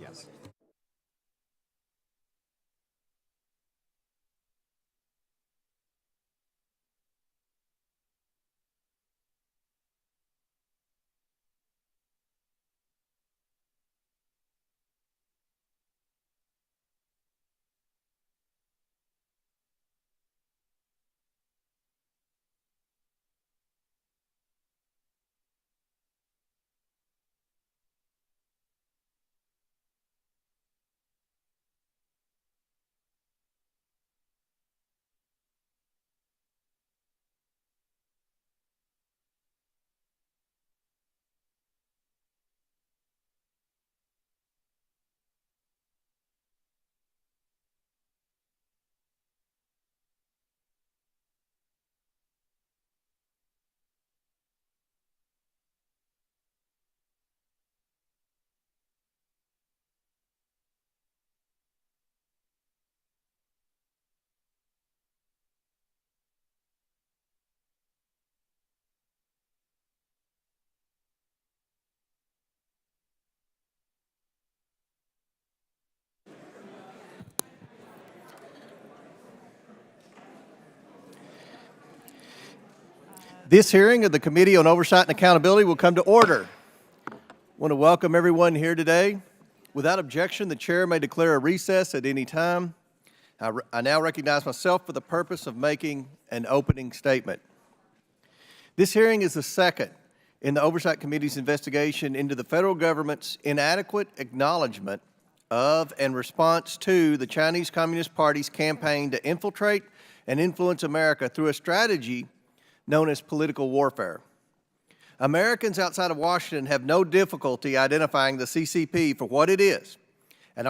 us. This hearing of the Committee on Oversight and Accountability will come to order. I want to welcome everyone here today. Without objection, the chair may declare a recess at any time. I now recognize myself for the purpose of making an opening statement. This hearing is the second in the Oversight Committee's investigation into the federal government's inadequate acknowledgement of and response to the Chinese Communist Party's campaign to infiltrate and influence America through a strategy known as political warfare. Americans outside of Washington have no difficulty identifying the CCP for what it is, an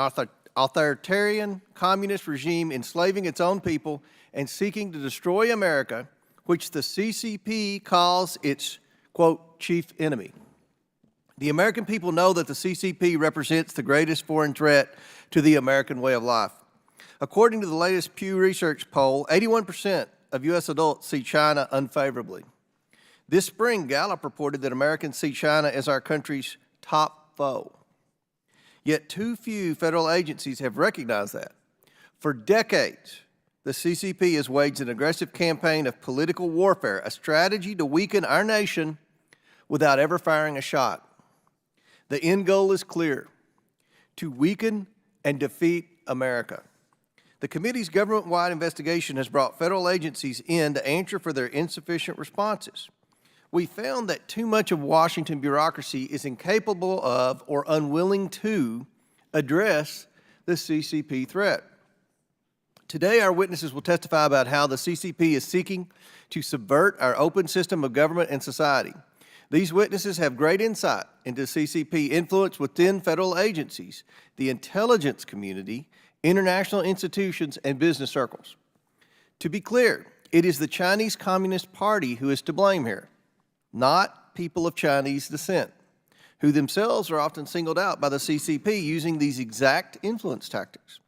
authoritarian communist regime enslaving its own people and seeking to destroy America, which the CCP calls its, quote, chief enemy. The American people know that the CCP represents the greatest foreign threat to the American way of life. According to the latest Pew Research poll, 81% of U.S. adults see China unfavorably. This spring, Gallup reported that Americans see China as our country's top foe. Yet too few federal agencies have recognized that. For decades, the CCP has waged an aggressive campaign of political warfare, a strategy to weaken our nation without ever firing a shot. The end goal is clear: to weaken and defeat America. The committee's government-wide investigation has brought federal agencies in to answer for their insufficient responses. We found that too much of Washington bureaucracy is incapable of or unwilling to address the CCP threat. Today, our witnesses will testify about how the CCP is seeking to subvert our open system of government and society. These witnesses have great insight into CCP influence within federal agencies, the intelligence community, international institutions, and business circles. To be clear, it is the Chinese Communist Party who is to blame here, not people of Chinese descent, who themselves are often singled out by the CCP using these exact influence tactics.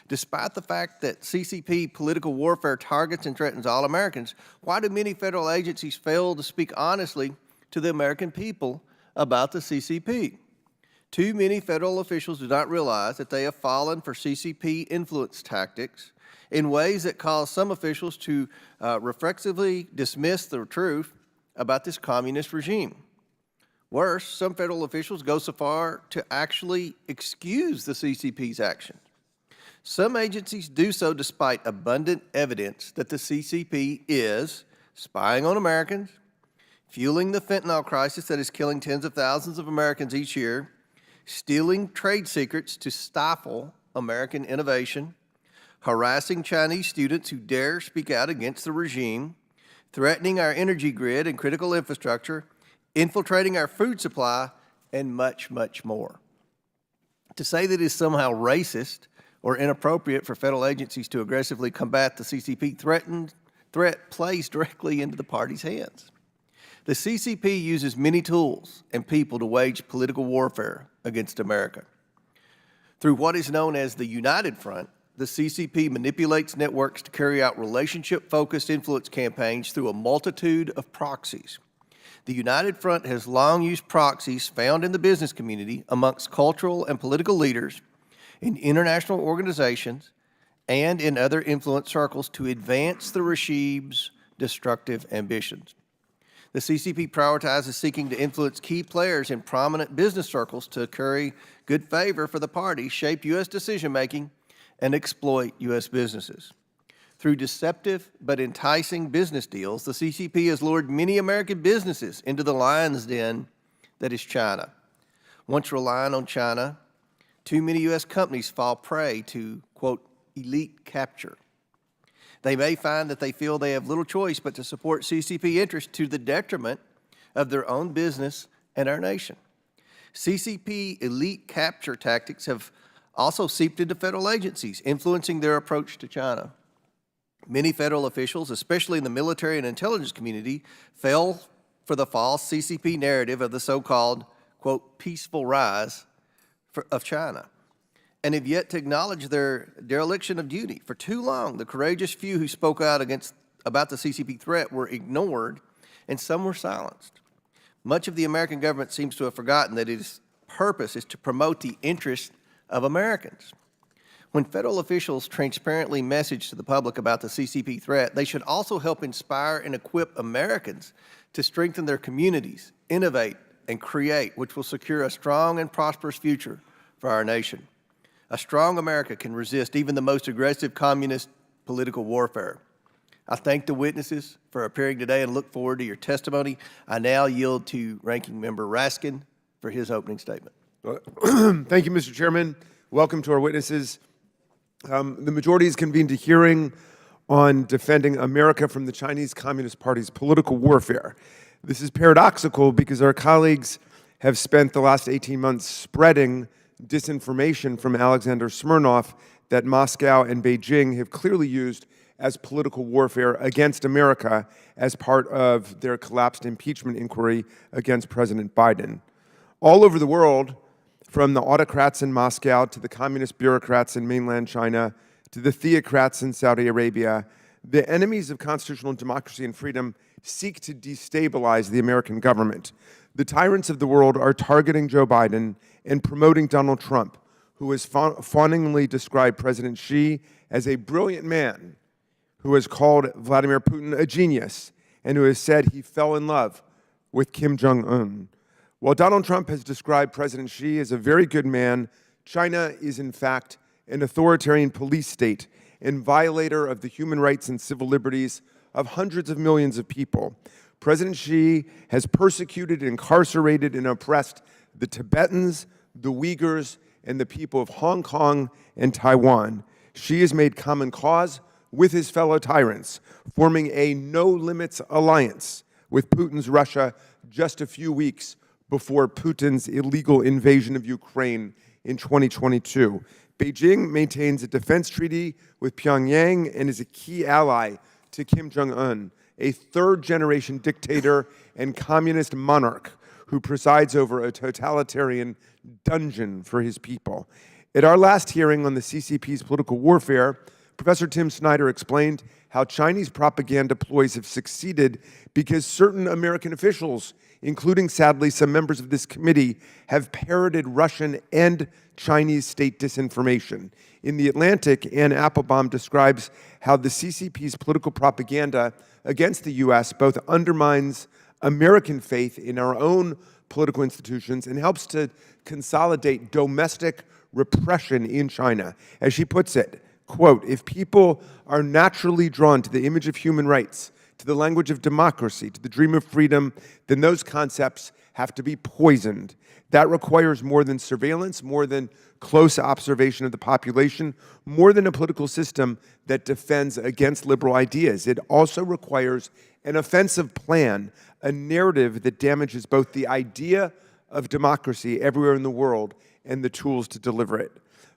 Despite the fact that CCP political warfare targets and threatens all Americans, why do many federal agencies fail to speak honestly to the American people about the CCP? Too many federal officials do not realize that they have fallen for CCP influence tactics in ways that cause some officials to reflexively dismiss the truth about this communist regime. Worse, some federal officials go so far to actually excuse the CCP's actions. Some agencies do so despite abundant evidence that the CCP is spying on Americans, fueling the fentanyl crisis that is killing tens of thousands of Americans each year, stealing trade secrets to stifle American innovation, harassing Chinese students who dare speak out against the regime, threatening our energy grid and critical infrastructure, infiltrating our food supply, and much, much more. To say that it is somehow racist or inappropriate for federal agencies to aggressively combat the CCP threat plays directly into the party's hands. The CCP uses many tools and people to wage political warfare against America. Through what is known as the United Front, the CCP manipulates networks to carry out relationship-focused influence campaigns through a multitude of proxies. The United Front has long used proxies found in the business community amongst cultural and political leaders in international organizations and in other influence circles to advance the regime's destructive ambitions. The CCP prioritizes seeking to influence key players in prominent business circles to curry good favor for the party, shape U.S. decision-making, and exploit U.S. businesses. Through deceptive but enticing business deals, the CCP has lured many American businesses into the lion's den that is China. Once relying on China, too many U.S. companies fall prey to, quote, elite capture. They may find that they feel they have little choice but to support CCP interests to the detriment of their own business and our nation. CCP elite capture tactics have also seeped into federal agencies, influencing their approach to China. Many federal officials, especially in the military and intelligence community, fell for the false CCP narrative of the so-called, quote, peaceful rise of China, and have yet to acknowledge their dereliction of duty. For too long, the courageous few who spoke out about the CCP threat were ignored, and some were silenced. Much of the American government seems to have forgotten that its purpose is to promote the interests of Americans. When federal officials transparently message to the public about the CCP threat, they should also help inspire and equip Americans to strengthen their communities, innovate, and create, which will secure a strong and prosperous future for our nation. A strong America can resist even the most aggressive communist political warfare. I thank the witnesses for appearing today and look forward to your testimony. I now yield to Ranking Member Raskin for his opening statement. Thank you, Mr. Chairman. Welcome to our witnesses. The majority has convened a hearing on defending America from the Chinese Communist Party's political warfare. This is paradoxical because our colleagues have spent the last 18 months spreading disinformation from Alexander Smirnov that Moscow and Beijing have clearly used as political warfare against America as part of their collapsed impeachment inquiry against President Biden. All over the world, from the autocrats in Moscow to the communist bureaucrats in mainland China to the theocrats in Saudi Arabia, the enemies of constitutional democracy and freedom seek to destabilize the American government. The tyrants of the world are targeting Joe Biden and promoting Donald Trump, who has fawningly described President Xi as a brilliant man, who has called Vladimir Putin a genius, and who has said he fell in love with Kim Jong-un. While Donald Trump has described President Xi as a very good man, China is in fact an authoritarian police state and violator of the human rights and civil liberties of hundreds of millions of people. President Xi has persecuted, incarcerated, and oppressed the Tibetans, the Uyghurs, and the people of Hong Kong and Taiwan. Xi has made common cause with his fellow tyrants, forming a no-limits alliance with Putin's Russia just a few weeks before Putin's illegal invasion of Ukraine in 2022. Beijing maintains a defense treaty with Pyongyang and is a key ally to Kim Jong-un, a third-generation dictator and communist monarch who presides over a totalitarian dungeon for his people. At our last hearing on the CCP's political warfare, Professor Tim Snyder explained how Chinese propaganda ploys have succeeded because certain American officials, including, sadly, some members of this committee, have parroted Russian and Chinese state disinformation. In The Atlantic, Ann Applebaum describes how the CCP's political propaganda against the U.S. both undermines American faith in our own political institutions and helps to consolidate domestic repression in China. As she puts it, quote, if people are naturally drawn to the image of human rights, to the language of democracy, to the dream of freedom, then those concepts have to be poisoned. That requires more than surveillance, more than close observation of the population, more than a political system that defends against liberal ideas. It also requires an offensive plan, a narrative that damages both the idea of democracy everywhere in the world and the tools to deliver it.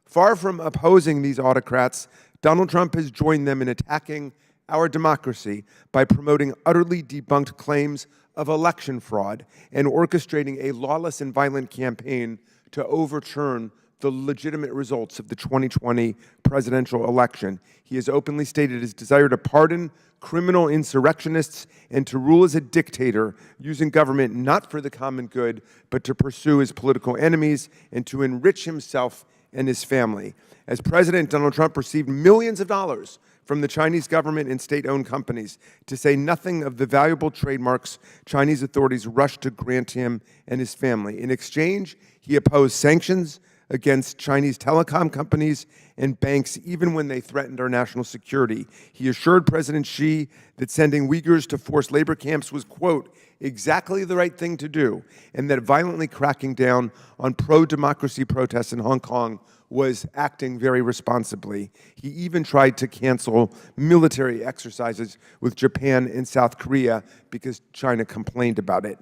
Far from opposing these autocrats, Donald Trump has joined them in attacking our democracy by promoting utterly debunked claims of election fraud and orchestrating a lawless and violent campaign to overturn the legitimate results of the 2020 presidential election. He has openly stated his desire to pardon criminal insurrectionists and to rule as a dictator, using government not for the common good, but to pursue his political enemies and to enrich himself and his family. As president, Donald Trump received millions of dollars from the Chinese government and state-owned companies, to say nothing of the valuable trademarks Chinese authorities rushed to grant him and his family. In exchange, he opposed sanctions against Chinese telecom companies and banks, even when they threatened our national security. He assured President Xi that sending Uyghurs to forced labor camps was, quote, exactly the right thing to do, and that violently cracking down on pro-democracy protests in Hong Kong was acting very responsibly. He even tried to cancel military exercises with Japan and South Korea because China complained about it.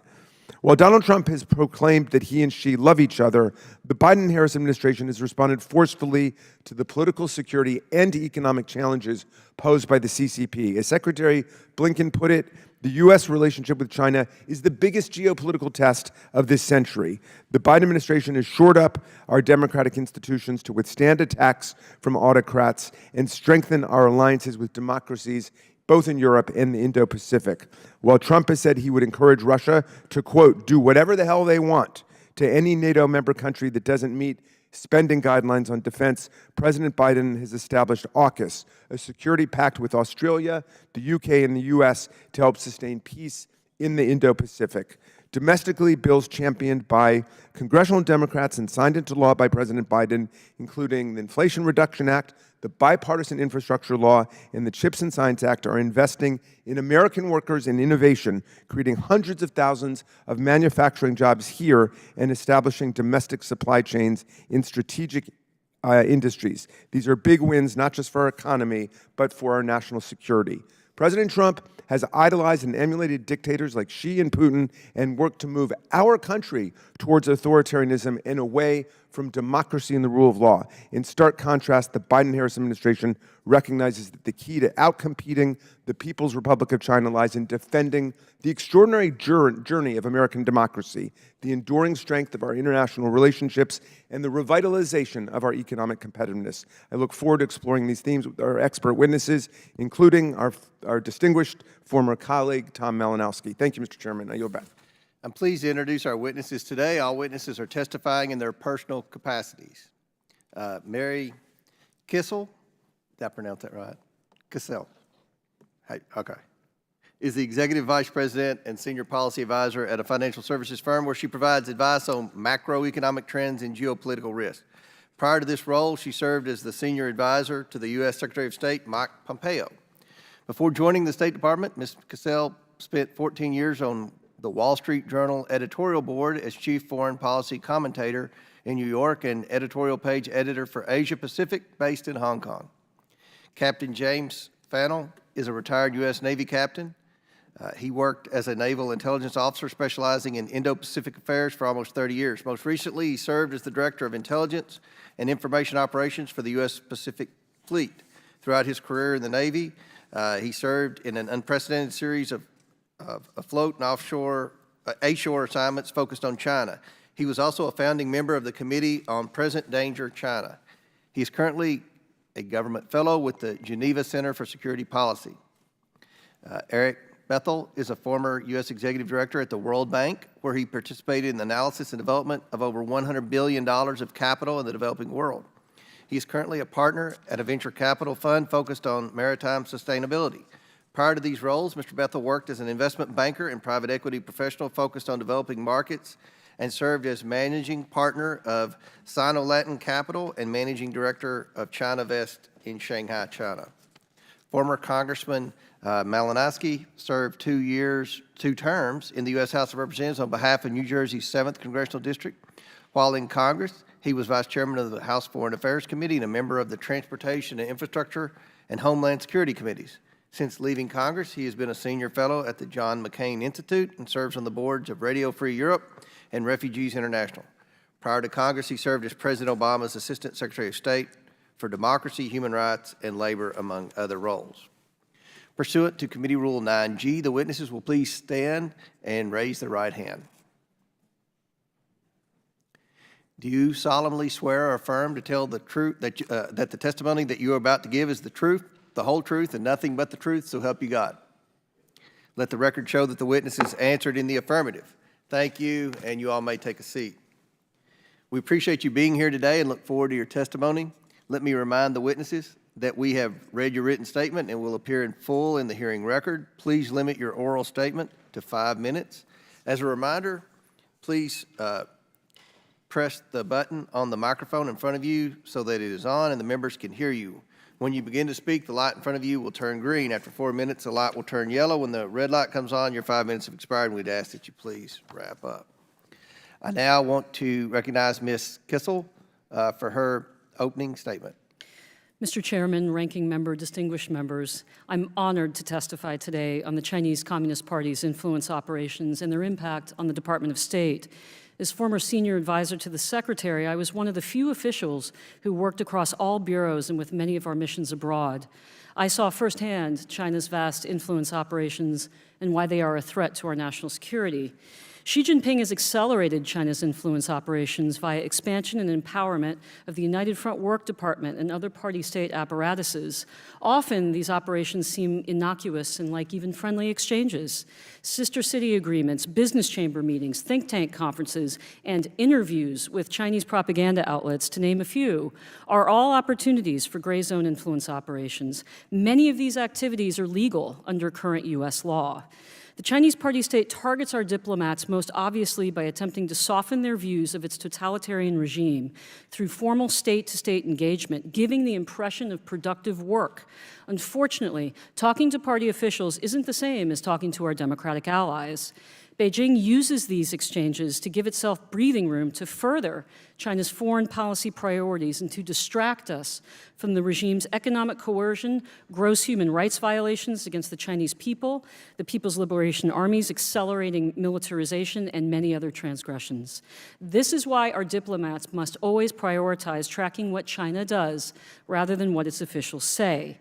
While Donald Trump has proclaimed that he and Xi love each other, the Biden-Harris administration has responded forcefully to the political, security, and economic challenges posed by the CCP. As Secretary Blinken put it, the U.S. relationship with China is the biggest geopolitical test of this century. The Biden administration has shored up our democratic institutions to withstand attacks from autocrats and strengthen our alliances with democracies both in Europe and the Indo-Pacific. While Trump has said he would encourage Russia to, quote, do whatever the hell they want to any NATO member country that doesn't meet spending guidelines on defense, President Biden has established AUKUS, a security pact with Australia, the UK, and the US to help sustain peace in the Indo-Pacific. Domestically, bills championed by congressional Democrats and signed into law by President Biden, including the Inflation Reduction Act, the Bipartisan Infrastructure Law, and the CHIPS and Science Act, are investing in American workers and innovation, creating hundreds of thousands of manufacturing jobs here and establishing domestic supply chains in strategic industries. These are big wins, not just for our economy, but for our national security. President Trump has idolized and emulated dictators like Xi and Putin and worked to move our country towards authoritarianism and away from democracy and the rule of law. In stark contrast, the Biden-Harris administration recognizes that the key to outcompeting the People's Republic of China lies in defending the extraordinary journey of American democracy, the enduring strength of our international relationships, and the revitalization of our economic competitiveness. I look forward to exploring these themes with our expert witnesses, including our distinguished former colleague, Tom Malinowski. Thank you, Mr. Chairman. I yield back. I'm pleased to introduce our witnesses today. All witnesses are testifying in their personal capacities. Mary Kissel, did I pronounce that right? Kissel. Hey, okay. Is the Executive Vice President and Senior Policy Advisor at a financial services firm where she provides advice on macroeconomic trends and geopolitical risk. Prior to this role, she served as the Senior Advisor to the U.S. Secretary of State, Mike Pompeo. Before joining the State Department, Ms. Kissel spent 14 years on the Wall Street Journal editorial board as Chief Foreign Policy Commentator in New York and editorial page editor for Asia Pacific, based in Hong Kong. Captain James Fanell is a retired U.S. Navy captain. He worked as a naval intelligence officer specializing in Indo-Pacific affairs for almost 30 years. Most recently, he served as the Director of Intelligence and Information Operations for the U.S. Pacific Fleet. Throughout his career in the Navy, he served in an unprecedented series of afloat and offshore, ashore assignments focused on China. He was also a founding member of the Committee on Present Danger China. He is currently a government fellow with the Geneva Center for Security Policy. Eric Bethl is a former U.S. Executive Director at the World Bank, where he participated in the analysis and development of over $100 billion of capital in the developing world. He is currently a partner at a venture capital fund focused on maritime sustainability. Prior to these roles, Mr. Bethl worked as an investment banker and private equity professional focused on developing markets and served as managing partner of Sino-Latin Capital and managing director of China Vest in Shanghai, China. Former Congressman Malinowski served 2 terms in the U.S. House of Representatives on behalf of New Jersey's 7th Congressional District. While in Congress, he was Vice Chairman of the House Foreign Affairs Committee and a member of the Transportation and Infrastructure and Homeland Security Committees. Since leaving Congress, he has been a senior fellow at the John McCain Institute and serves on the boards of Radio Free Europe and Refugees International. Prior to Congress, he served as President Obama's Assistant Secretary of State for Democracy, Human Rights, and Labor, among other roles. Pursuant to Committee Rule 9G, the witnesses will please stand and raise their right hand. Do you solemnly swear or affirm to tell the truth, that the testimony that you are about to give is the truth, the whole truth, and nothing but the truth, so help you God? Let the record show that the witness has answered in the affirmative. Thank you, and you all may take a seat. We appreciate you being here today and look forward to your testimony. Let me remind the witnesses that we have read your written statement and will appear in full in the hearing record. Please limit your oral statement to 5 minutes. As a reminder, please press the button on the microphone in front of you so that it is on and the members can hear you. When you begin to speak, the light in front of you will turn green. After 4 minutes, the light will turn yellow. When the red light comes on, your 5 minutes have expired, and we'd ask that you please wrap up. I now want to recognize Ms. Kissel for her opening statement. Mr. Chairman, Ranking Member, distinguished members, I'm honored to testify today on the Chinese Communist Party's influence operations and their impact on the Department of State. As former senior advisor to the Secretary, I was one of the few officials who worked across all bureaus and with many of our missions abroad. I saw firsthand China's vast influence operations and why they are a threat to our national security. Xi Jinping has accelerated China's influence operations via expansion and empowerment of the United Front Work Department and other party state apparatuses. Often, these operations seem innocuous and like even friendly exchanges. Sister city agreements, business chamber meetings, think tank conferences, and interviews with Chinese propaganda outlets, to name a few, are all opportunities for gray zone influence operations. Many of these activities are legal under current U.S. law. The Chinese party state targets our diplomats most obviously by attempting to soften their views of its totalitarian regime through formal state-to-state engagement, giving the impression of productive work. Unfortunately, talking to party officials isn't the same as talking to our democratic allies. Beijing uses these exchanges to give itself breathing room to further China's foreign policy priorities and to distract us from the regime's economic coercion, gross human rights violations against the Chinese people, the People's Liberation Army's accelerating militarization, and many other transgressions. This is why our diplomats must always prioritize tracking what China does rather than what its officials say.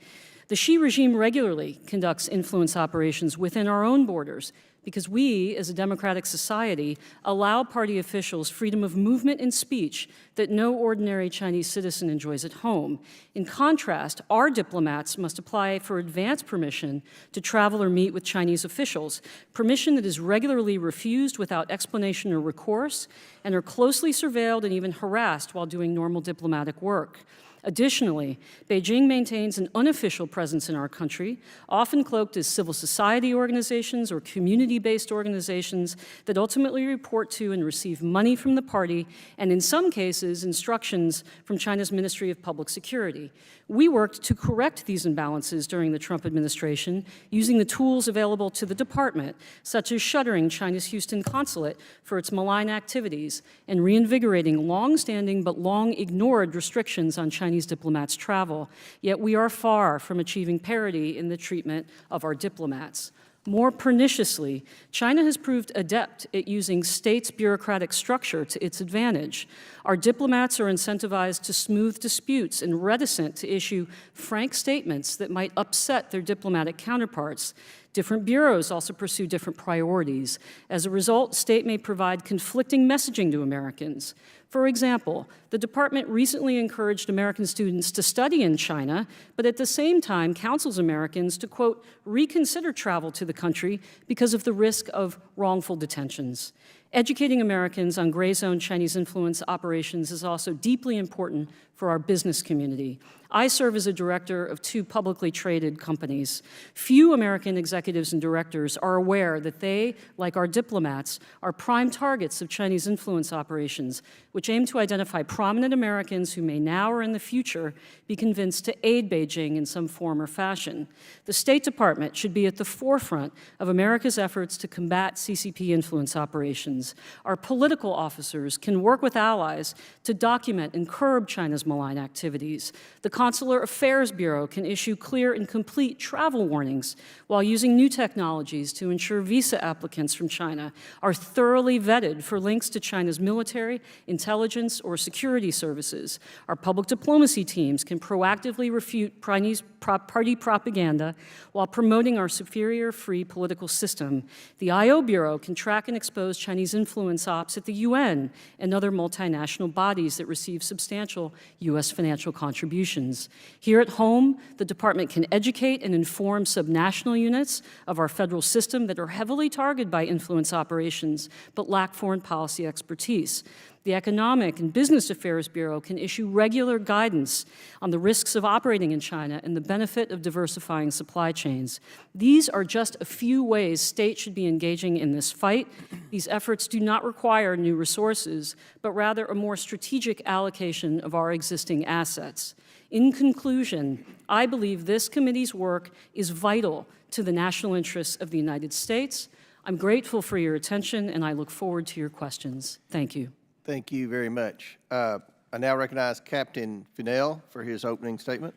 The Xi regime regularly conducts influence operations within our own borders, because we, as a democratic society, allow party officials freedom of movement and speech that no ordinary Chinese citizen enjoys at home. In contrast, our diplomats must apply for advance permission to travel or meet with Chinese officials, permission that is regularly refused without explanation or recourse, and are closely surveilled and even harassed while doing normal diplomatic work. Additionally, Beijing maintains an unofficial presence in our country, often cloaked as civil society organizations or community-based organizations that ultimately report to and receive money from the party, and in some cases, instructions from China's Ministry of Public Security. We worked to correct these imbalances during the Trump administration using the tools available to the department, such as shuttering China's Houston consulate for its malign activities and reinvigorating long-standing but long-ignored restrictions on Chinese diplomats' travel. Yet we are far from achieving parity in the treatment of our diplomats. More perniciously, China has proved adept at using states' bureaucratic structure to its advantage. Our diplomats are incentivized to smooth disputes and reticent to issue frank statements that might upset their diplomatic counterparts. Different bureaus also pursue different priorities. As a result, state may provide conflicting messaging to Americans. For example, the department recently encouraged American students to study in China, but at the same time counsels Americans to, quote, reconsider travel to the country because of the risk of wrongful detentions. Educating Americans on gray zone Chinese influence operations is also deeply important for our business community. I serve as a director of 2 publicly traded companies. Few American executives and directors are aware that they, like our diplomats, are prime targets of Chinese influence operations, which aim to identify prominent Americans who may now or in the future be convinced to aid Beijing in some form or fashion. The State Department should be at the forefront of America's efforts to combat CCP influence operations. Our political officers can work with allies to document and curb China's malign activities. The Consular Affairs Bureau can issue clear and complete travel warnings while using new technologies to ensure visa applicants from China are thoroughly vetted for links to China's military, intelligence, or security services. Our public diplomacy teams can proactively refute Chinese party propaganda while promoting our superior free political system. The I.O. Bureau can track and expose Chinese influence ops at the UN and other multinational bodies that receive substantial U.S. financial contributions. Here at home, the department can educate and inform subnational units of our federal system that are heavily targeted by influence operations but lack foreign policy expertise. The Economic and Business Affairs Bureau can issue regular guidance on the risks of operating in China and the benefit of diversifying supply chains. These are just a few ways states should be engaging in this fight. These efforts do not require new resources, but rather a more strategic allocation of our existing assets. In conclusion, I believe this committee's work is vital to the national interests of the United States. I'm grateful for your attention, and I look forward to your questions. Thank you. Thank you very much. I now recognize Captain Fanell for his opening statement.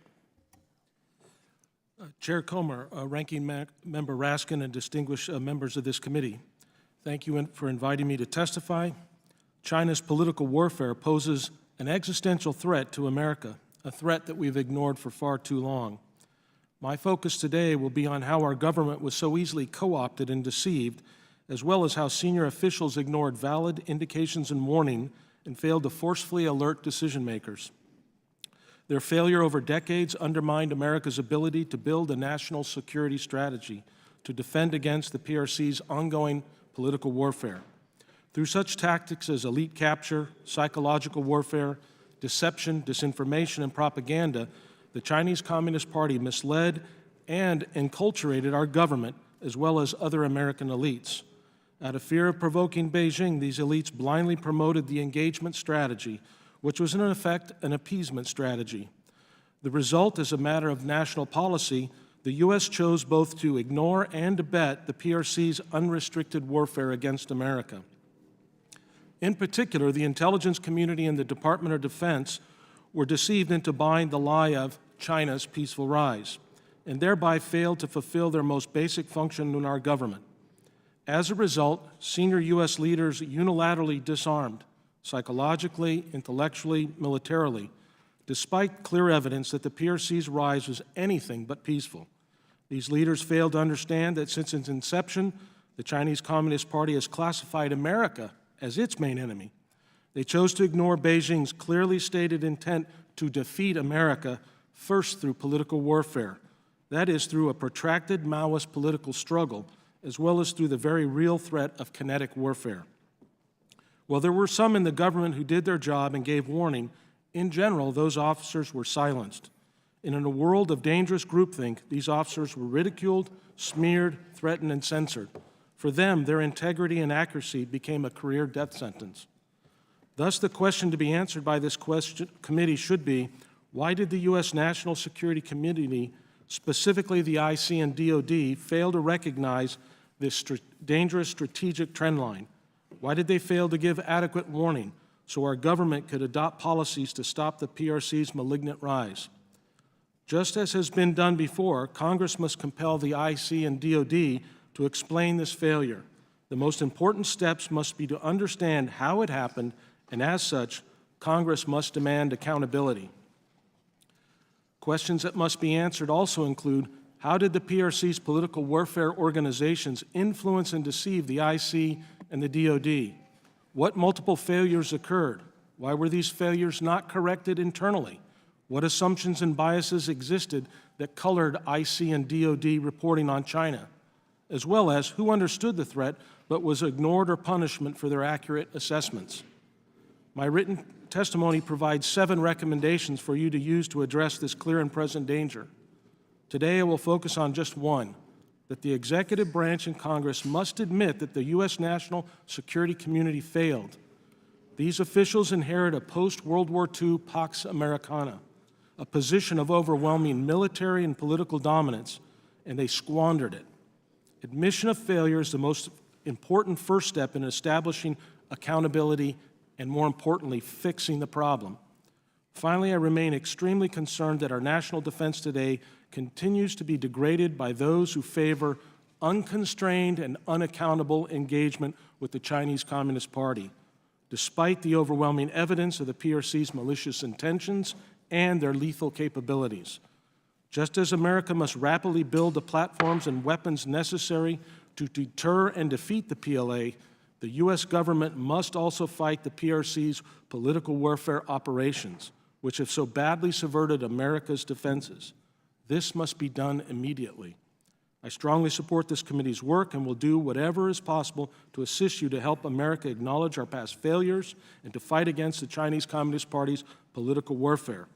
Chair Comer, Ranking Member Raskin, and distinguished members of this committee, thank you for inviting me to testify. China's political warfare poses an existential threat to America, a threat that we've ignored for far too long. My focus today will be on how our government was so easily co-opted and deceived, as well as how senior officials ignored valid indications and warning and failed to forcefully alert decision makers. Their failure over decades undermined America's ability to build a national security strategy to defend against the PRC's ongoing political warfare. Through such tactics as elite capture, psychological warfare, deception, disinformation, and propaganda, the Chinese Communist Party misled and enculturated our government as well as other American elites. Out of fear of provoking Beijing, these elites blindly promoted the engagement strategy, which was in effect an appeasement strategy. The result, as a matter of national policy, the U.S. chose both to ignore and abet the PRC's unrestricted warfare against America. In particular, the intelligence community and the Department of Defense were deceived into buying the lie of China's peaceful rise, and thereby failed to fulfill their most basic function in our government. As a result, senior U.S. leaders unilaterally disarmed, psychologically, intellectually, militarily, despite clear evidence that the PRC's rise was anything but peaceful. These leaders failed to understand that since its inception, the Chinese Communist Party has classified America as its main enemy. They chose to ignore Beijing's clearly stated intent to defeat America first through political warfare, that is, through a protracted Maoist political struggle, as well as through the very real threat of kinetic warfare. While there were some in the government who did their job and gave warning, in general, those officers were silenced. And in a world of dangerous groupthink, these officers were ridiculed, smeared, threatened, and censored. For them, their integrity and accuracy became a career death sentence. Thus, the question to be answered by this committee should be, why did the U.S. National Security Committee, specifically the IC and DOD, fail to recognize this dangerous strategic trend line? Why did they fail to give adequate warning so our government could adopt policies to stop the PRC's malignant rise? Just as has been done before, Congress must compel the IC and DOD to explain this failure. The most important steps must be to understand how it happened, and as such, Congress must demand accountability. Questions that must be answered also include, how did the PRC's political warfare organizations influence and deceive the IC and the DOD? What multiple failures occurred? Why were these failures not corrected internally? What assumptions and biases existed that colored IC and DOD reporting on China? As well as who understood the threat but was ignored or punishment for their accurate assessments? My written testimony provides 7 recommendations for you to use to address this clear and present danger. Today, I will focus on just one, that the executive branch and Congress must admit that the U.S. national security community failed. These officials inherit a post-World War II Pax Americana, a position of overwhelming military and political dominance, and they squandered it. Admission of failure is the most important first step in establishing accountability and, more importantly, fixing the problem. Finally, I remain extremely concerned that our national defense today continues to be degraded by those who favor unconstrained and unaccountable engagement with the Chinese Communist Party, despite the overwhelming evidence of the PRC's malicious intentions and their lethal capabilities. Just as America must rapidly build the platforms and weapons necessary to deter and defeat the PLA, The U.S. government must also fight the PRC's political warfare operations, which have so badly subverted America's defenses. This must be done immediately. I strongly support this committee's work and will do whatever is possible to assist you to help America acknowledge our past failures and to fight against the Chinese Communist Party's political warfare.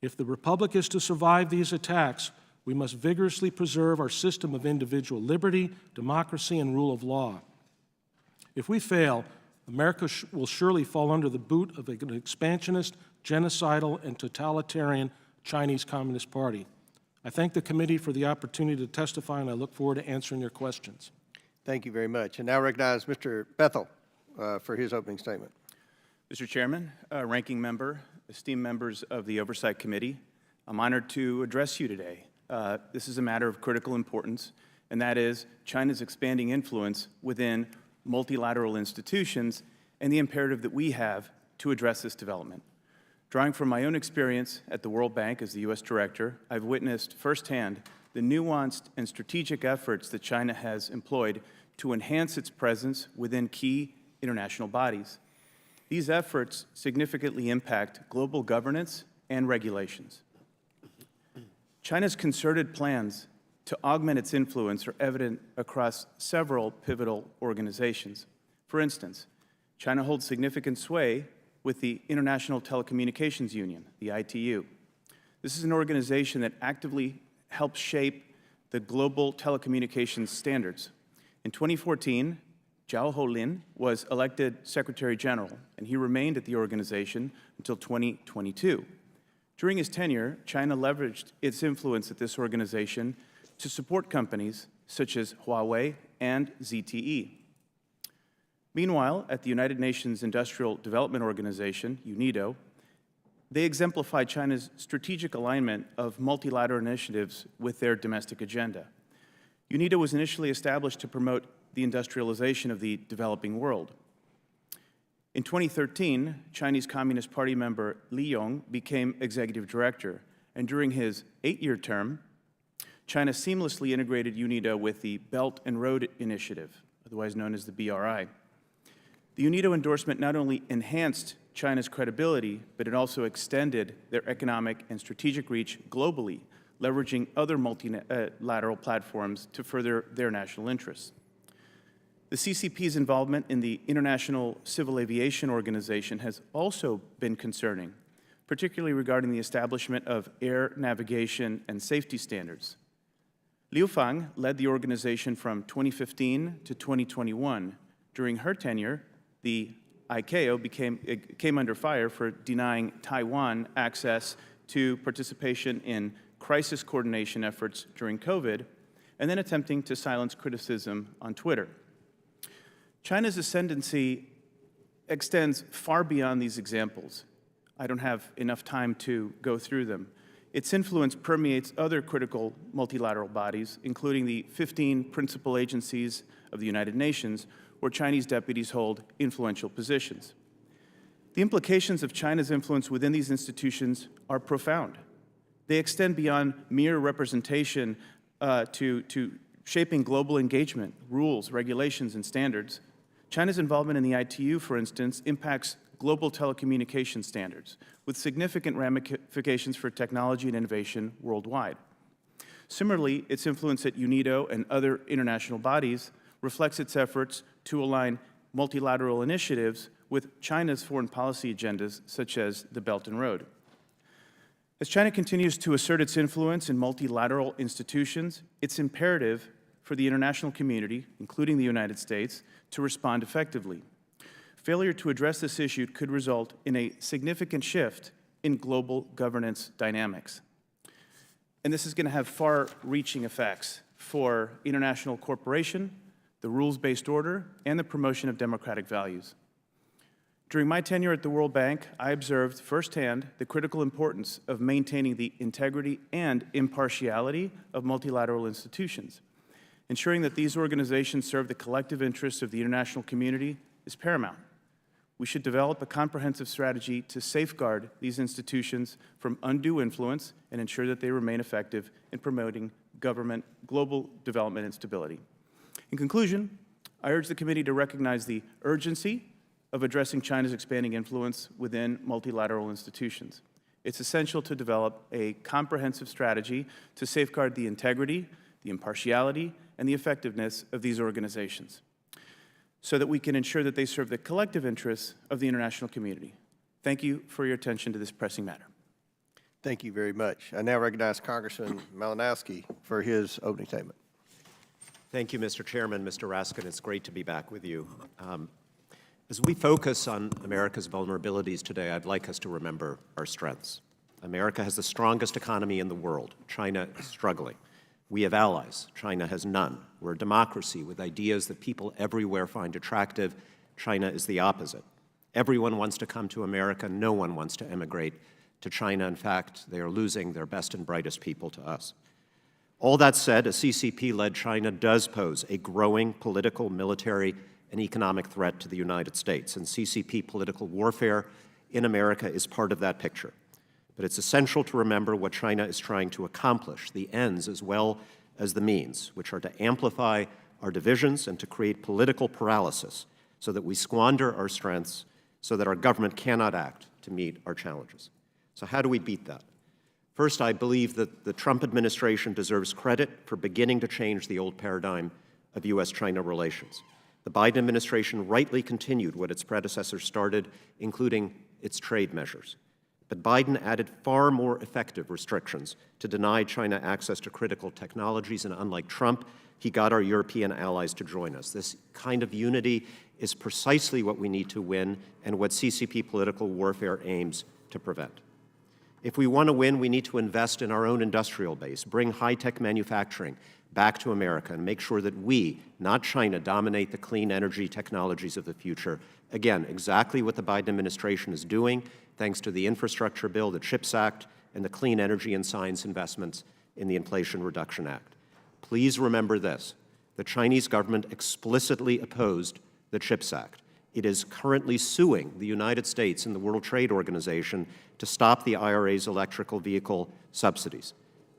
If the Republic is to survive these attacks, we must vigorously preserve our system of individual liberty, democracy, and rule of law. If we fail, America will surely fall under the boot of an expansionist, genocidal, and totalitarian Chinese Communist Party. I thank the committee for the opportunity to testify, and I look forward to answering your questions. Thank you very much. And now recognize Mr. Bethl for his opening statement. Mr. Chairman, Ranking Member, esteemed members of the Oversight Committee, I'm honored to address you today. This is a matter of critical importance, and that is China's expanding influence within multilateral institutions and the imperative that we have to address this development. Drawing from my own experience at the World Bank as the U.S. Director, I've witnessed firsthand the nuanced and strategic efforts that China has employed to enhance its presence within key international bodies. These efforts significantly impact global governance and regulations. China's concerted plans to augment its influence are evident across several pivotal organizations. For instance, China holds significant sway with the International Telecommunications Union, the ITU. This is an organization that actively helps shape the global telecommunications standards. In 2014, Zhao Holin was elected Secretary General, and he remained at the organization until 2022. During his tenure, China leveraged its influence at this organization to support companies such as Huawei and ZTE. Meanwhile, at the United Nations Industrial Development Organization, UNIDO, they exemplify China's strategic alignment of multilateral initiatives with their domestic agenda. UNIDO was initially established to promote the industrialization of the developing world. In 2013, Chinese Communist Party member Li Yong became executive director, and during his 8-year term, China seamlessly integrated UNIDO with the Belt and Road Initiative, otherwise known as the BRI. The UNIDO endorsement not only enhanced China's credibility, but it also extended their economic and strategic reach globally, leveraging other multilateral platforms to further their national interests. The CCP's involvement in the International Civil Aviation Organization has also been concerning, particularly regarding the establishment of air navigation and safety standards. Liu Fang led the organization from 2015 to 2021. During her tenure, the ICAO came under fire for denying Taiwan access to participation in crisis coordination efforts during COVID, and then attempting to silence criticism on Twitter. China's ascendancy extends far beyond these examples. I don't have enough time to go through them. Its influence permeates other critical multilateral bodies, including the 15 principal agencies of the United Nations, where Chinese deputies hold influential positions. The implications of China's influence within these institutions are profound. They extend beyond mere representation to shaping global engagement, rules, regulations, and standards. China's involvement in the ITU, for instance, impacts global telecommunication standards, with significant ramifications for technology and innovation worldwide. Similarly, its influence at UNIDO and other international bodies reflects its efforts to align multilateral initiatives with China's foreign policy agendas, such as the Belt and Road. As China continues to assert its influence in multilateral institutions, it's imperative for the international community, including the United States, to respond effectively. Failure to address this issue could result in a significant shift in global governance dynamics. And this is going to have far-reaching effects for international cooperation, the rules-based order, and the promotion of democratic values. During my tenure at the World Bank, I observed firsthand the critical importance of maintaining the integrity and impartiality of multilateral institutions. Ensuring that these organizations serve the collective interests of the international community is paramount. We should develop a comprehensive strategy to safeguard these institutions from undue influence and ensure that they remain effective in promoting global development and stability. In conclusion, I urge the committee to recognize the urgency of addressing China's expanding influence within multilateral institutions. It's essential to develop a comprehensive strategy to safeguard the integrity, the impartiality, and the effectiveness of these organizations, so that we can ensure that they serve the collective interests of the international community. Thank you for your attention to this pressing matter. Thank you very much. I now recognize Congressman Malinowski for his opening statement. Thank you, Mr. Chairman. Mr. Raskin, it's great to be back with you. As we focus on America's vulnerabilities today, I'd like us to remember our strengths. America has the strongest economy in the world. China is struggling. We have allies. China has none. We're a democracy with ideas that people everywhere find attractive. China is the opposite. Everyone wants to come to America. No one wants to emigrate to China. In fact, they are losing their best and brightest people to us. All that said, a CCP-led China does pose a growing political, military, and economic threat to the United States, and CCP political warfare in America is part of that picture. But it's essential to remember what China is trying to accomplish, the ends as well as the means, which are to amplify our divisions and to create political paralysis so that we squander our strengths so that our government cannot act to meet our challenges. So how do we beat that? First, I believe that the Trump administration deserves credit for beginning to change the old paradigm of U.S.-China relations. The Biden administration rightly continued what its predecessor started, including its trade measures. But Biden added far more effective restrictions to deny China access to critical technologies, and unlike Trump, he got our European allies to join us. This kind of unity is precisely what we need to win and what CCP political warfare aims to prevent. If we want to win, we need to invest in our own industrial base, bring high-tech manufacturing back to America, and make sure that we, not China, dominate the clean energy technologies of the future. Again, exactly what the Biden administration is doing, thanks to the infrastructure bill, the CHIPS Act, and the clean energy and science investments in the Inflation Reduction Act. Please remember this: the Chinese government explicitly opposed the CHIPS Act. It is currently suing the United States and the World Trade Organization to stop the IRA's electrical vehicle subsidies.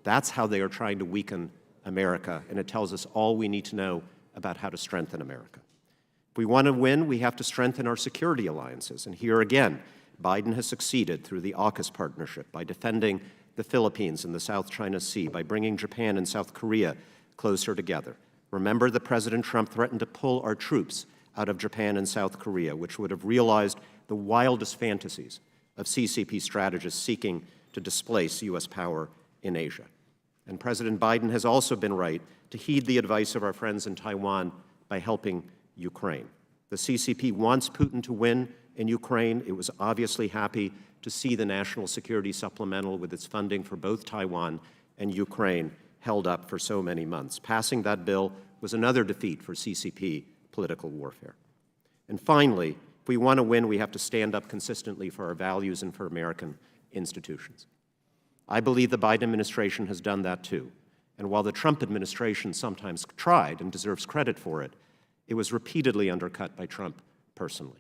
That's how they are trying to weaken America, and it tells us all we need to know about how to strengthen America. If we want to win, we have to strengthen our security alliances, and here again, Biden has succeeded through the AUKUS partnership by defending the Philippines and the South China Sea, by bringing Japan and South Korea closer together. Remember that President Trump threatened to pull our troops out of Japan and South Korea, which would have realized the wildest fantasies of CCP strategists seeking to displace U.S. power in Asia. And President Biden has also been right to heed the advice of our friends in Taiwan by helping Ukraine. The CCP wants Putin to win in Ukraine. It was obviously happy to see the National Security Supplemental with its funding for both Taiwan and Ukraine held up for so many months. Passing that bill was another defeat for CCP political warfare. And finally, if we want to win, we have to stand up consistently for our values and for American institutions. I believe the Biden administration has done that too. And while the Trump administration sometimes tried and deserves credit for it, it was repeatedly undercut by Trump personally.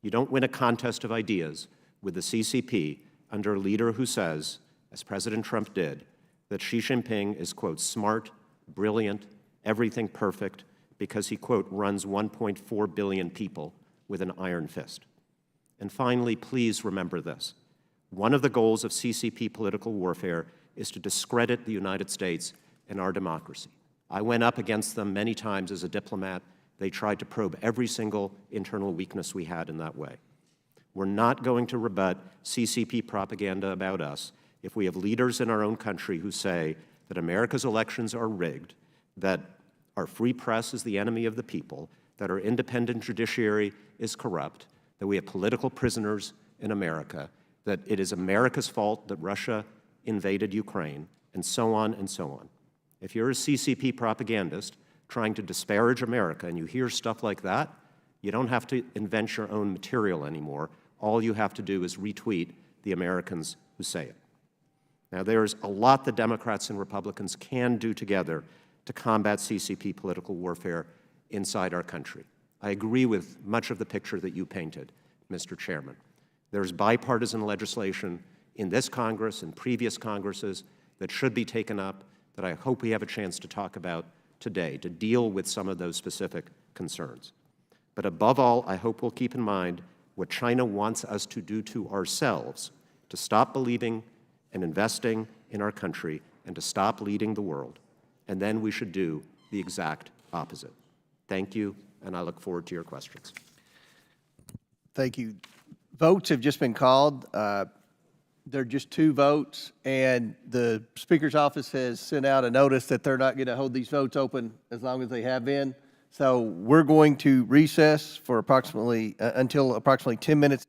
You don't win a contest of ideas with the CCP under a leader who says, as President Trump did, that Xi Jinping is, quote, smart, brilliant, everything perfect, because he, quote, runs 1.4 billion people with an iron fist. And finally, please remember this. One of the goals of CCP political warfare is to discredit the United States and our democracy. I went up against them many times as a diplomat. They tried to probe every single internal weakness we had in that way. We're not going to rebut CCP propaganda about us if we have leaders in our own country who say that America's elections are rigged, that our free press is the enemy of the people, that our independent judiciary is corrupt, that we have political prisoners in America, that it is America's fault that Russia invaded Ukraine, and so on and so on. If you're a CCP propagandist trying to disparage America and you hear stuff like that, you don't have to invent your own material anymore. All you have to do is retweet the Americans who say it. Now, there's a lot that Democrats and Republicans can do together to combat CCP political warfare inside our country. I agree with much of the picture that you painted, Mr. Chairman. There's bipartisan legislation in this Congress and previous Congresses that should be taken up that I hope we have a chance to talk about today to deal with some of those specific concerns. But above all, I hope we'll keep in mind what China wants us to do to ourselves, to stop believing and investing in our country and to stop leading the world. And then we should do the exact opposite. Thank you, and I look forward to your questions. Thank you. Votes have just been called. There are just 2 votes, and the Speaker's office has sent out a notice that they're not going to hold these votes open as long as they have been. So we're going to recess for approximately, until approximately 10 minutes.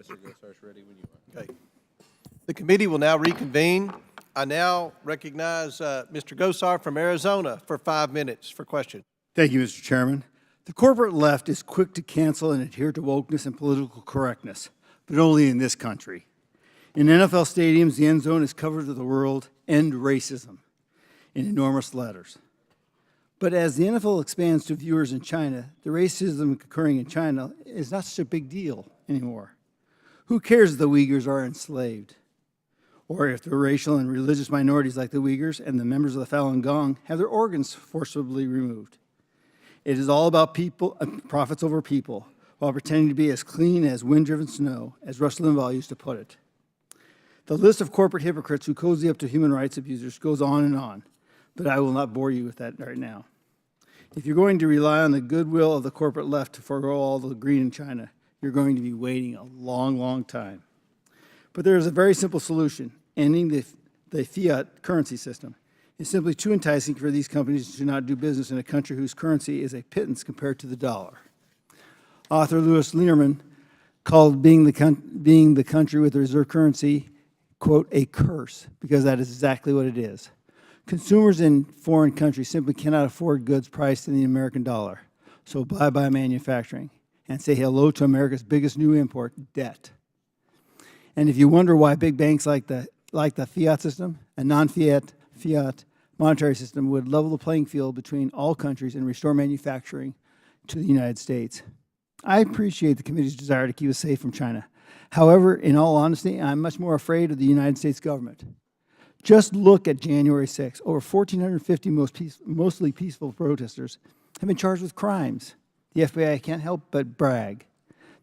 Mr. Gosar's ready when you are. Okay. The committee will now reconvene. I now recognize Mr. Gosar from Arizona for 5 minutes for questions. Thank you, Mr. Chairman. The corporate left is quick to cancel and adhere to wokeness and political correctness, but only in this country. In NFL stadiums, the end zone is covered to the world, "End Racism," in enormous letters. But as the NFL expands to viewers in China, the racism occurring in China is not such a big deal anymore. Who cares if the Uyghurs are enslaved? Or if the racial and religious minorities like the Uyghurs and the members of the Falun Gong have their organs forcibly removed? It is all about people, profits over people, while pretending to be as clean as wind-driven snow, as Rush Limbaugh used to put it. The list of corporate hypocrites who cozy up to human rights abusers goes on, but I will not bore you with that right now. If you're going to rely on the goodwill of the corporate left to forego all the greed in China, you're going to be waiting a long, long time. But there is a very simple solution. Ending the fiat currency system is simply too enticing for these companies to not do business in a country whose currency is a pittance compared to the dollar. Author Louis Lierman called being the country with the reserve currency, quote, a curse, because that is exactly what it is. Consumers in foreign countries simply cannot afford goods priced in the American dollar. So bye-bye manufacturing, and say hello to America's biggest new import, debt. And if you wonder why big banks like the fiat system, a non-fiat monetary system would level the playing field between all countries and restore manufacturing to the United States. I appreciate the committee's desire to keep us safe from China. However, in all honesty, I'm much more afraid of the United States government. Just look at January 6th. Over 1,450 mostly peaceful protesters have been charged with crimes. The FBI can't help but brag.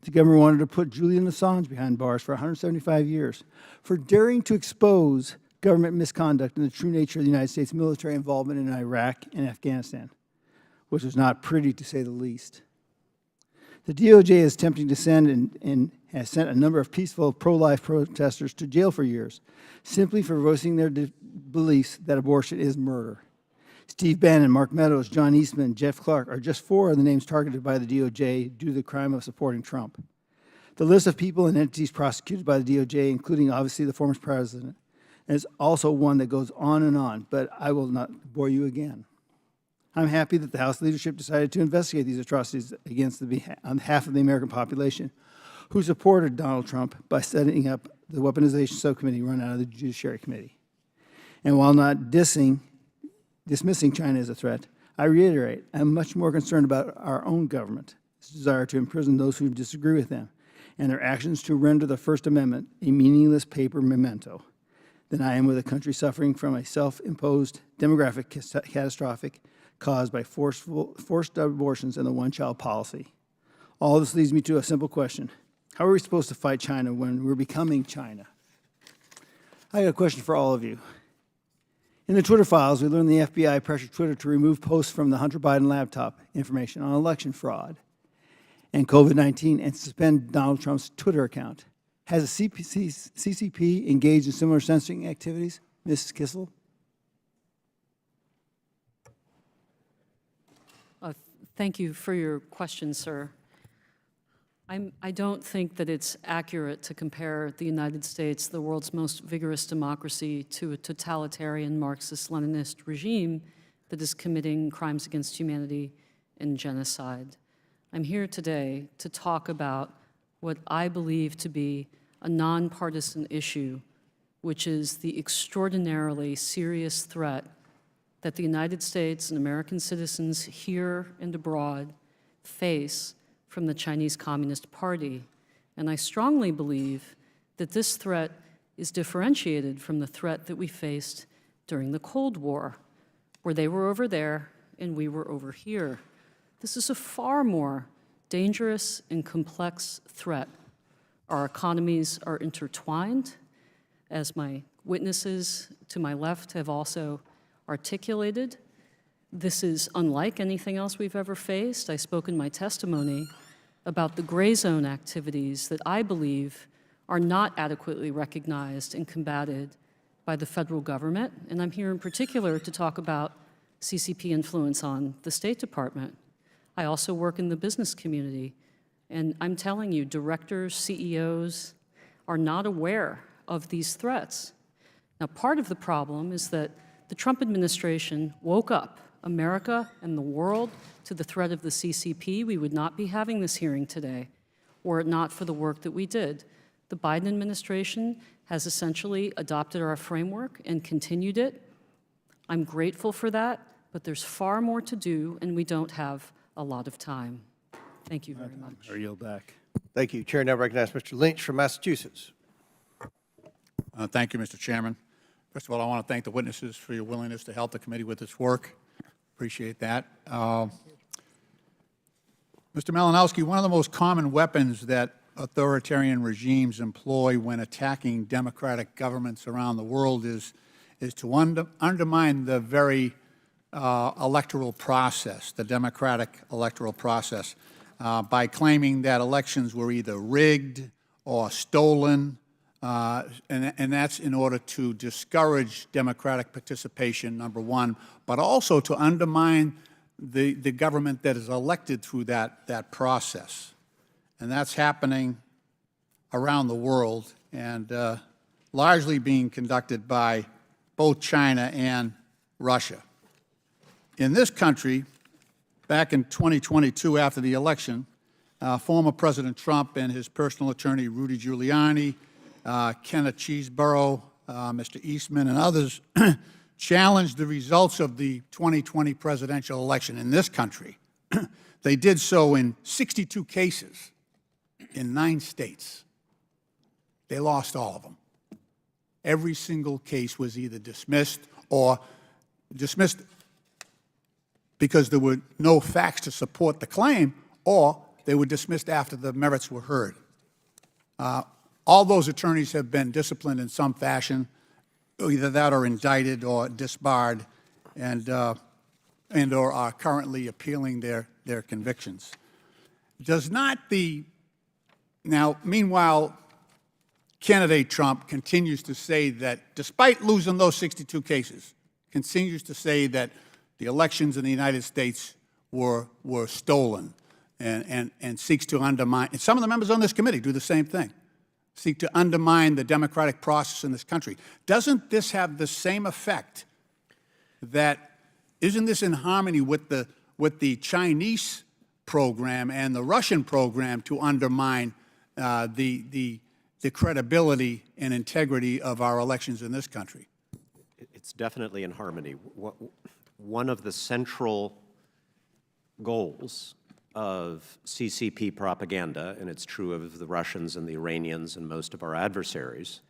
The government wanted to put Julian Assange behind bars for 175 years for daring to expose government misconduct and the true nature of the United States military involvement in Iraq and Afghanistan, which was not pretty to say the least. The DOJ is attempting to send and has sent a number of peaceful pro-life protesters to jail for years, simply for voicing their beliefs that abortion is murder. Steve Bannon, Mark Meadows, John Eastman, Jeff Clark are just 4 of the names targeted by the DOJ due to the crime of supporting Trump. The list of people and entities prosecuted by the DOJ, including obviously the former president, is also one that goes on, but I will not bore you again. I'm happy that the House leadership decided to investigate these atrocities on behalf of the American population, who supported Donald Trump by setting up the weaponization subcommittee run out of the Judiciary Committee. And while not dismissing China as a threat, I reiterate, I'm much more concerned about our own government's desire to imprison those who disagree with them and their actions to render the First Amendment a meaningless paper memento than I am with a country suffering from a self-imposed demographic catastrophe caused by forced abortions and the one-child policy. All this leads me to a simple question. How are we supposed to fight China when we're becoming China? I got a question for all of you. In the Twitter files, we learned the FBI pressured Twitter to remove posts from the Hunter Biden laptop information on election fraud and COVID-19 and suspend Donald Trump's Twitter account. Has the CCP engaged in similar censoring activities, Ms. Kissel? Thank you for your question, sir. I don't think that it's accurate to compare the United States, the world's most vigorous democracy, to a totalitarian Marxist-Leninist regime that is committing crimes against humanity and genocide. I'm here today to talk about what I believe to be a nonpartisan issue, which is the extraordinarily serious threat that the United States and American citizens here and abroad face from the Chinese Communist Party. And I strongly believe that this threat is differentiated from the threat that we faced during the Cold War, where they were over there and we were over here. This is a far more dangerous and complex threat. Our economies are intertwined, as my witnesses to my left have also articulated. This is unlike anything else we've ever faced. I spoke in my testimony about the gray zone activities that I believe are not adequately recognized and combated by the federal government. And I'm here in particular to talk about CCP influence on the State Department. I also work in the business community And I'm telling you, directors, CEOs are not aware of these threats. Now, part of the problem is that the Trump administration woke up America and the world to the threat of the CCP. We would not be having this hearing today were it not for the work that we did. The Biden administration has essentially adopted our framework and continued it. I'm grateful for that, but there's far more to do, and we don't have a lot of time. Thank you very much. I yield back. Thank you. Chair now recognizes Mr. Lynch from Massachusetts. Thank you, Mr. Chairman. First of all, I want to thank the witnesses for your willingness to help the committee with its work. Appreciate that. Mr. Malinowski, one of the most common weapons that authoritarian regimes employ when attacking democratic governments around the world is to undermine the very electoral process, the democratic electoral process, by claiming that elections were either rigged or stolen, and that's in order to discourage democratic participation, number one, but also to undermine the government that is elected through that process. And that's happening around the world and largely being conducted by both China and Russia. In this country, back in 2022, after the election, former President Trump and his personal attorney, Rudy Giuliani, Kenneth Chesebro, Mr. Eastman, and others challenged the results of the 2020 presidential election in this country. They did so in 62 cases in 9 states. They lost all of them. Every single case was either dismissed or dismissed because there were no facts to support the claim, or they were dismissed after the merits were heard. All those attorneys have been disciplined in some fashion, either that or indicted or disbarred, and or are currently appealing their convictions. Does not the now, meanwhile, candidate Trump continues to say that, despite losing those 62 cases, continues to say that the elections in the United States were stolen and seeks to undermine, and some of the members on this committee do the same thing, seek to undermine the democratic process in this country. Doesn't this have the same effect isn't this in harmony with the Chinese program and the Russian program to undermine the credibility and integrity of our elections in this country? It's definitely in harmony. One of the central goals of CCP propaganda, and it's true of the Russians and the Iranians and most of our adversaries,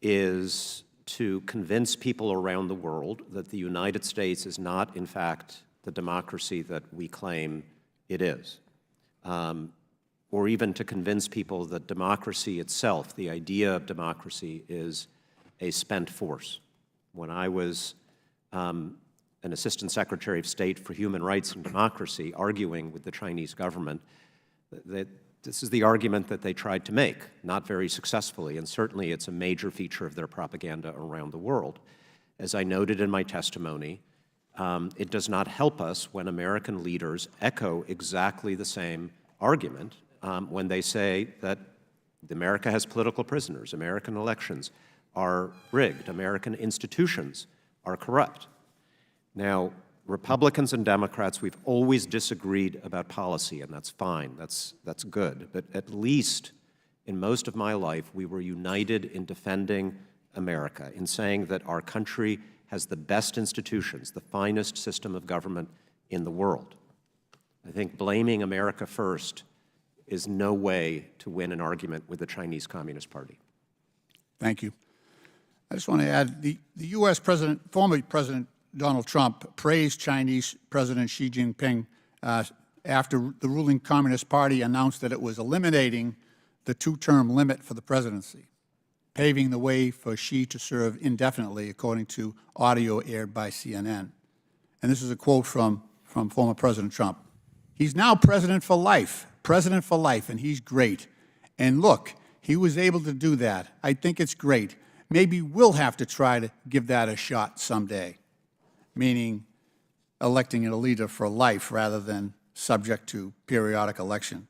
is to convince people around the world that the United States is not, in fact, the democracy that we claim it is. Or even to convince people that democracy itself, the idea of democracy, is a spent force. When I was an Assistant Secretary of State for Human Rights and Democracy, arguing with the Chinese government, that this is the argument that they tried to make, not very successfully, and certainly it's a major feature of their propaganda around the world. As I noted in my testimony, it does not help us when American leaders echo exactly the same argument when they say that America has political prisoners, American elections are rigged, American institutions are corrupt. Now, Republicans and Democrats, we've always disagreed about policy, and that's fine, that's good. But at least in most of my life, we were united in defending America, in saying that our country has the best institutions, the finest system of government in the world. I think blaming America first is no way to win an argument with the Chinese Communist Party. Thank you. I just want to add, the U.S. President, former President Donald Trump praised Chinese President Xi Jinping after the ruling Communist Party announced that it was eliminating the 2-term limit for the presidency, paving the way for Xi to serve indefinitely, according to audio aired by CNN. And this is a quote from former President Trump. He's now president for life, and he's great. And look, he was able to do that. I think it's great. Maybe we'll have to try to give that a shot someday, meaning electing a leader for life rather than subject to periodic election.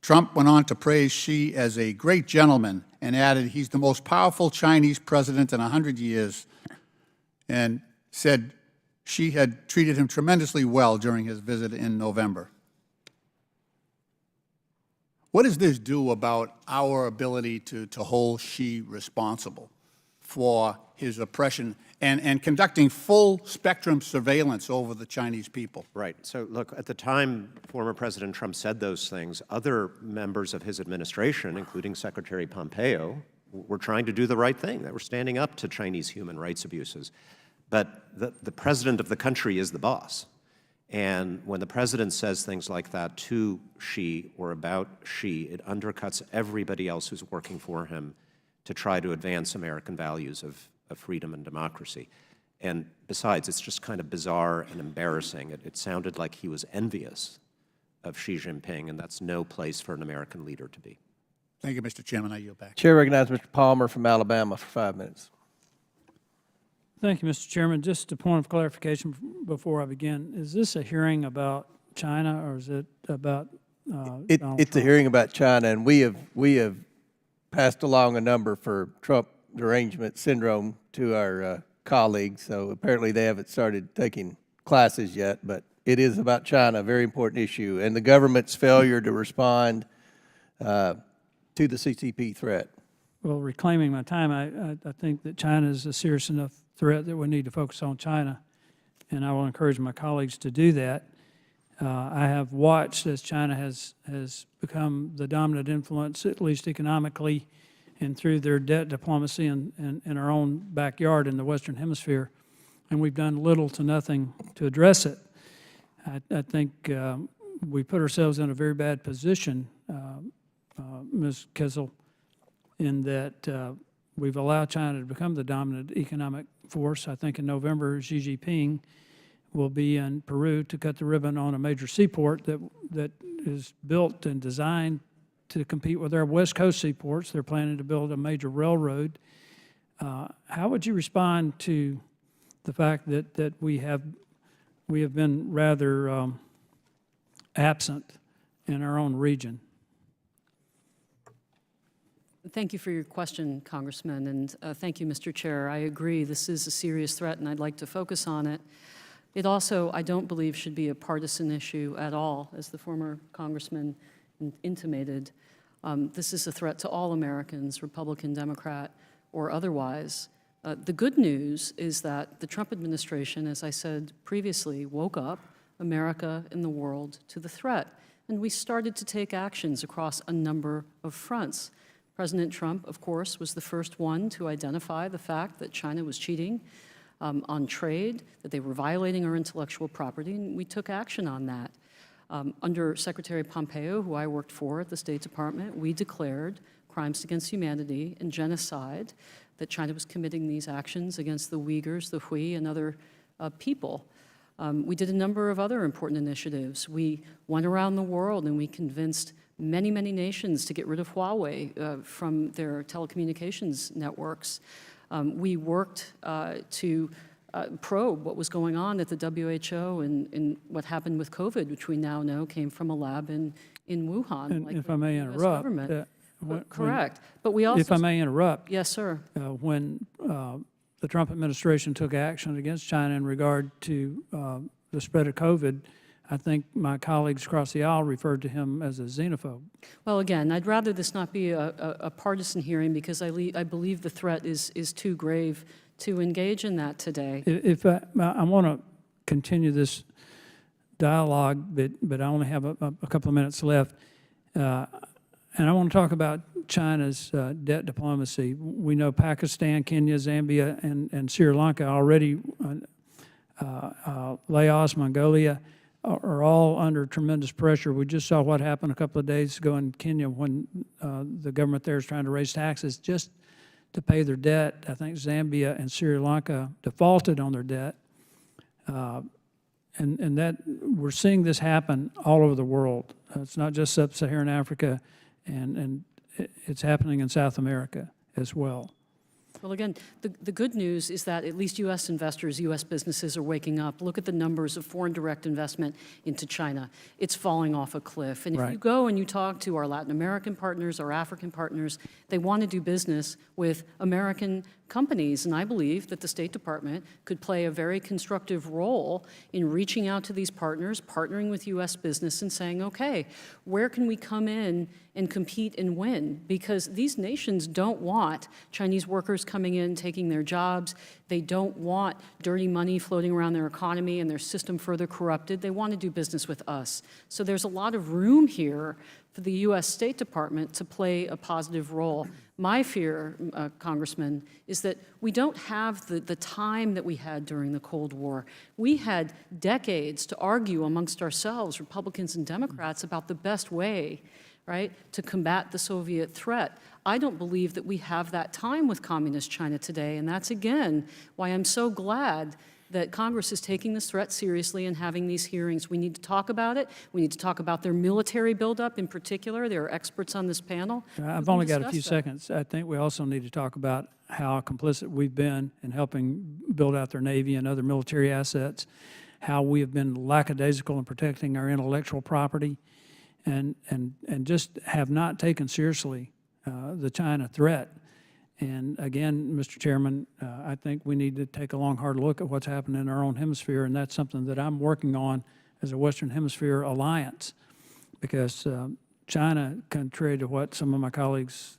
Trump went on to praise Xi as a great gentleman and added he's the most powerful Chinese president in 100 years, and said Xi had treated him tremendously well during his visit in November. What does this do about our ability to hold Xi responsible for his oppression and conducting full spectrum surveillance over the Chinese people? Right. So look, at the time former President Trump said those things, other members of his administration, including Secretary Pompeo, were trying to do the right thing. They were standing up to Chinese human rights abuses. But the president of the country is the boss. And when the president says things like that to Xi or about Xi, it undercuts everybody else who's working for him to try to advance American values of freedom and democracy. And besides, it's just kind of bizarre and embarrassing. It sounded like he was envious of Xi Jinping, and that's no place for an American leader to be. Thank you, Mr. Chairman. I yield back. Chair recognizes Mr. Palmer from Alabama for 5 minutes. Thank you, Mr. Chairman. Just a point of clarification before I begin. Is this a hearing about China, or is it about Donald Trump? It's a hearing about China, and we have passed along a number for Trump derangement syndrome to our colleagues. So apparently they haven't started taking classes yet, but it is about China, a very important issue, and the government's failure to respond to the CCP threat. Well, reclaiming my time, I think that China is a serious enough threat that we need to focus on China, and I will encourage my colleagues to do that. I have watched as China has become the dominant influence, at least economically, and through their debt diplomacy in our own backyard in the Western Hemisphere, and we've done little to nothing to address it. I think we put ourselves in a very bad position, Ms. Kissel, in that we've allowed China to become the dominant economic force. I think in November, Xi Jinping will be in Peru to cut the ribbon on a major seaport that is built and designed to compete with our West Coast seaports. They're planning to build a major railroad. How would you respond to the fact that we have been rather absent in our own region? Thank you for your question, Congressman, and thank you, Mr. Chair. I agree, this is a serious threat, and I'd like to focus on it. It also, I don't believe, should be a partisan issue at all, as the former Congressman intimated. This is a threat to all Americans, Republican, Democrat, or otherwise. The good news is that the Trump administration, as I said previously, woke up America and the world to the threat, and we started to take actions across a number of fronts. President Trump, of course, was the first one to identify the fact that China was cheating on trade, that they were violating our intellectual property, and we took action on that. Under Secretary Pompeo, who I worked for at the State Department, we declared crimes against humanity and genocide, that China was committing these actions against the Uyghurs, the Hui, and other people. We did a number of other important initiatives. We went around the world and we convinced many, many nations to get rid of Huawei from their telecommunications networks. We worked to probe what was going on at the WHO and what happened with COVID, which we now know came from a lab in Wuhan. And like if I may interrupt. Correct. But we also— If I may interrupt. Yes, sir. When the Trump administration took action against China in regard to the spread of COVID, I think my colleagues across the aisle referred to him as a xenophobe. Well, again, I'd rather this not be a partisan hearing because I believe the threat is too grave to engage in that today. If I want to continue this dialogue, but I only have a couple of minutes left, and I want to talk about China's debt diplomacy. We know Pakistan, Kenya, Zambia, and Sri Lanka already, Laos, Mongolia, are all under tremendous pressure. We just saw what happened a couple of days ago in Kenya when the government there is trying to raise taxes just to pay their debt. I think Zambia and Sri Lanka defaulted on their debt. And that we're seeing this happen all over the world. It's not just sub-Saharan Africa, and it's happening in South America as well. Well, again, the good news is that at least U.S. investors, U.S. businesses are waking up. Look at the numbers of foreign direct investment into China. It's falling off a cliff. And if you go and you talk to our Latin American partners, our African partners, they want to do business with American companies. And I believe that the State Department could play a very constructive role in reaching out to these partners, partnering with U.S. business and saying, okay, where can we come in and compete and win? Because these nations don't want Chinese workers coming in, taking their jobs. They don't want dirty money floating around their economy and their system further corrupted. They want to do business with us. So there's a lot of room here for the U.S. State Department to play a positive role. My fear, Congressman, is that we don't have the time that we had during the Cold War. We had decades to argue amongst ourselves, Republicans and Democrats, about the best way, right, to combat the Soviet threat. I don't believe that we have that time with Communist China today, and that's, again, why I'm so glad that Congress is taking this threat seriously and having these hearings. We need to talk about it. We need to talk about their military buildup in particular. There are experts on this panel. I've only got a few seconds. I think we also need to talk about how complicit we've been in helping build out their Navy and other military assets, how we have been lackadaisical in protecting our intellectual property, and just have not taken seriously the China threat. And again, Mr. Chairman, I think we need to take a long, hard look at what's happening in our own hemisphere, and that's something that I'm working on as a Western Hemisphere alliance, because China, contrary to what some of my colleagues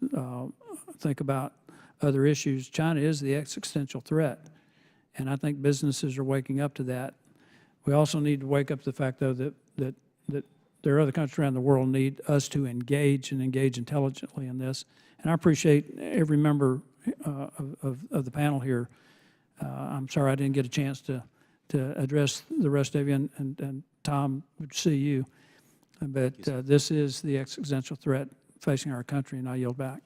think about other issues, China is the existential threat, and I think businesses are waking up to that. We also need to wake up to the fact, though, that there are other countries around the world need us to engage and engage intelligently in this. And I appreciate every member of the panel here. I'm sorry I didn't get a chance to address the rest of you, and Tom, good to see you. But this is the existential threat facing our country, and I yield back.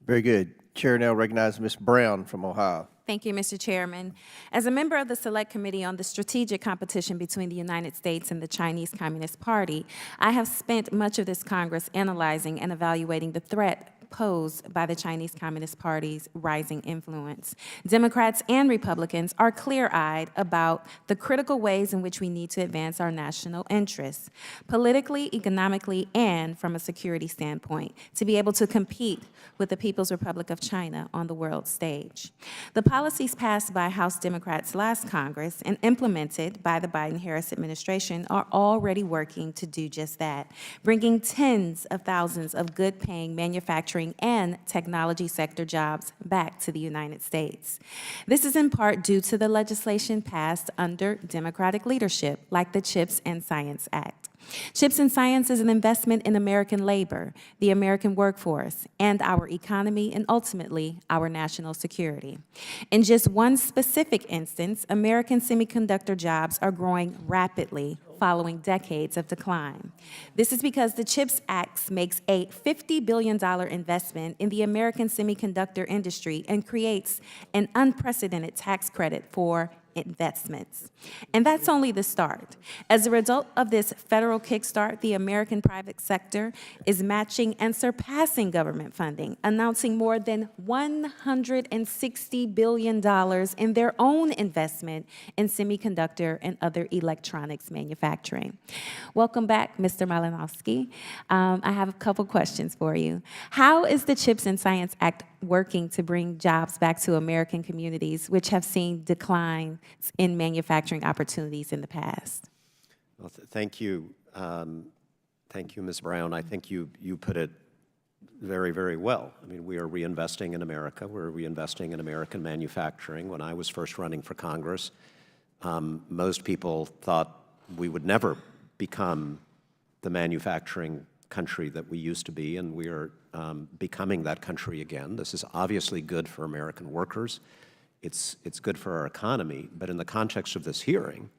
Very good. Chair now recognizes Ms. Brown from Ohio. Thank you, Mr. Chairman. As a member of the Select Committee on the Strategic Competition between the United States and the Chinese Communist Party, I have spent much of this Congress analyzing and evaluating the threat posed by the Chinese Communist Party's rising influence. Democrats and Republicans are clear-eyed about the critical ways in which we need to advance our national interests, politically, economically, and from a security standpoint, to be able to compete with the People's Republic of China on the world stage. The policies passed by House Democrats last Congress and implemented by the Biden-Harris administration are already working to do just that, bringing tens of thousands of good-paying manufacturing and technology sector jobs back to the United States. This is in part due to the legislation passed under Democratic leadership, like the CHIPS and Science Act. CHIPS and Science is an investment in American labor, the American workforce, and our economy, and ultimately, our national security. In just one specific instance, American semiconductor jobs are growing rapidly following decades of decline. This is because the CHIPS Act makes a $50 billion investment in the American semiconductor industry and creates an unprecedented tax credit for investments. And that's only the start. As a result of this federal kickstart, the American private sector is matching and surpassing government funding, announcing more than $160 billion in their own investment in semiconductor and other electronics manufacturing. Welcome back, Mr. Malinowski. I have a couple questions for you. How is the CHIPS and Science Act working to bring jobs back to American communities, which have seen declines in manufacturing opportunities in the past? Well, thank you. Thank you, Ms. Brown. I think you put it very, very well. I mean, we are reinvesting in America. We're reinvesting in American manufacturing. When I was first running for Congress, most people thought we would never become the manufacturing country that we used to be, and we are becoming that country again. This is obviously good for American workers. It's good for our economy, but in the context of this hearing,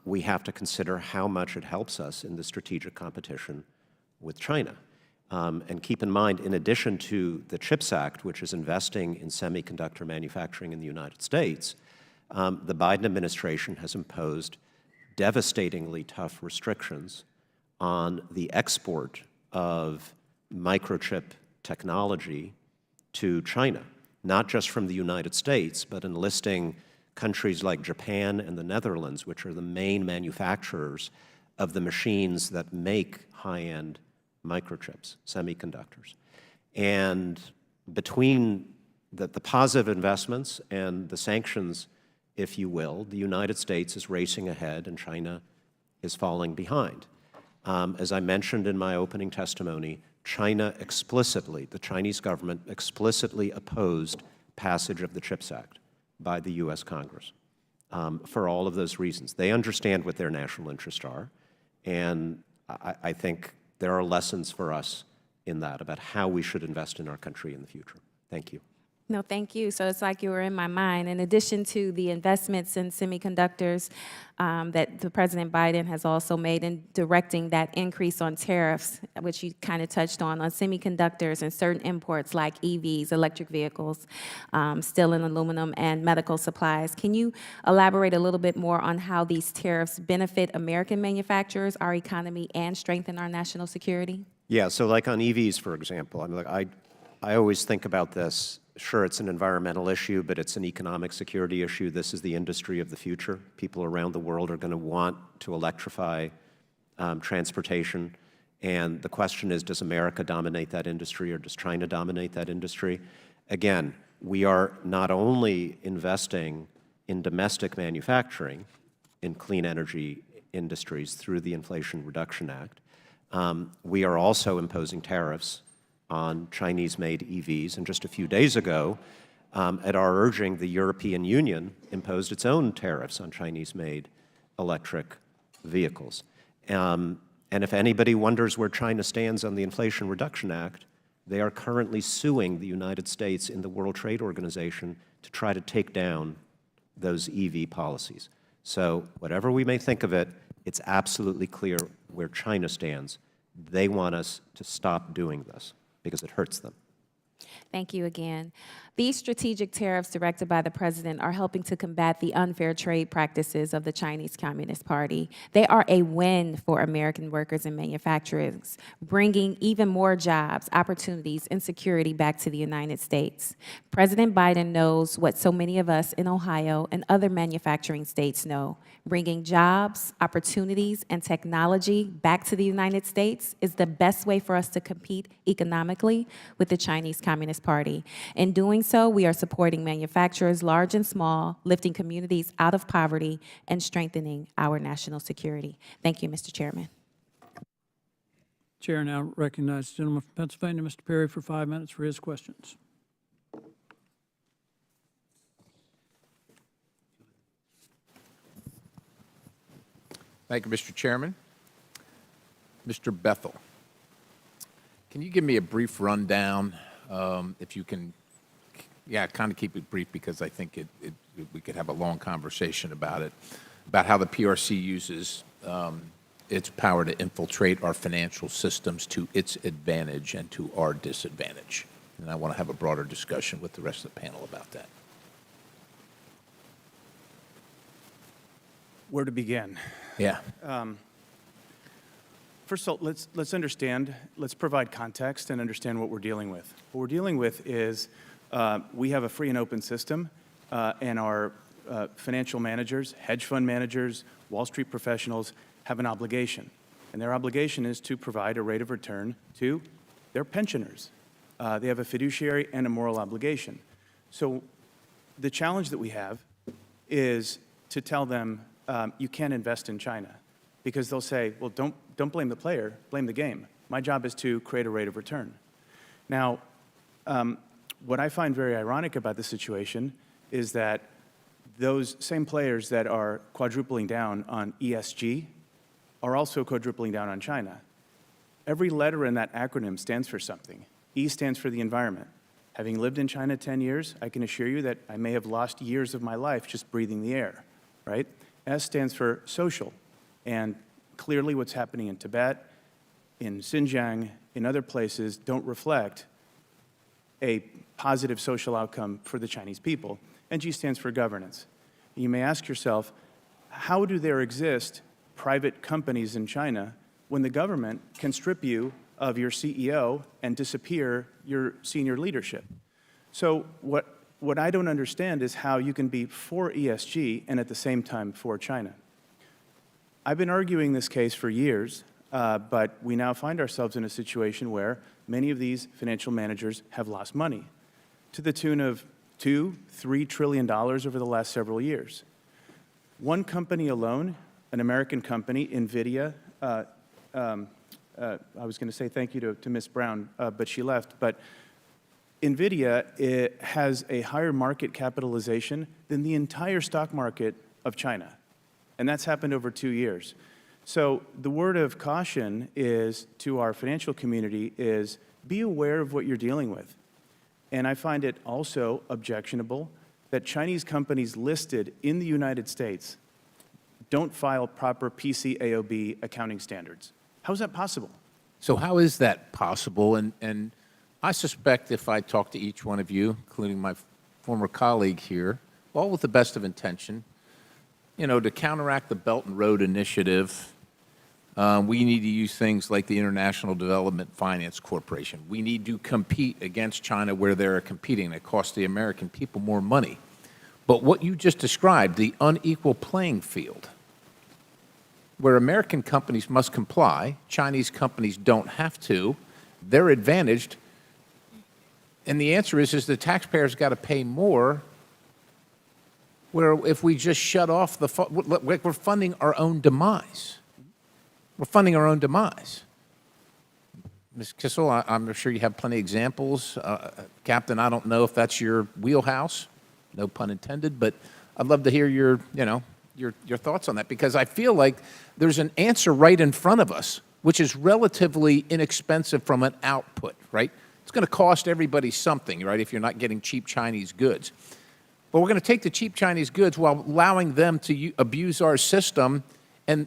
we have to consider how much it helps us in the strategic competition with China. And keep in mind, in addition to the CHIPS Act, which is investing in semiconductor manufacturing in the United States, the Biden administration has imposed devastatingly tough restrictions on the export of microchip technology to China. not just from the United States, but enlisting countries like Japan and the Netherlands, which are the main manufacturers of the machines that make high-end microchips, semiconductors. And between the positive investments and the sanctions, if you will, the United States is racing ahead and China is falling behind. As I mentioned in my opening testimony, China explicitly, the Chinese government explicitly opposed passage of the CHIPS Act by the U.S. Congress for all of those reasons. They understand what their national interests are, and I think there are lessons for us in that about how we should invest in our country in the future. Thank you. No, thank you. So it's like you were in my mind. In addition to the investments in semiconductors that the President Biden has also made in directing that increase on tariffs, which you kind of touched on semiconductors and certain imports like EVs, electric vehicles, steel and aluminum, and medical supplies. Can you elaborate a little bit more on how these tariffs benefit American manufacturers, our economy, and strengthen our national security? Yeah, so like on EVs, for example, I always think about this. Sure, it's an environmental issue, but it's an economic security issue. This is the industry of the future. People around the world are going to want to electrify transportation. And the question is, does America dominate that industry or does China dominate that industry? Again, we are not only investing in domestic manufacturing in clean energy industries through the Inflation Reduction Act, we are also imposing tariffs on Chinese-made EVs. And just a few days ago, at our urging, the European Union imposed its own tariffs on Chinese-made electric vehicles. And if anybody wonders where China stands on the Inflation Reduction Act, they are currently suing the United States in the World Trade Organization to try to take down those EV policies. So whatever we may think of it, it's absolutely clear where China stands. They want us to stop doing this because it hurts them. Thank you again. These strategic tariffs directed by the President are helping to combat the unfair trade practices of the Chinese Communist Party. They are a win for American workers and manufacturers, bringing even more jobs, opportunities, and security back to the United States. President Biden knows what so many of us in Ohio and other manufacturing states know. Bringing jobs, opportunities, and technology back to the United States is the best way for us to compete economically with the Chinese Communist Party. In doing so, we are supporting manufacturers, large and small, lifting communities out of poverty, and strengthening our national security. Thank you, Mr. Chairman. Chair now recognizes the gentleman from Pennsylvania, Mr. Perry, for 5 minutes for his questions. Thank you, Mr. Chairman. Mr. Bethl, can you give me a brief rundown, if you can, kind of keep it brief because I think we could have a long conversation about it, about how the PRC uses its power to infiltrate our financial systems to its advantage and to our disadvantage. And I want to have a broader discussion with the rest of the panel about that. Where to begin? Yeah. First of all, let's understand, let's provide context and understand what we're dealing with. What we're dealing with is we have a free and open system, and our financial managers, hedge fund managers, Wall Street professionals have an obligation. And their obligation is to provide a rate of return to their pensioners. They have a fiduciary and a moral obligation. So the challenge that we have is to tell them you can't invest in China, because they'll say, well, don't blame the player, blame the game. My job is to create a rate of return. Now, what I find very ironic about this situation is that those same players that are quadrupling down on ESG are also quadrupling down on China. Every letter in that acronym stands for something. E stands for the environment. Having lived in China 10 years, I can assure you that I may have lost years of my life just breathing the air, right? S stands for social. And clearly what's happening in Tibet, in Xinjiang, in other places don't reflect a positive social outcome for the Chinese people. And G stands for governance. You may ask yourself, how do there exist private companies in China when the government can strip you of your CEO and disappear your senior leadership? So what what I don't understand is how you can be for ESG and at the same time for China. I've been arguing this case for years, but we now find ourselves in a situation where many of these financial managers have lost money to the tune of $2–3 trillion over the last several years. One company alone, an American company, NVIDIA, I was going to say thank you to Ms. Brown, but she left, but NVIDIA has a higher market capitalization than the entire stock market of China, and that's happened over 2 years. So the word of caution is to our financial community is be aware of what you're dealing with. And I find it also objectionable that Chinese companies listed in the United States don't file proper PCAOB accounting standards. How is that possible? So how is that possible? And I suspect if I talk to each one of you, including my former colleague here, all with the best of intention, you know, to counteract the Belt and Road Initiative, we need to use things like the International Development Finance Corporation. We need to compete against China where they're competing. It costs the American people more money. But what you just described, the unequal playing field, where American companies must comply, Chinese companies don't have to, they're advantaged. And the answer is the taxpayers got to pay more, where if we just shut off we're funding our own demise. We're funding our own demise. Ms. Kissel, I'm sure you have plenty of examples. Captain, I don't know if that's your wheelhouse, no pun intended, but I'd love to hear your thoughts on that, because I feel like there's an answer right in front of us, which is relatively inexpensive from an output, right? It's going to cost everybody something, right, if you're not getting cheap Chinese goods. But we're going to take the cheap Chinese goods while allowing them to abuse our system, and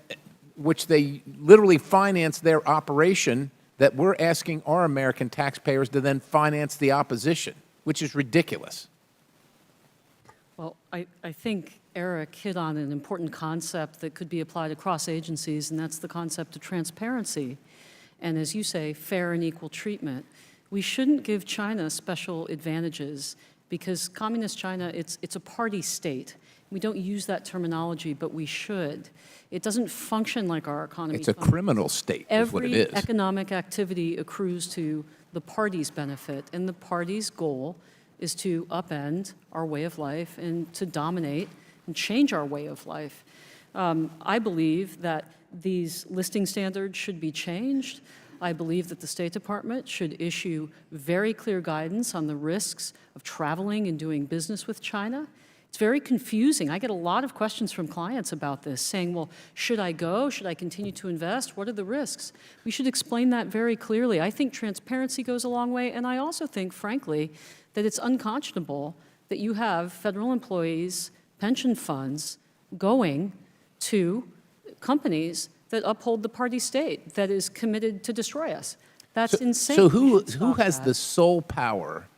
which they literally finance their operation, that we're asking our American taxpayers to then finance the opposition, which is ridiculous. Well, I think Eric hit on an important concept that could be applied across agencies, and that's the concept of transparency. And as you say, fair and equal treatment. We shouldn't give China special advantages, because communist China, it's a party state. We don't use that terminology, but we should. It doesn't function like our economy. It's a criminal state, is what it is. Every economic activity accrues to the party's benefit, and the party's goal is to upend our way of life and to dominate and change our way of life. I believe that these listing standards should be changed. I believe that the State Department should issue very clear guidance on the risks of traveling and doing business with China. It's very confusing. I get a lot of questions from clients about this, saying, well, should I go? Should I continue to invest? What are the risks? We should explain that very clearly. I think transparency goes a long way, and I also think, frankly, that it's unconscionable that you have federal employees, pension funds, going to companies that uphold the party state that is committed to destroy us. That's insane. So who has the sole power?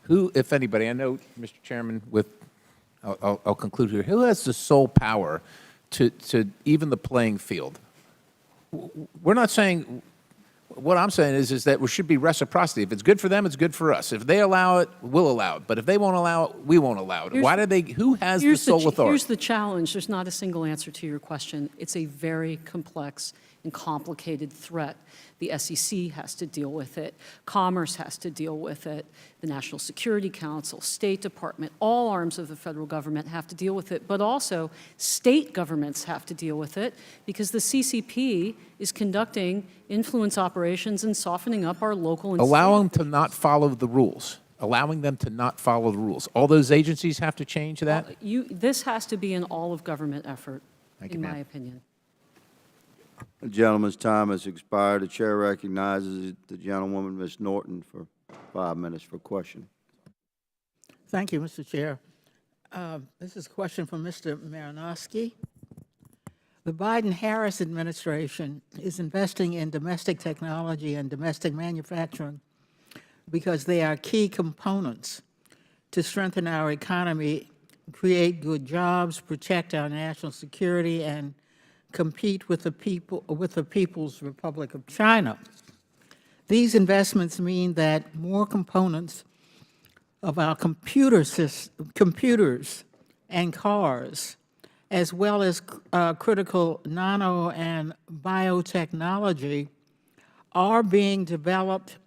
Who, if anybody, I know, Mr. Chairman, I'll conclude here. Who has the sole power to even the playing field? We're not saying, what I'm saying is that there should be reciprocity. If it's good for them, it's good for us. If they allow it, we'll allow it. But if they won't allow it, we won't allow it. Who has the sole authority? Here's the challenge. There's not a single answer to your question. It's a very complex and complicated threat. The SEC has to deal with it. Commerce has to deal with it. The National Security Council, State Department, all arms of the federal government have to deal with it. But also, state governments have to deal with it, because the CCP is conducting influence operations and softening up our local and allow them to not follow the rules. Allowing them to not follow the rules. All those agencies have to change that? This has to be an all-of-government effort, in my opinion. The gentleman's time has expired. The chair recognizes the gentlewoman, Ms. Norton, for 5 minutes for question. Thank you, Mr. Chair. This is a question from Mr. Malinowski. The Biden-Harris administration is investing in domestic technology and domestic manufacturing because they are key components to strengthen our economy, create good jobs, protect our national security, and compete with the People's Republic of China. These investments mean that more components of our computers and cars, as well as critical nano and biotechnology, are being developed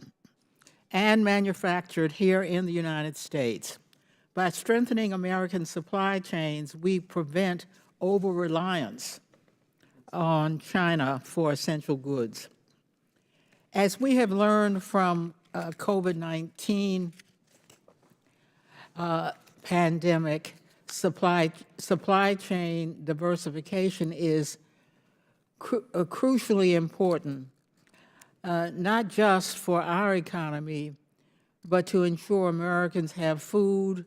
and manufactured here in the United States. By strengthening American supply chains, we prevent over-reliance on China for essential goods. As we have learned from COVID-19 pandemic, supply chain diversification is crucially important, not just for our economy, but to ensure Americans have food,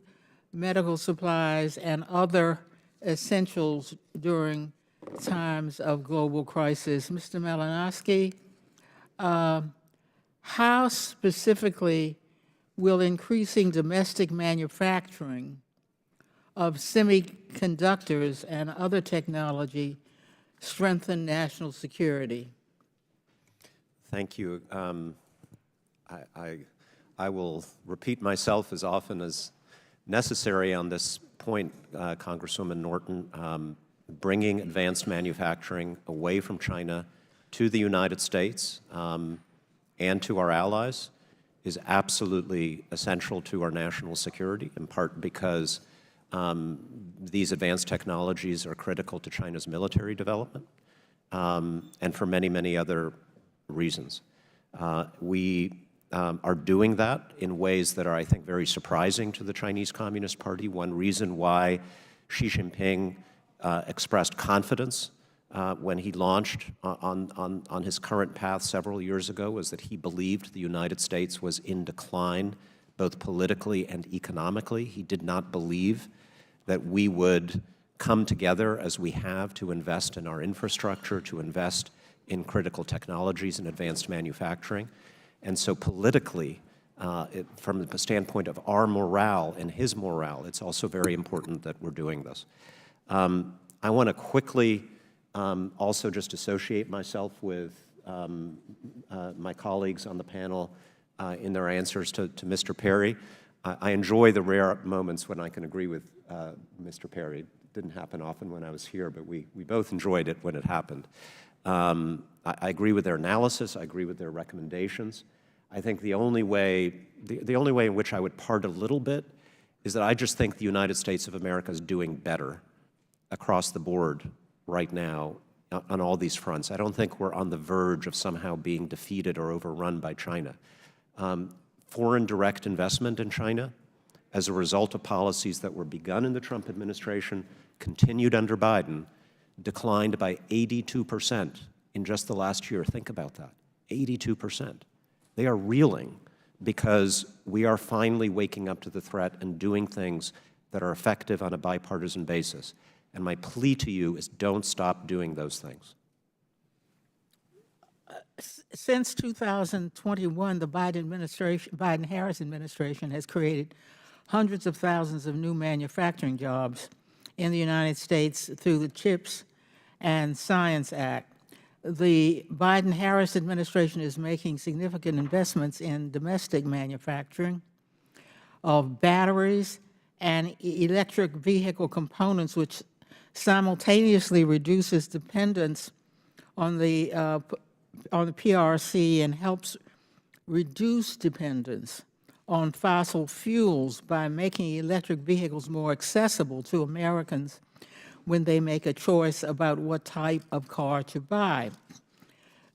medical supplies, and other essentials during times of global crisis. Mr. Malinowski, how specifically will increasing domestic manufacturing of semiconductors and other technology strengthen national security? Thank you. I will repeat myself as often as necessary on this point, Congresswoman Norton. Bringing advanced manufacturing away from China to the United States and to our allies is absolutely essential to our national security, in part because these advanced technologies are critical to China's military development, and for many, many other reasons. We are doing that in ways that are, I think, very surprising to the Chinese Communist Party. One reason why Xi Jinping expressed confidence when he launched on his current path several years ago was that he believed the United States was in decline, both politically and economically. He did not believe that we would come together as we have to invest in our infrastructure, to invest in critical technologies and advanced manufacturing. And so politically, from the standpoint of our morale and his morale, it's also very important that we're doing this. I want to quickly also just associate myself with my colleagues on the panel in their answers to Mr. Perry. I enjoy the rare moments when I can agree with Mr. Perry. It didn't happen often when I was here, but we both enjoyed it when it happened. I agree with their analysis. I agree with their recommendations. I think the only way in which I would part a little bit is that I just think the United States of America is doing better across the board right now on all these fronts. I don't think we're on the verge of somehow being defeated or overrun by China. Foreign direct investment in China, as a result of policies that were begun in the Trump administration, continued under Biden, declined by 82% in just the last year. Think about that, 82%. They are reeling because we are finally waking up to the threat and doing things that are effective on a bipartisan basis. And my plea to you is don't stop doing those things. Since 2021, the Biden-Harris administration has created hundreds of thousands of new manufacturing jobs in the United States through the CHIPS and Science Act. The Biden-Harris administration is making significant investments in domestic manufacturing of batteries and electric vehicle components, which simultaneously reduces dependence on the PRC and helps reduce dependence on fossil fuels by making electric vehicles more accessible to Americans when they make a choice about what type of car to buy.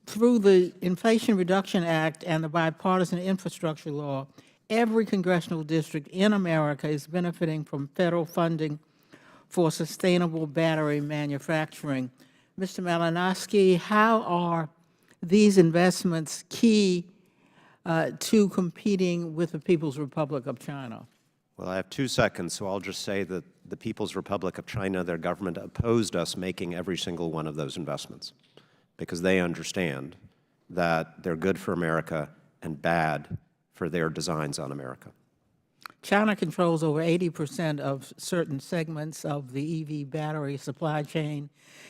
Through the Inflation Reduction Act and the bipartisan infrastructure law, every congressional district in America is benefiting from federal funding for sustainable battery manufacturing. Mr. Malinowski, how are these investments key to competing with the People's Republic of China? Well, I have 2 seconds, so I'll just say that the People's Republic of China, their government, opposed us making every single one of those investments because they understand that they're good for America and bad for their designs on America. China controls over 80% of certain segments of the EV battery supply chain.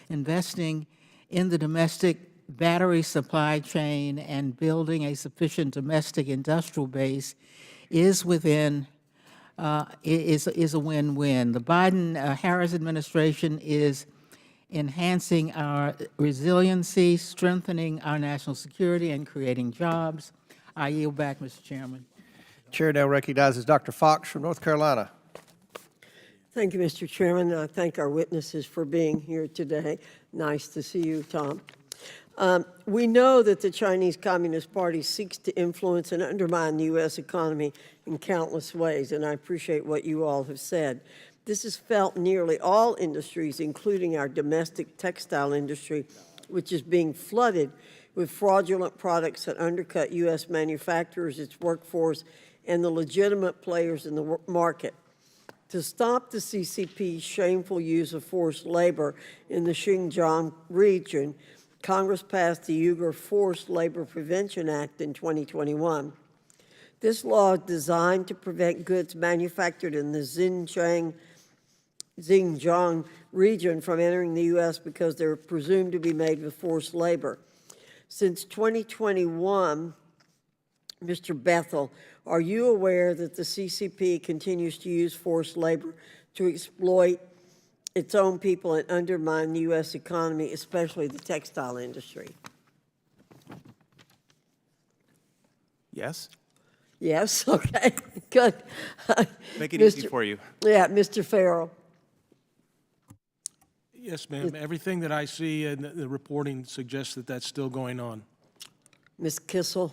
Investing in the domestic battery supply chain and building a sufficient domestic industrial base is within is a win-win. The Biden-Harris administration is enhancing our resiliency, strengthening our national security, and creating jobs. I yield back, Mr. Chairman. Chair now recognizes Dr. Fox from North Carolina. Thank you, Mr. Chairman. I thank our witnesses for being here today. Nice to see you, Tom. We know that the Chinese Communist Party seeks to influence and undermine the U.S. economy in countless ways, and I appreciate what you all have said. This is felt in nearly all industries, including our domestic textile industry, which is being flooded with fraudulent products that undercut U.S. manufacturers, its workforce, and the legitimate players in the market. To stop the CCP's shameful use of forced labor in the Xinjiang region, Congress passed the Uyghur Forced Labor Prevention Act in 2021. This law is designed to prevent goods manufactured in the Xinjiang region from entering the U.S. because they're presumed to be made with forced labor. Since 2021, Mr. Bethl, are you aware that the CCP continues to use forced labor to exploit its own people and undermine the U.S. economy, especially the textile industry? Yes? Yes, okay, good. Make it easy for you. Yeah, Mr. Farrell. Yes, ma'am. Everything that I see in the reporting suggests that that's still going on. Ms. Kissel.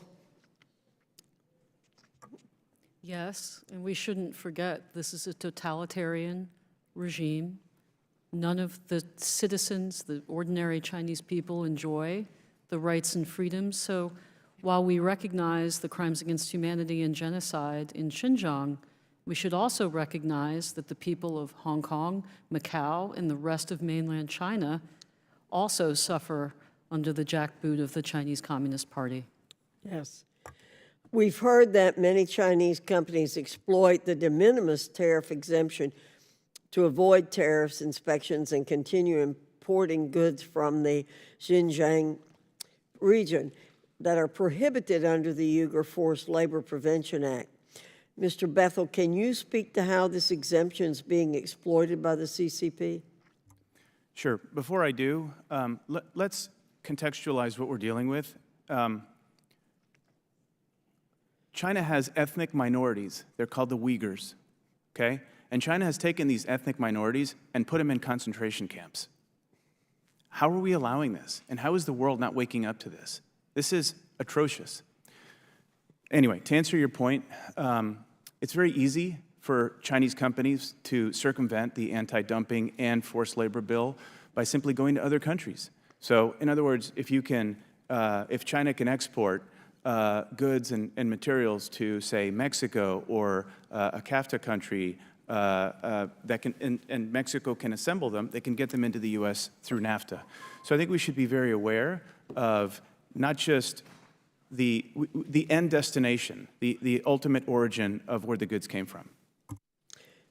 Yes, and we shouldn't forget this is a totalitarian regime. None of the citizens, the ordinary Chinese people, enjoy the rights and freedoms. So while we recognize the crimes against humanity and genocide in Xinjiang, we should also recognize that the people of Hong Kong, Macau, and the rest of mainland China also suffer under the jackboot of the Chinese Communist Party. Yes. We've heard that many Chinese companies exploit the de minimis tariff exemption to avoid tariffs, inspections, and continue importing goods from the Xinjiang region that are prohibited under the Uyghur Forced Labor Prevention Act. Mr. Bethl, can you speak to how this exemption is being exploited by the CCP? Sure. Before I do, let's contextualize what we're dealing with. China has ethnic minorities. They're called the Uyghurs, okay? And China has taken these ethnic minorities and put them in concentration camps. How are we allowing this? And how is the world not waking up to this? This is atrocious. Anyway, to answer your point, it's very easy for Chinese companies to circumvent the anti-dumping and forced labor bill by simply going to other countries. So, in other words, if China can export goods and materials to, say, Mexico or a CAFTA country that can, and Mexico can assemble them, they can get them into the U.S. through NAFTA. So I think we should be very aware of not just the end destination, the ultimate origin of where the goods came from.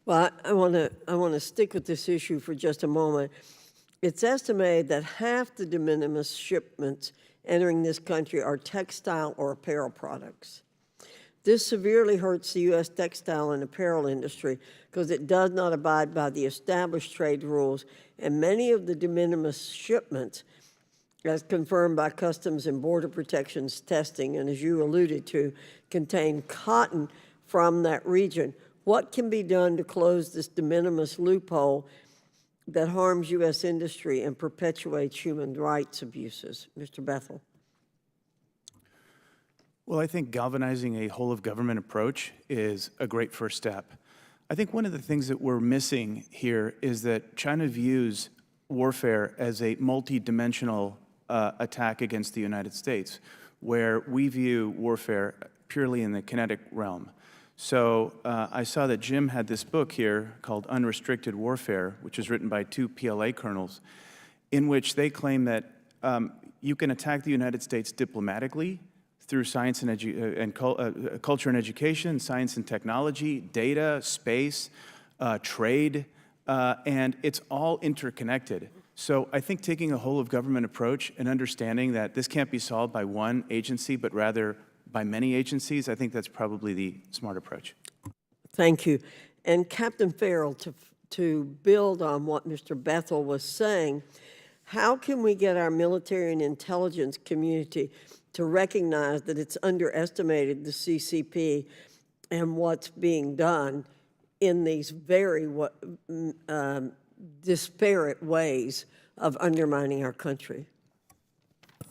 Well, I want to stick with this issue for just a moment. It's estimated that half the de minimis shipments entering this country are textile or apparel products. This severely hurts the U.S. textile and apparel industry because it does not abide by the established trade rules, and many of the de minimis shipments, as confirmed by Customs and Border Protection's testing, and as you alluded to, contain cotton from that region. What can be done to close this de minimis loophole that harms U.S. industry and perpetuates human rights abuses? Mr. Bethl. Well, I think galvanizing a whole-of-government approach is a great first step. I think one of the things that we're missing here is that China views warfare as a multi-dimensional attack against the United States, where we view warfare purely in the kinetic realm. So I saw that Jim had this book here called Unrestricted Warfare, which is written by 2 PLA colonels, in which they claim that you can attack the United States diplomatically through science and culture and education, science and technology, data, space, trade, and it's all interconnected. So I think taking a whole-of-government approach and understanding that this can't be solved by one agency, but rather by many agencies, I think that's probably the smart approach. Thank you. And Captain Farrell, to build on what Mr. Bethl was saying, how can we get our military and intelligence community to recognize that it's underestimated the CCP and what's being done in these very disparate ways of undermining our country?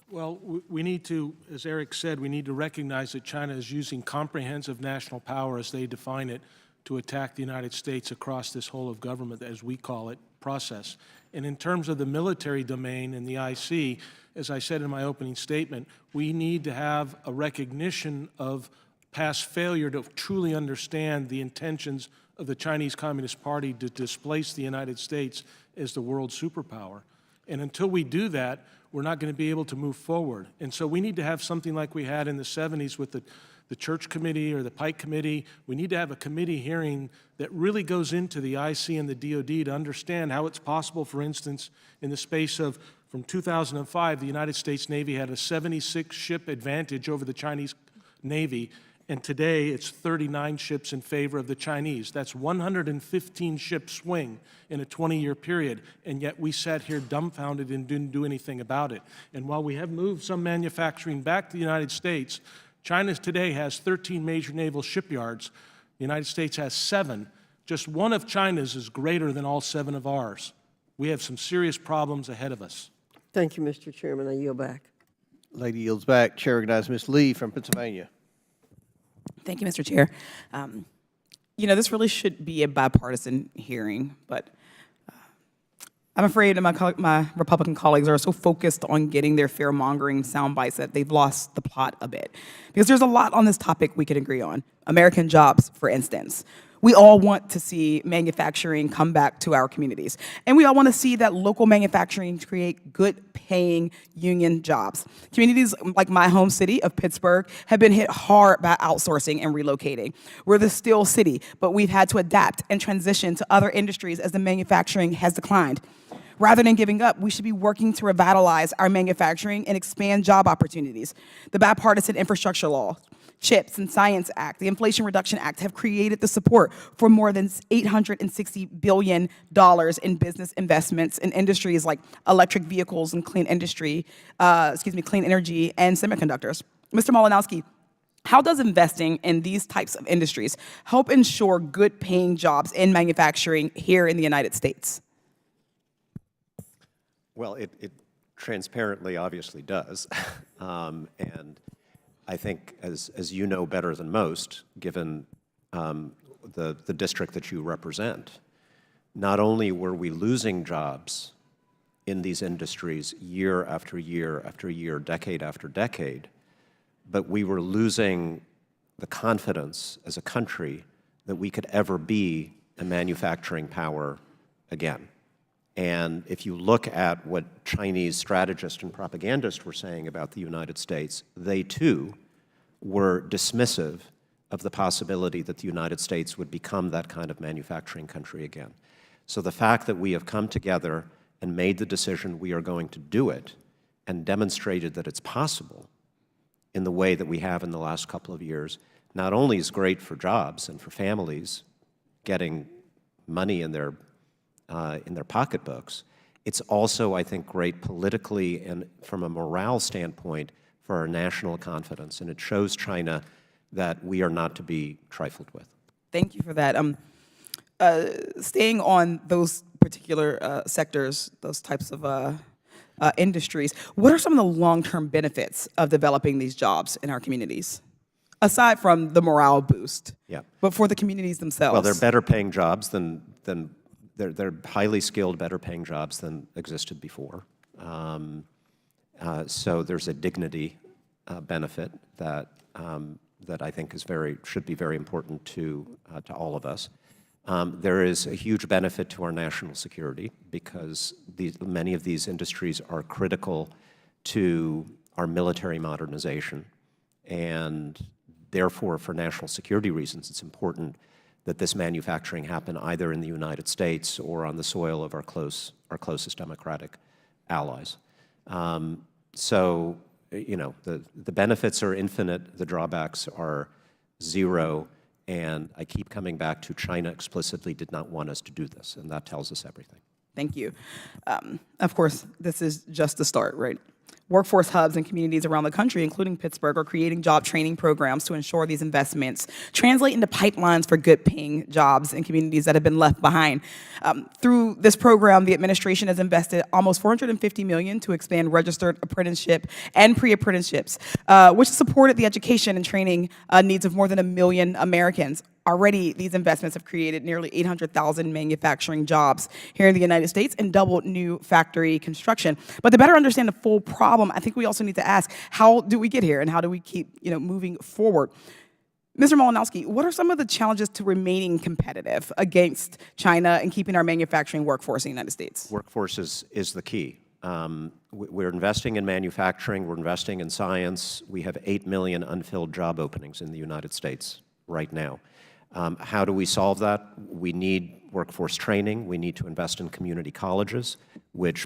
Well, we need to, as Eric said, we need to recognize that China is using comprehensive national power, as they define it, to attack the United States across this whole of government, as we call it, process. And in terms of the military domain and the IC, as I said in my opening statement, we need to have a recognition of past failure to truly understand the intentions of the Chinese Communist Party to displace the United States as the world superpower. And until we do that, we're not going to be able to move forward. And so we need to have something like we had in the 70s with the Church Committee or the Pike Committee. We need to have a committee hearing that really goes into the IC and the DOD to understand how it's possible, for instance, in the space of from 2005, the United States Navy had a 76-ship advantage over the Chinese Navy, and today it's 39 ships in favor of the Chinese. That's 115 ship swing in a 20-year period, and yet we sat here dumbfounded and didn't do anything about it. And while we have moved some manufacturing back to the United States, China today has 13 major naval shipyards. The United States has 7. Just one of China's is greater than all 7 of ours. We have some serious problems ahead of us. Thank you, Mr. Chairman. I yield back. Lady yields back. Chair recognizes Ms. Lee from Pennsylvania. Thank you, Mr. Chair. You know, this really should be a bipartisan hearing, but I'm afraid that my Republican colleagues are so focused on getting their fear-mongering sound bites that they've lost the plot a bit. Because there's a lot on this topic we can agree on. American jobs, for instance. We all want to see manufacturing come back to our communities. And we all want to see that local manufacturing create good-paying union jobs. Communities like my home city of Pittsburgh have been hit hard by outsourcing and relocating. We're the steel city, but we've had to adapt and transition to other industries as the manufacturing has declined. Rather than giving up, we should be working to revitalize our manufacturing and expand job opportunities. The bipartisan infrastructure law, CHIPS and Science Act, the Inflation Reduction Act have created the support for more than $860 billion in business investments in industries like electric vehicles and clean energy and semiconductors. Mr. Malinowski, how does investing in these types of industries help ensure good-paying jobs in manufacturing here in the United States? Well, it transparently obviously does. And I think, as you know better than most, given the district that you represent, not only were we losing jobs in these industries year after year after year, decade after decade, but we were losing the confidence as a country that we could ever be a manufacturing power again. And if you look at what Chinese strategists and propagandists were saying about the United States, they too were dismissive of the possibility that the United States would become that kind of manufacturing country again. So the fact that we have come together and made the decision we are going to do it and demonstrated that it's possible in the way that we have in the last couple of years, not only is great for jobs and for families getting money in their pocketbooks, it's also, I think, great politically and from a morale standpoint for our national confidence. And it shows China that we are not to be trifled with. Thank you for that. Staying on those particular sectors, those types of industries, what are some of the long-term benefits of developing these jobs in our communities? Aside from the morale boost, but for the communities themselves. Well, they're better paying jobs than they're highly skilled, better paying jobs than existed before. So there's a dignity benefit that I think should be very important to all of us. There is a huge benefit to our national security because many of these industries are critical to our military modernization, and therefore, for national security reasons, it's important that this manufacturing happen either in the United States or on the soil of our closest democratic allies. So, you know, the benefits are infinite, the drawbacks are zero, And I keep coming back to China explicitly did not want us to do this, and that tells us everything. Thank you. Of course, this is just the start, right? Workforce hubs and communities around the country, including Pittsburgh, are creating job training programs to ensure these investments translate into pipelines for good-paying jobs in communities that have been left behind. Through this program, the administration has invested almost $450 million to expand registered apprenticeship and pre-apprenticeships, which has supported the education and training needs of more than 1 million Americans. Already, these investments have created nearly 800,000 manufacturing jobs here in the United States and doubled new factory construction. But to better understand the full problem, I think we also need to ask, how do we get here and how do we keep moving forward? Mr. Malinowski, what are some of the challenges to remaining competitive against China and keeping our manufacturing workforce in the United States? Workforce is the key. We're investing in manufacturing, we're investing in science. We have 8 million unfilled job openings in the United States right now. How do we solve that? We need workforce training. We need to invest in community colleges, which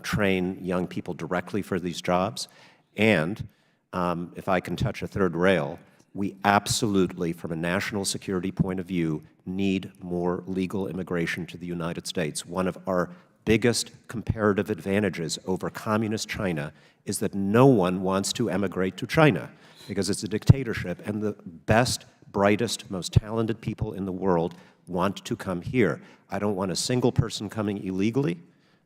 train young people directly for these jobs. And if I can touch a third rail, we absolutely, from a national security point of view, need more legal immigration to the United States. One of our biggest comparative advantages over communist China is that no one wants to emigrate to China because it's a dictatorship, and the best, brightest, most talented people in the world want to come here. I don't want a single person coming illegally.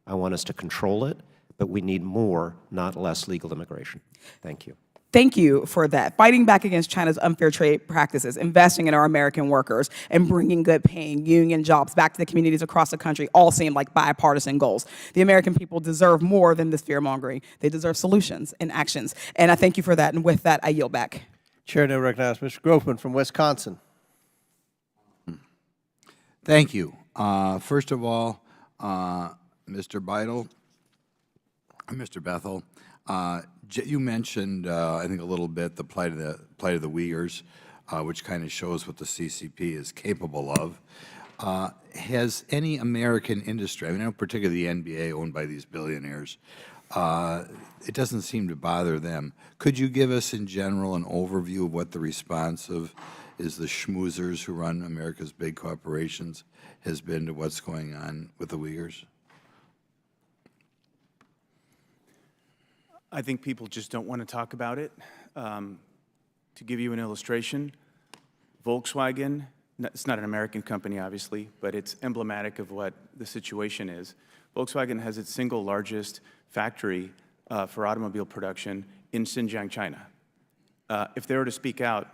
I want us to control it, but we need more, not less, legal immigration. Thank you. Thank you for that. Fighting back against China's unfair trade practices, investing in our American workers, and bringing good-paying union jobs back to the communities across the country all seem like bipartisan goals. The American people deserve more than this fear-mongering. They deserve solutions and actions. And I thank you for that. And with that, I yield back. Chair now recognizes Mr. Grofman from Wisconsin. Thank you. First of all, Mr. Bethl, you mentioned, I think, a little bit the plight of the Uyghurs, which kind of shows what the CCP is capable of. Has any American industry, I mean, particularly the NBA owned by these billionaires, it doesn't seem to bother them. Could you give us, in general, an overview of what the response is the schmoozers who run America's big corporations has been to what's going on with the Uyghurs? I think people just don't want to talk about it. To give you an illustration, Volkswagen, it's not an American company, obviously, but it's emblematic of what the situation is. Volkswagen has its single largest factory for automobile production in Xinjiang, China. If they were to speak out,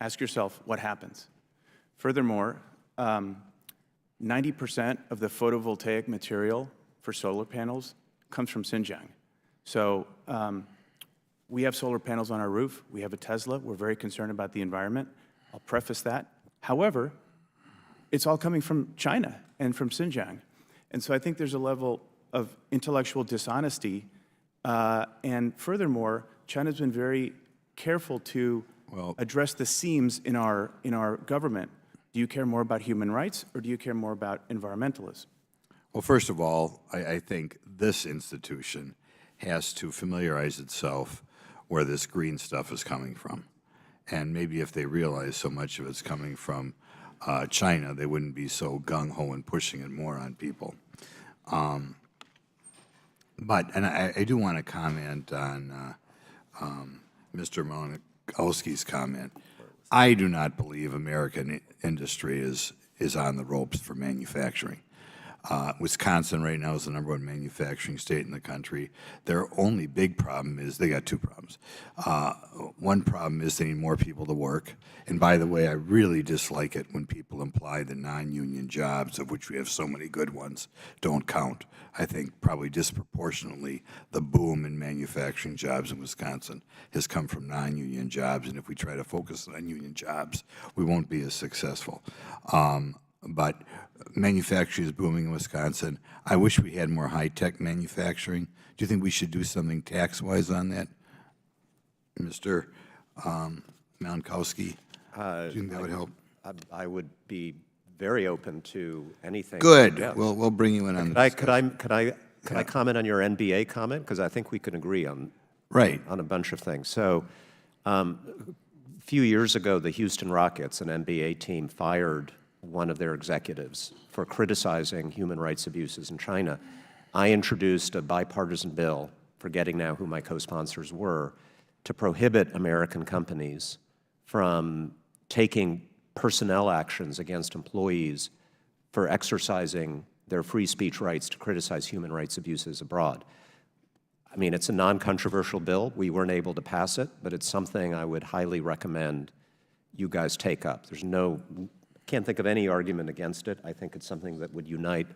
ask yourself what happens. Furthermore, 90% of the photovoltaic material for solar panels comes from Xinjiang. So we have solar panels on our roof. We have a Tesla. We're very concerned about the environment. I'll preface that. However, it's all coming from China and from Xinjiang. And so I think there's a level of intellectual dishonesty. And furthermore, China's been very careful to address the seams in our government. Do you care more about human rights, or do you care more about environmentalism? Well, first of all, I think this institution has to familiarize itself where this green stuff is coming from. And maybe if they realize so much of it's coming from China, they wouldn't be so gung-ho and pushing it more on people. And I do want to comment on Mr. Malinowski's comment. I do not believe American industry is on the ropes for manufacturing. Wisconsin right now is the #1 manufacturing state in the country. Their only big problem is, they got two problems. One problem is they need more people to work. And by the way, I really dislike it when people imply the non-union jobs, of which we have so many good ones, don't count. I think probably disproportionately the boom in manufacturing jobs in Wisconsin has come from non-union jobs. And if we try to focus on union jobs, we won't be as successful. But manufacturing is booming in Wisconsin. I wish we had more high-tech manufacturing. Do you think we should do something tax-wise on that, Mr. Malinowski? Do you think that would help? I would be very open to anything. Good. Yeah. We'll bring you in on this. Could I comment on your NBA comment? Because I think we can agree on a bunch of things. So A few years ago, the Houston Rockets, an NBA team, fired one of their executives for criticizing human rights abuses in China. I introduced a bipartisan bill, forgetting now who my co-sponsors were, to prohibit American companies from taking personnel actions against employees for exercising their free speech rights to criticize human rights abuses abroad. I mean, it's a non-controversial bill. We weren't able to pass it, but it's something I would highly recommend you guys take up. Can't think of any argument against it. I think it's something that would unite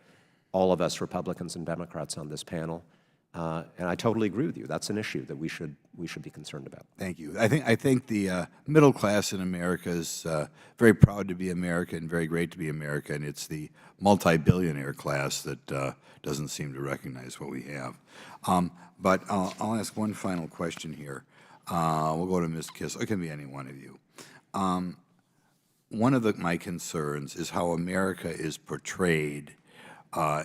all of us Republicans and Democrats on this panel. And I totally agree with you. That's an issue that we should be concerned about. Thank you. I think the middle class in America is very proud to be American, very great to be American. It's the multi-billionaire class that doesn't seem to recognize what we have. But I'll ask one final question here. We'll go to Ms. Kissel. It can be any one of you. One of my concerns is how America is portrayed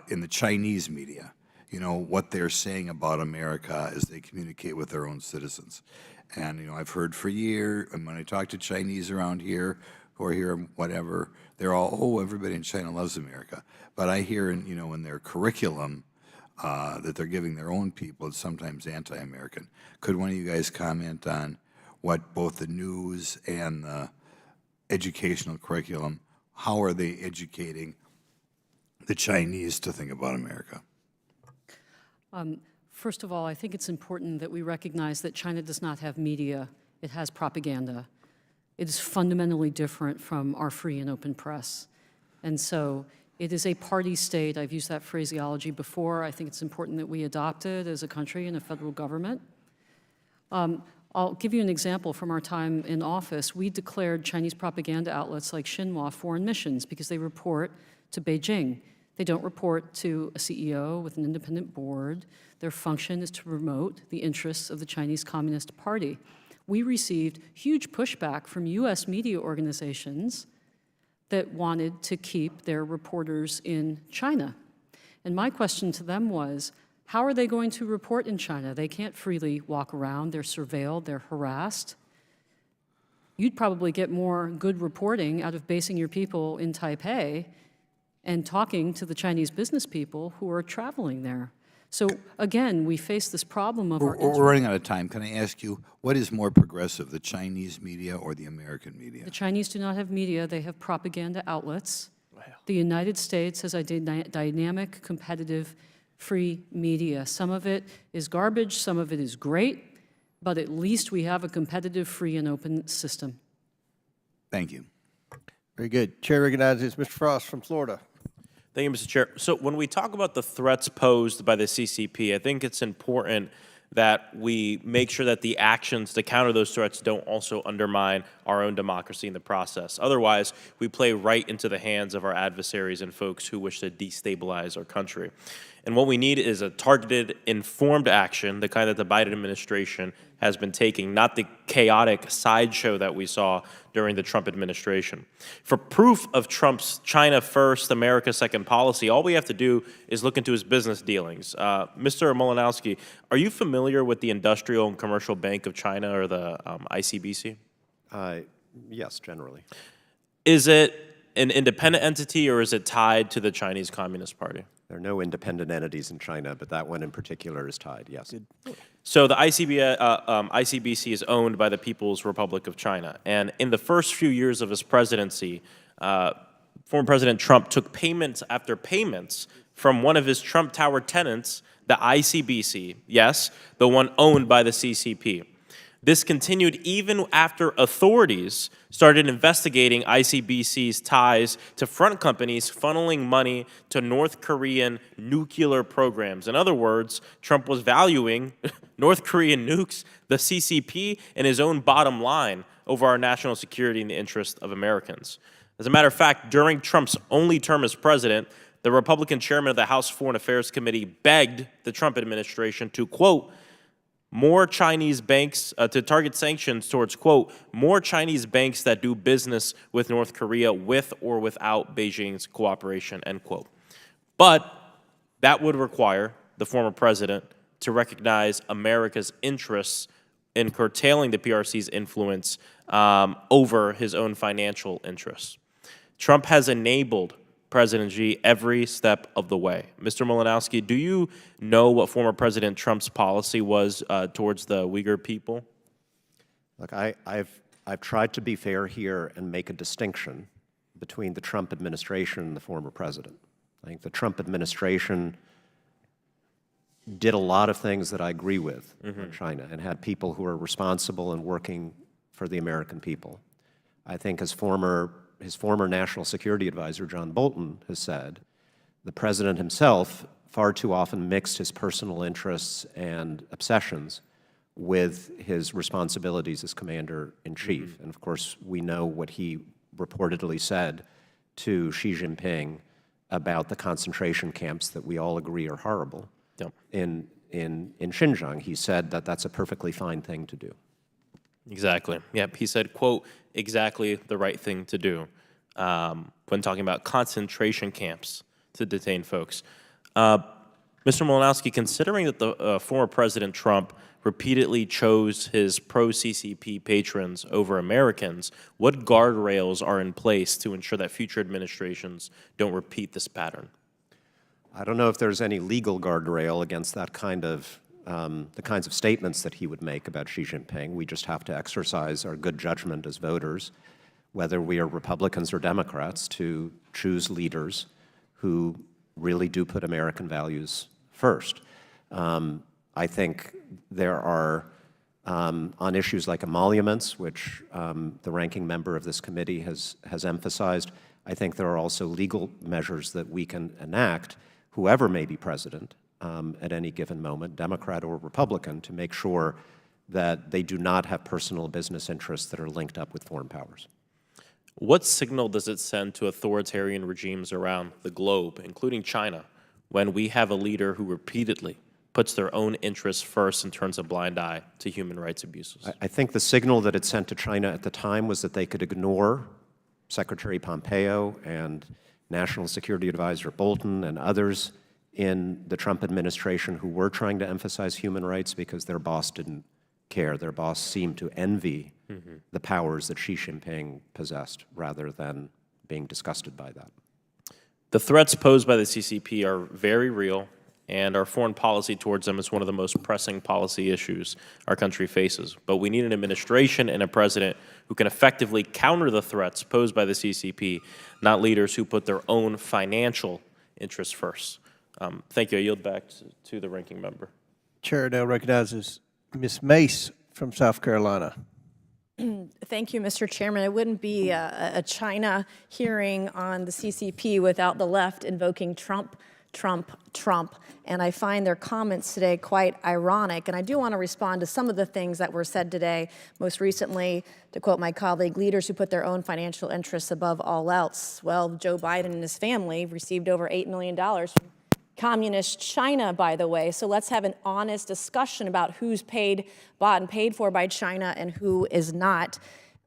in the Chinese media. You know, what they're saying about America as they communicate with their own citizens. And, you know, I've heard for years, and when I talk to Chinese around here, who are here, whatever, they're all, oh, everybody in China loves America. But I hear, in their curriculum that they're giving their own people, it's sometimes anti-American. Could one of you guys comment on what both the news and the educational curriculum, how are they educating the Chinese to think about America? First of all, I think it's important that we recognize that China does not have media. It has propaganda. It is fundamentally different from our free and open press. And so it is a party state. I've used that phraseology before. I think it's important that we adopt it as a country and a federal government. I'll give you an example from our time in office. We declared Chinese propaganda outlets like Xinhua foreign missions because they report to Beijing. They don't report to a CEO with an independent board. Their function is to promote the interests of the Chinese Communist Party. We received huge pushback from US media organizations that wanted to keep their reporters in China. And my question to them was, how are they going to report in China? They can't freely walk around. They're surveilled. They're harassed. You'd probably get more good reporting out of basing your people in Taipei and talking to the Chinese business people who are traveling there. So again, we face this problem of We're running out of time. Can I ask you, what is more progressive, the Chinese media or the American media? The Chinese do not have media. They have propaganda outlets. Wow. The United States has a dynamic, competitive, free media. Some of it is garbage, some of it is great, but at least we have a competitive, free, and open system. Thank you. Very good. Chair recognizes Mr. Frost from Florida. Thank you, Mr. Chair. So when we talk about the threats posed by the CCP, I think it's important that we make sure that the actions to counter those threats don't also undermine our own democracy in the process. Otherwise, we play right into the hands of our adversaries and folks who wish to destabilize our country. And what we need is a targeted, informed action, the kind that the Biden administration has been taking, not the chaotic sideshow that we saw during the Trump administration. For proof of Trump's China first, America second policy, all we have to do is look into his business dealings. Mr. Malinowski, are you familiar with the Industrial and Commercial Bank of China, or the ICBC? Yes, generally. Is it an independent entity, or is it tied to the Chinese Communist Party? There are no independent entities in China, but that one in particular is tied, yes. So the ICBC is owned by the People's Republic of China. And in the first few years of his presidency, former President Trump took payments after payments from one of his Trump Tower tenants, the ICBC, yes, the one owned by the CCP. This continued even after authorities started investigating ICBC's ties to front companies funneling money to North Korean nuclear programs. In other words, Trump was valuing North Korean nukes, the CCP, and his own bottom line over our national security and the interest of Americans. As a matter of fact, during Trump's only term as president, the Republican chairman of the House Foreign Affairs Committee begged the Trump administration to, quote, more Chinese banks, to target sanctions towards, quote, more Chinese banks that do business with North Korea with or without Beijing's cooperation, end quote. But that would require the former president to recognize America's interests in curtailing the PRC's influence over his own financial interests. Trump has enabled President Xi every step of the way. Mr. Malinowski, do you know what former President Trump's policy was towards the Uyghur people? Look, I've tried to be fair here and make a distinction between the Trump administration and the former president. I think the Trump administration did a lot of things that I agree with on China and had people who are responsible and working for the American people. I think his former National Security Advisor, John Bolton, has said the president himself far too often mixed his personal interests and obsessions with his responsibilities as commander-in-chief. And of course, we know what he reportedly said to Xi Jinping about the concentration camps that we all agree are horrible. Yep. In Xinjiang, he said that that's a perfectly fine thing to do. Exactly. Yep. He said, quote, exactly the right thing to do when talking about concentration camps to detain folks. Mr. Malinowski, considering that the former President Trump repeatedly chose his pro-CCP patrons over Americans, what guardrails are in place to ensure that future administrations don't repeat this pattern? I don't know if there's any legal guardrail against that kind of the kinds of statements that he would make about Xi Jinping. We just have to exercise our good judgment as voters, whether we are Republicans or Democrats, to choose leaders who really do put American values first. I think there are, on issues like emoluments, which the ranking member of this committee has emphasized, I think there are also legal measures that we can enact, whoever may be president at any given moment, Democrat or Republican, to make sure that they do not have personal business interests that are linked up with foreign powers. What signal does it send to authoritarian regimes around the globe, including China, when we have a leader who repeatedly puts their own interests first and turns a blind eye to human rights abuses? I think the signal that it sent to China at the time was that they could ignore Secretary Pompeo and National Security Advisor Bolton and others in the Trump administration who were trying to emphasize human rights because their boss didn't care. Their boss seemed to envy the powers that Xi Jinping possessed rather than being disgusted by that. The threats posed by the CCP are very real, and our foreign policy towards them is one of the most pressing policy issues our country faces. But we need an administration and a president who can effectively counter the threats posed by the CCP, not leaders who put their own financial interests first. Thank you. I yield back to the ranking member. Chair now recognizes Ms. Mace from South Carolina. Thank you, Mr. Chairman. It wouldn't be a China hearing on the CCP without the left invoking Trump, Trump, Trump. And I find their comments today quite ironic. And I do want to respond to some of the things that were said today. Most recently, to quote my colleague, leaders who put their own financial interests above all else. Well, Joe Biden and his family received over $8 million from communist China, by the way. So let's have an honest discussion about who's bought and paid for by China and who is not,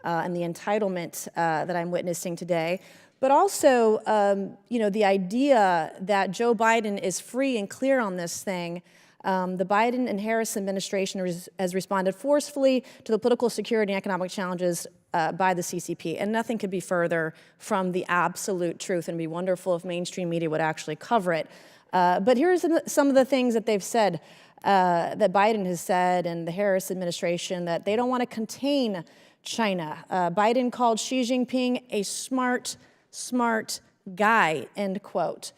and the entitlement that I'm witnessing today. But also, the idea that Joe Biden is free and clear on this thing. The Biden and Harris administration has responded forcefully to the political, security, and economic challenges by the CCP, and nothing could be further from the absolute truth. And it'd be wonderful if mainstream media would actually cover it. But here's some of the things that they've said, that Biden has said, and the Harris administration, that they don't want to contain China. Biden called Xi Jinping a smart guy, end quote.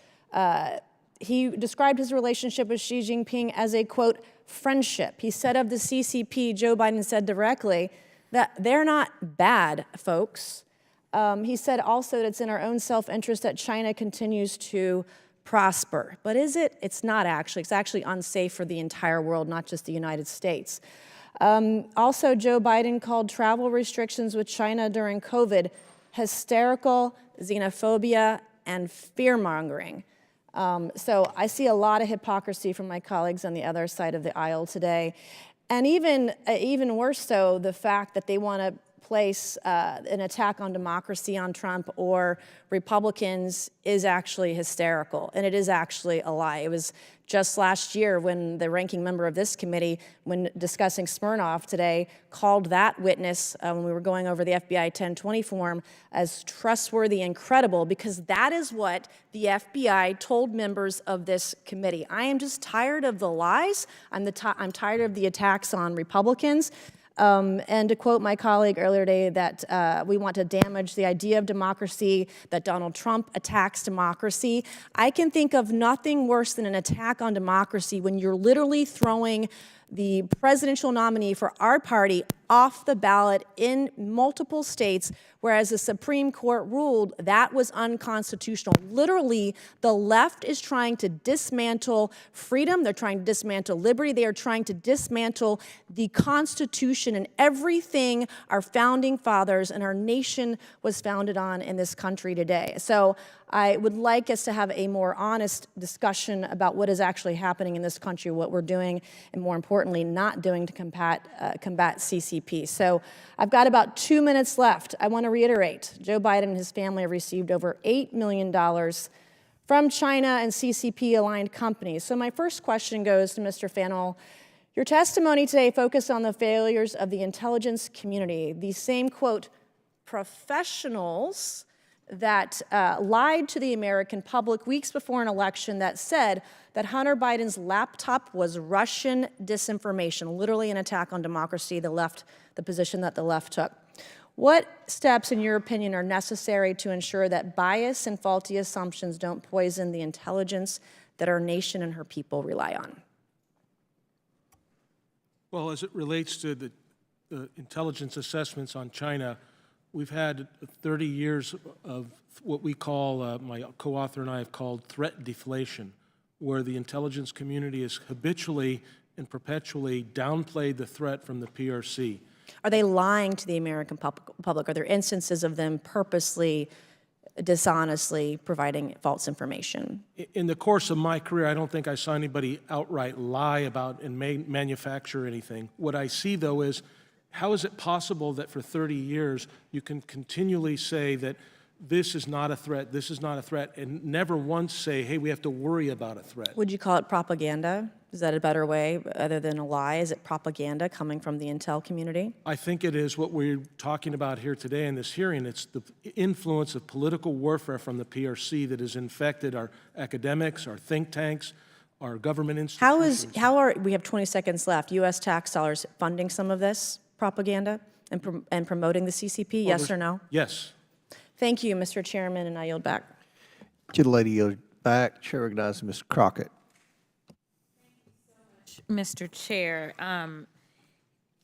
He described his relationship with Xi Jinping as a, quote, friendship. He said of the CCP, Joe Biden said directly, that they're not bad folks. He said also that it's in our own self-interest that China continues to prosper. But is it? It's not actually. It's actually unsafe for the entire world, not just the United States. Also, Joe Biden called travel restrictions with China during COVID hysterical, xenophobia, and fear-mongering. So I see a lot of hypocrisy from my colleagues on the other side of the aisle today. And even worse so, the fact that they want to place an attack on democracy on Trump or Republicans is actually hysterical, and it is actually a lie. It was just last year when the ranking member of this committee, when discussing Smirnoff today, called that witness, when we were going over the FBI 1020 form, as trustworthy and credible, because that is what the FBI told members of this committee. I am just tired of the lies. I'm tired of the attacks on Republicans. And to quote my colleague earlier today, that we want to damage the idea of democracy, that Donald Trump attacks democracy. I can think of nothing worse than an attack on democracy when you're literally throwing the presidential nominee for our party off the ballot in multiple states, whereas the Supreme Court ruled that was unconstitutional. Literally, the left is trying to dismantle freedom. They're trying to dismantle liberty. They are trying to dismantle the Constitution and everything our founding fathers and our nation was founded on in this country today. So I would like us to have a more honest discussion about what is actually happening in this country, what we're doing, and more importantly, not doing to combat CCP. So I've got about 2 minutes left. I want to reiterate, Joe Biden and his family have received over $8 million from China and CCP-aligned companies. So my first question goes to Mr. Fanell. Your testimony today focused on the failures of the intelligence community, the same, quote, professionals that lied to the American public weeks before an election that said that Hunter Biden's laptop was Russian disinformation, literally an attack on democracy, the position that the left took. What steps, in your opinion, are necessary to ensure that bias and faulty assumptions don't poison the intelligence that our nation and her people rely on? Well, as it relates to the intelligence assessments on China, we've had 30 years of what we call, my co-author and I have called threat deflation, where the intelligence community has habitually and perpetually downplayed the threat from the PRC. Are they lying to the American public? Are there instances of them purposely, dishonestly providing false information? In the course of my career, I don't think I saw anybody outright lie about and manufacture anything. What I see, though, is how is it possible that for 30 years you can continually say that this is not a threat, this is not a threat, and never once say, hey, we have to worry about a threat? Would you call it propaganda? Is that a better way, other than a lie? Is it propaganda coming from the intel community? I think it is what we're talking about here today in this hearing. It's the influence of political warfare from the PRC that has infected our academics, our think tanks, our government institutions. We have 20 seconds left, U.S. tax dollars funding some of this propaganda and promoting the CCP, yes or no? Yes. Thank you, Mr. Chairman, and I yield back. Gentlelady yield back. Chair recognizes Ms. Crockett. Mr. Chair,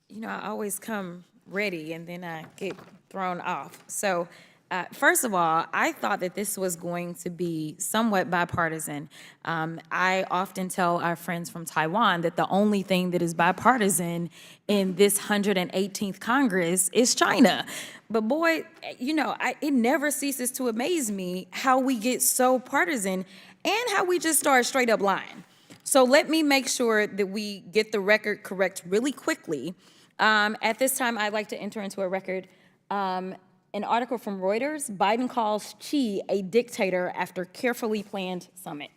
you know, I always come ready and then I get thrown off. So first of all, I thought that this was going to be somewhat bipartisan. I often tell our friends from Taiwan that the only thing that is bipartisan in this 118th Congress is China. But boy, you know, it never ceases to amaze me how we get so partisan and how we just start straight up lying. So let me make sure that we get the record correct really quickly. At this time, I'd like to enter into a record an article from Reuters. Biden calls Xi a dictator after carefully planned summit.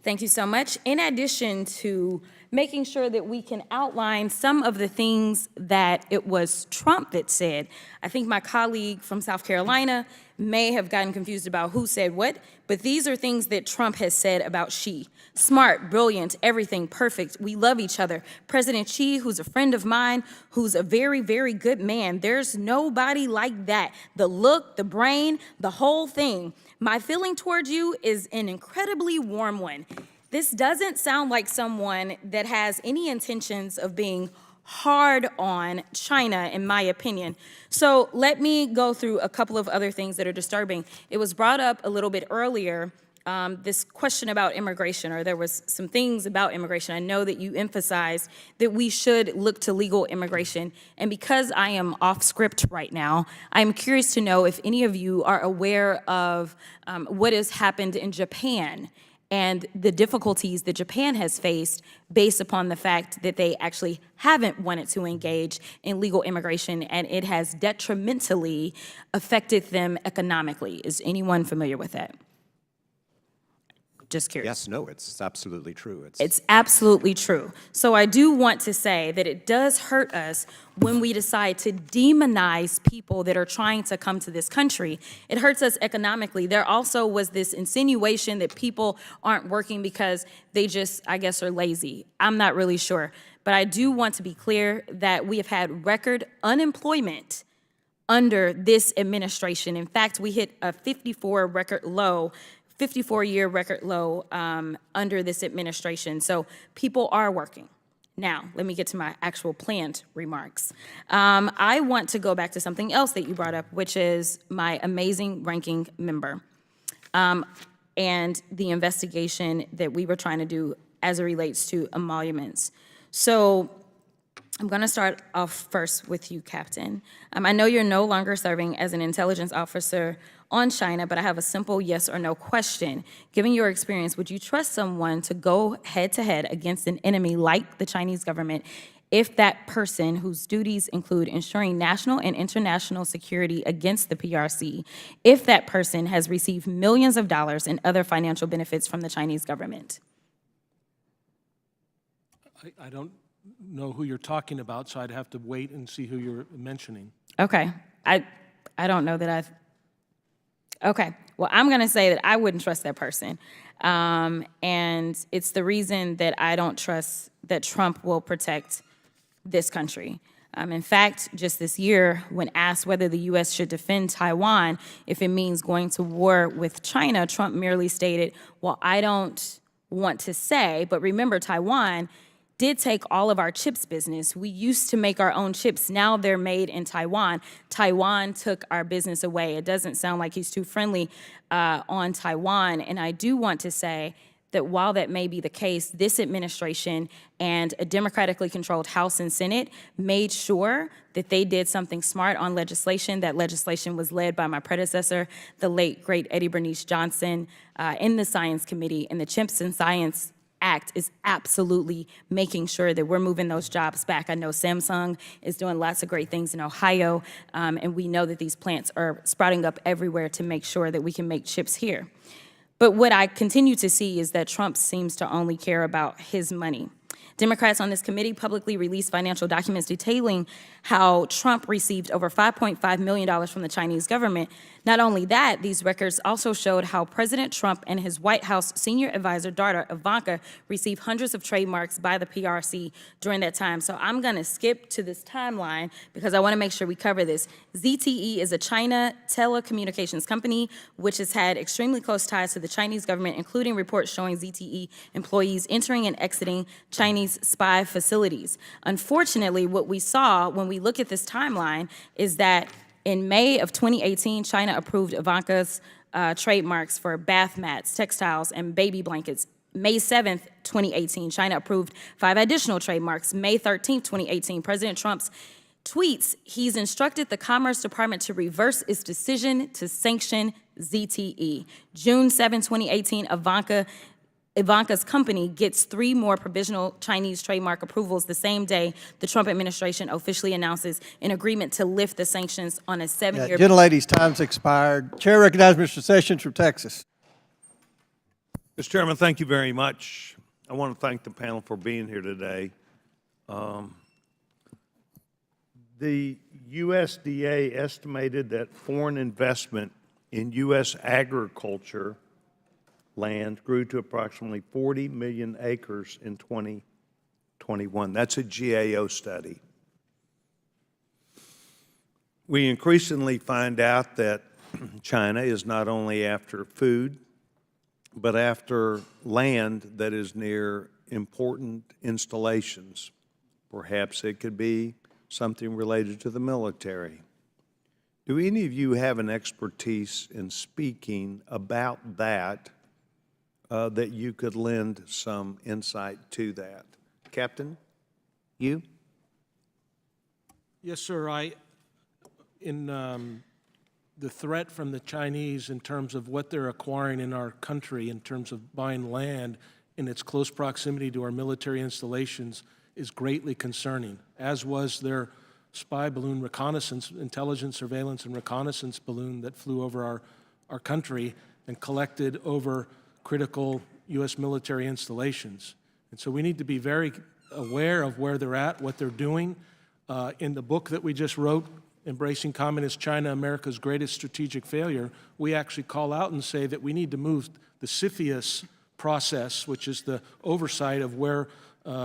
Thank you so much. In addition to making sure that we can outline some of the things that it was Trump that said, I think my colleague from South Carolina may have gotten confused about who said what, but these are things that Trump has said about Xi. Smart, brilliant, everything, perfect. We love each other. President Xi, who's a friend of mine, who's a very, very good man. There's nobody like that. The look, the brain, the whole thing. My feeling towards you is an incredibly warm one. This doesn't sound like someone that has any intentions of being hard on China, in my opinion. So let me go through a couple of other things that are disturbing. It was brought up a little bit earlier, this question about immigration, or there was some things about immigration. I know that you emphasized that we should look to legal immigration. And because I am off script right now, I'm curious to know if any of you are aware of what has happened in Japan and the difficulties that Japan has faced based upon the fact that they actually haven't wanted to engage in legal immigration, and it has detrimentally affected them economically. Is anyone familiar with that? Just curious. Yes, no, it's absolutely true. It's absolutely true. So I do want to say that it does hurt us when we decide to demonize people that are trying to come to this country. It hurts us economically. There also was this insinuation that people aren't working because they just, I guess, are lazy. I'm not really sure. But I do want to be clear that we have had record unemployment under this administration. In fact, we hit a 54-year record low under this administration. So people are working. Now, let me get to my actual planned remarks. I want to go back to something else that you brought up, which is my amazing ranking member and the investigation that we were trying to do as it relates to emoluments. So I'm going to start off first with you, Captain. I know you're no longer serving as an intelligence officer on China, but I have a simple yes or no question. Given your experience, would you trust someone to go head-to-head against an enemy like the Chinese government if that person, whose duties include ensuring national and international security against the PRC, if that person has received millions of dollars in other financial benefits from the Chinese government? I don't know who you're talking about, so I'd have to wait and see who you're mentioning. Okay. I don't know that I've... Okay. Well, I'm going to say that I wouldn't trust that person. And it's the reason that I don't trust that Trump will protect this country. In fact, just this year, when asked whether the U.S. should defend Taiwan if it means going to war with China, Trump merely stated, well, I don't want to say, but remember, Taiwan did take all of our chips business. We used to make our own chips. Now they're made in Taiwan. Taiwan took our business away. It doesn't sound like he's too friendly on Taiwan. And I do want to say that while that may be the case, this administration and a democratically controlled House and Senate made sure that they did something smart on legislation. That legislation was led by my predecessor, the late, great Eddie Bernice Johnson, in the Science Committee. And the Chips and Science Act is absolutely making sure that we're moving those jobs back. I know Samsung is doing lots of great things in Ohio, and we know that these plants are sprouting up everywhere to make sure that we can make chips here. But what I continue to see is that Trump seems to only care about his money. Democrats on this committee publicly released financial documents detailing how Trump received over $5.5 million from the Chinese government. Not only that, these records also showed how President Trump and his White House senior advisor daughter, Ivanka, received hundreds of trademarks by the PRC during that time. So I'm going to skip to this timeline because I want to make sure we cover this. ZTE is a China telecommunications company which has had extremely close ties to the Chinese government, including reports showing ZTE employees entering and exiting Chinese spy facilities. Unfortunately, what we saw when we look at this timeline is that in May of 2018, China approved Ivanka's trademarks for bath mats, textiles, and baby blankets. May 7th, 2018, China approved 5 additional trademarks. May 13th, 2018, President Trump's tweets, he's instructed the Commerce Department to reverse its decision to sanction ZTE. June 7, 2018, Ivanka's company gets 3 more provisional Chinese trademark approvals the same day the Trump administration officially announces an agreement to lift the sanctions on a 7-year... Gentlelady's time's expired. Chair recognizes Mr. Sessions from Texas. Mr. Chairman, thank you very much. I want to thank the panel for being here today. The USDA estimated that foreign investment in U.S. agriculture land grew to approximately 40 million acres in 2021. That's a GAO study. We increasingly find out that China is not only after food, but after land that is near important installations. Perhaps it could be something related to the military. Do any of you have an expertise in speaking about that that you could lend some insight to that? Captain, you? Yes, sir. In the threat from the Chinese in terms of what they're acquiring in our country, in terms of buying land in its close proximity to our military installations, is greatly concerning, as was their spy balloon reconnaissance, intelligence, surveillance, and reconnaissance balloon that flew over our country and collected over critical U.S. military installations. And so we need to be very aware of where they're at, what they're doing. In the book that we just wrote, Embracing Communist China, America's Greatest Strategic Failure, we actually call out and say that we need to move the CFIUS process, which is the oversight of where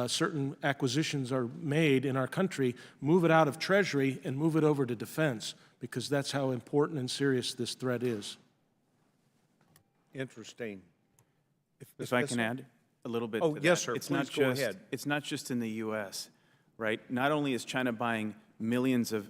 certain acquisitions are made in our country, move it out of Treasury and move it over to defense, because that's how important and serious this threat is. Interesting. If I can add a little bit. Oh, to yes, that. sir. It's Please not go just, ahead. It's not just in the U.S., right? Not only is China buying millions of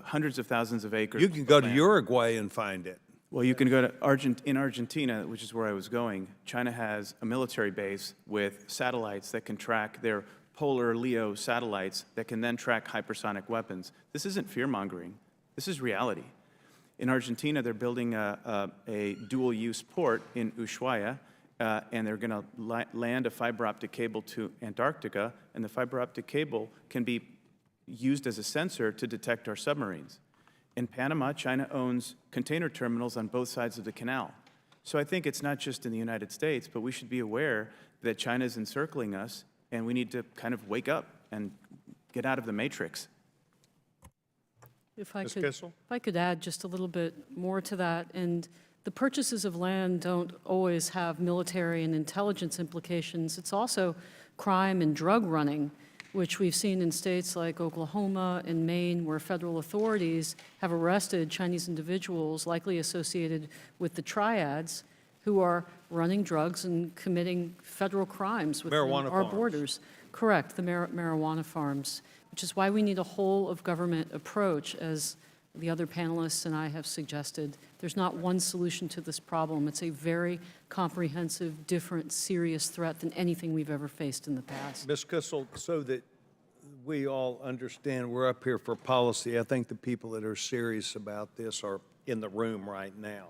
hundreds of thousands of acres. You can go to land. Uruguay and find it. Well, you can go to in Argentina, which is where I was going. China has a military base with satellites that can track their polar LEO satellites that can then track hypersonic weapons. This isn't fear-mongering. This is reality. In Argentina, they're building a dual-use port in Ushuaia, and they're going to land a fiber optic cable to Antarctica, and the fiber optic cable can be used as a sensor to detect our submarines. In Panama, China owns container terminals on both sides of the canal. So I think it's not just in the United States, but we should be aware that China is encircling us, and we need to kind of wake up and get out of the matrix. If I could add just a little bit more to that, and the purchases of land don't always have military and intelligence implications. It's also crime and drug running, which we've seen in states like Oklahoma and Maine, where federal authorities have arrested Chinese individuals likely associated with the triads who are running drugs and committing federal crimes within Marijuana our farms. borders. Correct, the marijuana farms, which is why we need a whole-of-government approach, as the other panelists and I have suggested. There's not one solution to this problem. It's a very comprehensive, different, serious threat than anything we've ever faced in the past. Ms. Kissel, so that we all understand we're up here for policy, I think the people that are serious about this are in the room right now.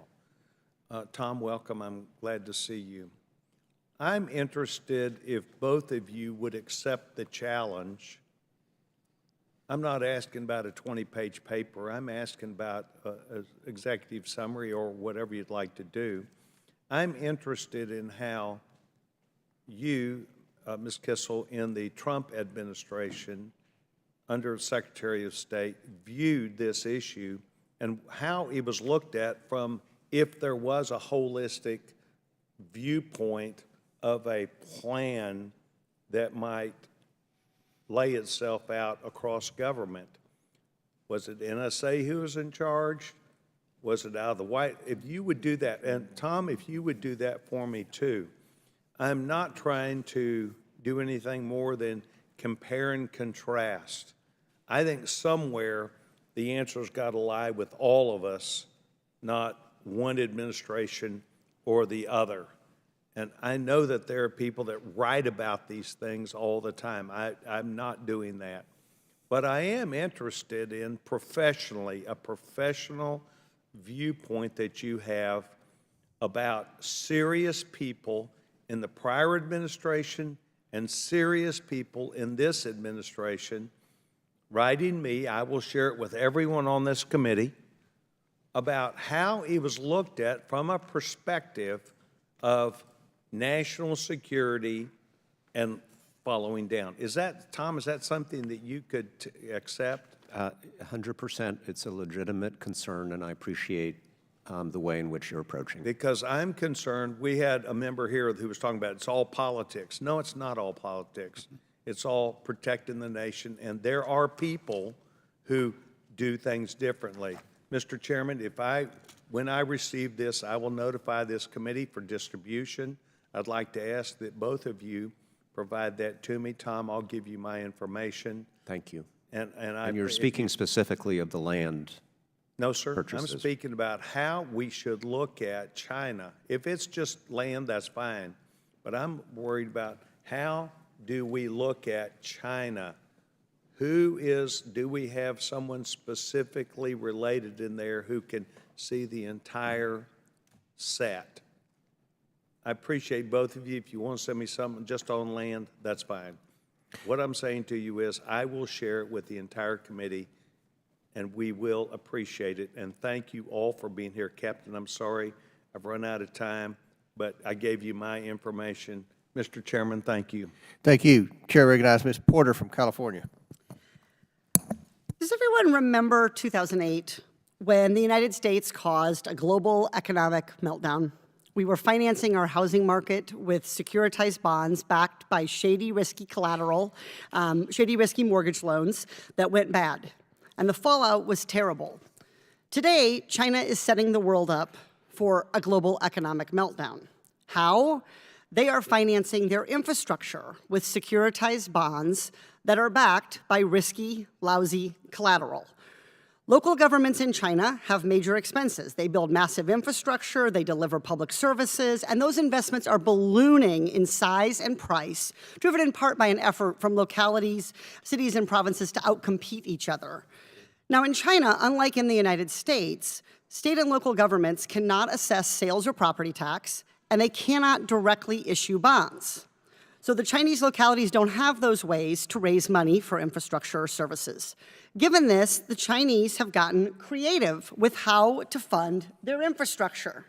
Tom, welcome. I'm glad to see you. I'm interested if both of you would accept the challenge. I'm not asking about a 20-page paper. I'm asking about an executive summary or whatever you'd like to do. I'm interested in how you, Ms. Kissel, in the Trump administration, under Secretary of State, viewed this issue and how it was looked at from if there was a holistic viewpoint of a plan that might lay itself out across government. Was it NSA who was in charge? Was it out of the White? If you would do that, and Tom, if you would do that for me too. I'm not trying to do anything more than compare and contrast. I think somewhere the answer's got to lie with all of us, not one administration or the other. And I know that there are people that write about these things all the time. I'm not doing that. But I am interested in professionally, a professional viewpoint that you have about serious people in the prior administration and serious people in this administration writing me, I will share it with everyone on this committee, about how it was looked at from a perspective of national security and following down. Is that, Tom, is that something that you could accept? 100%. It's a legitimate concern, and I appreciate the way in which you're approaching it. Because I'm concerned, we had a member here who was talking about it's all politics. No, it's not all politics. It's all protecting the nation, and there are people who do things differently. Mr. Chairman, when I receive this, I will notify this committee for distribution. I'd like to ask that both of you provide that to me. Tom, I'll give you my information. Thank you. And you're speaking specifically of the land No, sir. purchases. I'm speaking about how we should look at China. If it's just land, that's fine. But I'm worried about how do we look at China, Do we have someone specifically related in there who can see the entire set? I appreciate both of you. If you want to send me something just on land, that's fine. What I'm saying to you is I will share it with the entire committee, and we will appreciate it. And thank you all for being here. Captain, I'm sorry I've run out of time, but I gave you my information. Mr. Chairman, thank you. Thank you. Chair recognizes Ms. Porter from California. Does everyone remember 2008 when the United States caused a global economic meltdown? We were financing our housing market with securitized bonds backed by shady, risky collateral, shady, risky mortgage loans that went bad. And the fallout was terrible. Today, China is setting the world up for a global economic meltdown. How? They are financing their infrastructure with securitized bonds that are backed by risky, lousy collateral. Local governments in China have major expenses. They build massive infrastructure, they deliver public services, and those investments are ballooning in size and price, driven in part by an effort from localities, cities, and provinces to outcompete each other. Now, in China, unlike in the United States, state and local governments cannot assess sales or property tax, and they cannot directly issue bonds. So the Chinese localities don't have those ways to raise money for infrastructure or services. Given this, the Chinese have gotten creative with how to fund their infrastructure.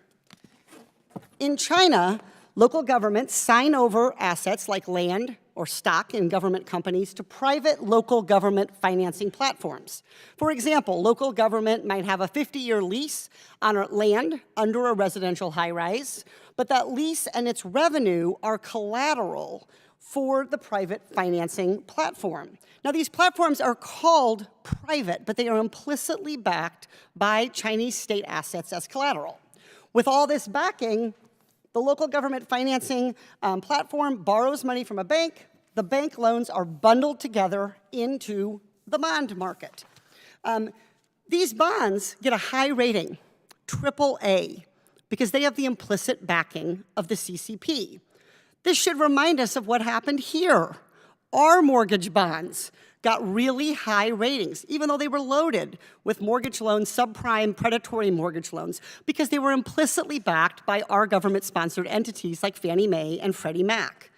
In China, local governments sign over assets like land or stock in government companies to private local government financing platforms. For example, local government might have a 50-year lease on land under a residential high-rise, but that lease and its revenue are collateral for the private financing platform. Now, these platforms are called private, but they are implicitly backed by Chinese state assets as collateral. With all this backing, the local government financing platform borrows money from a bank. The bank loans are bundled together into the bond market. These bonds get a high rating, AAA, because they have the implicit backing of the CCP. This should remind us of what happened here. Our mortgage bonds got really high ratings, even though they were loaded with mortgage loans, subprime, predatory mortgage loans, because they were implicitly backed by our government-sponsored entities like Fannie Mae and Freddie Mac.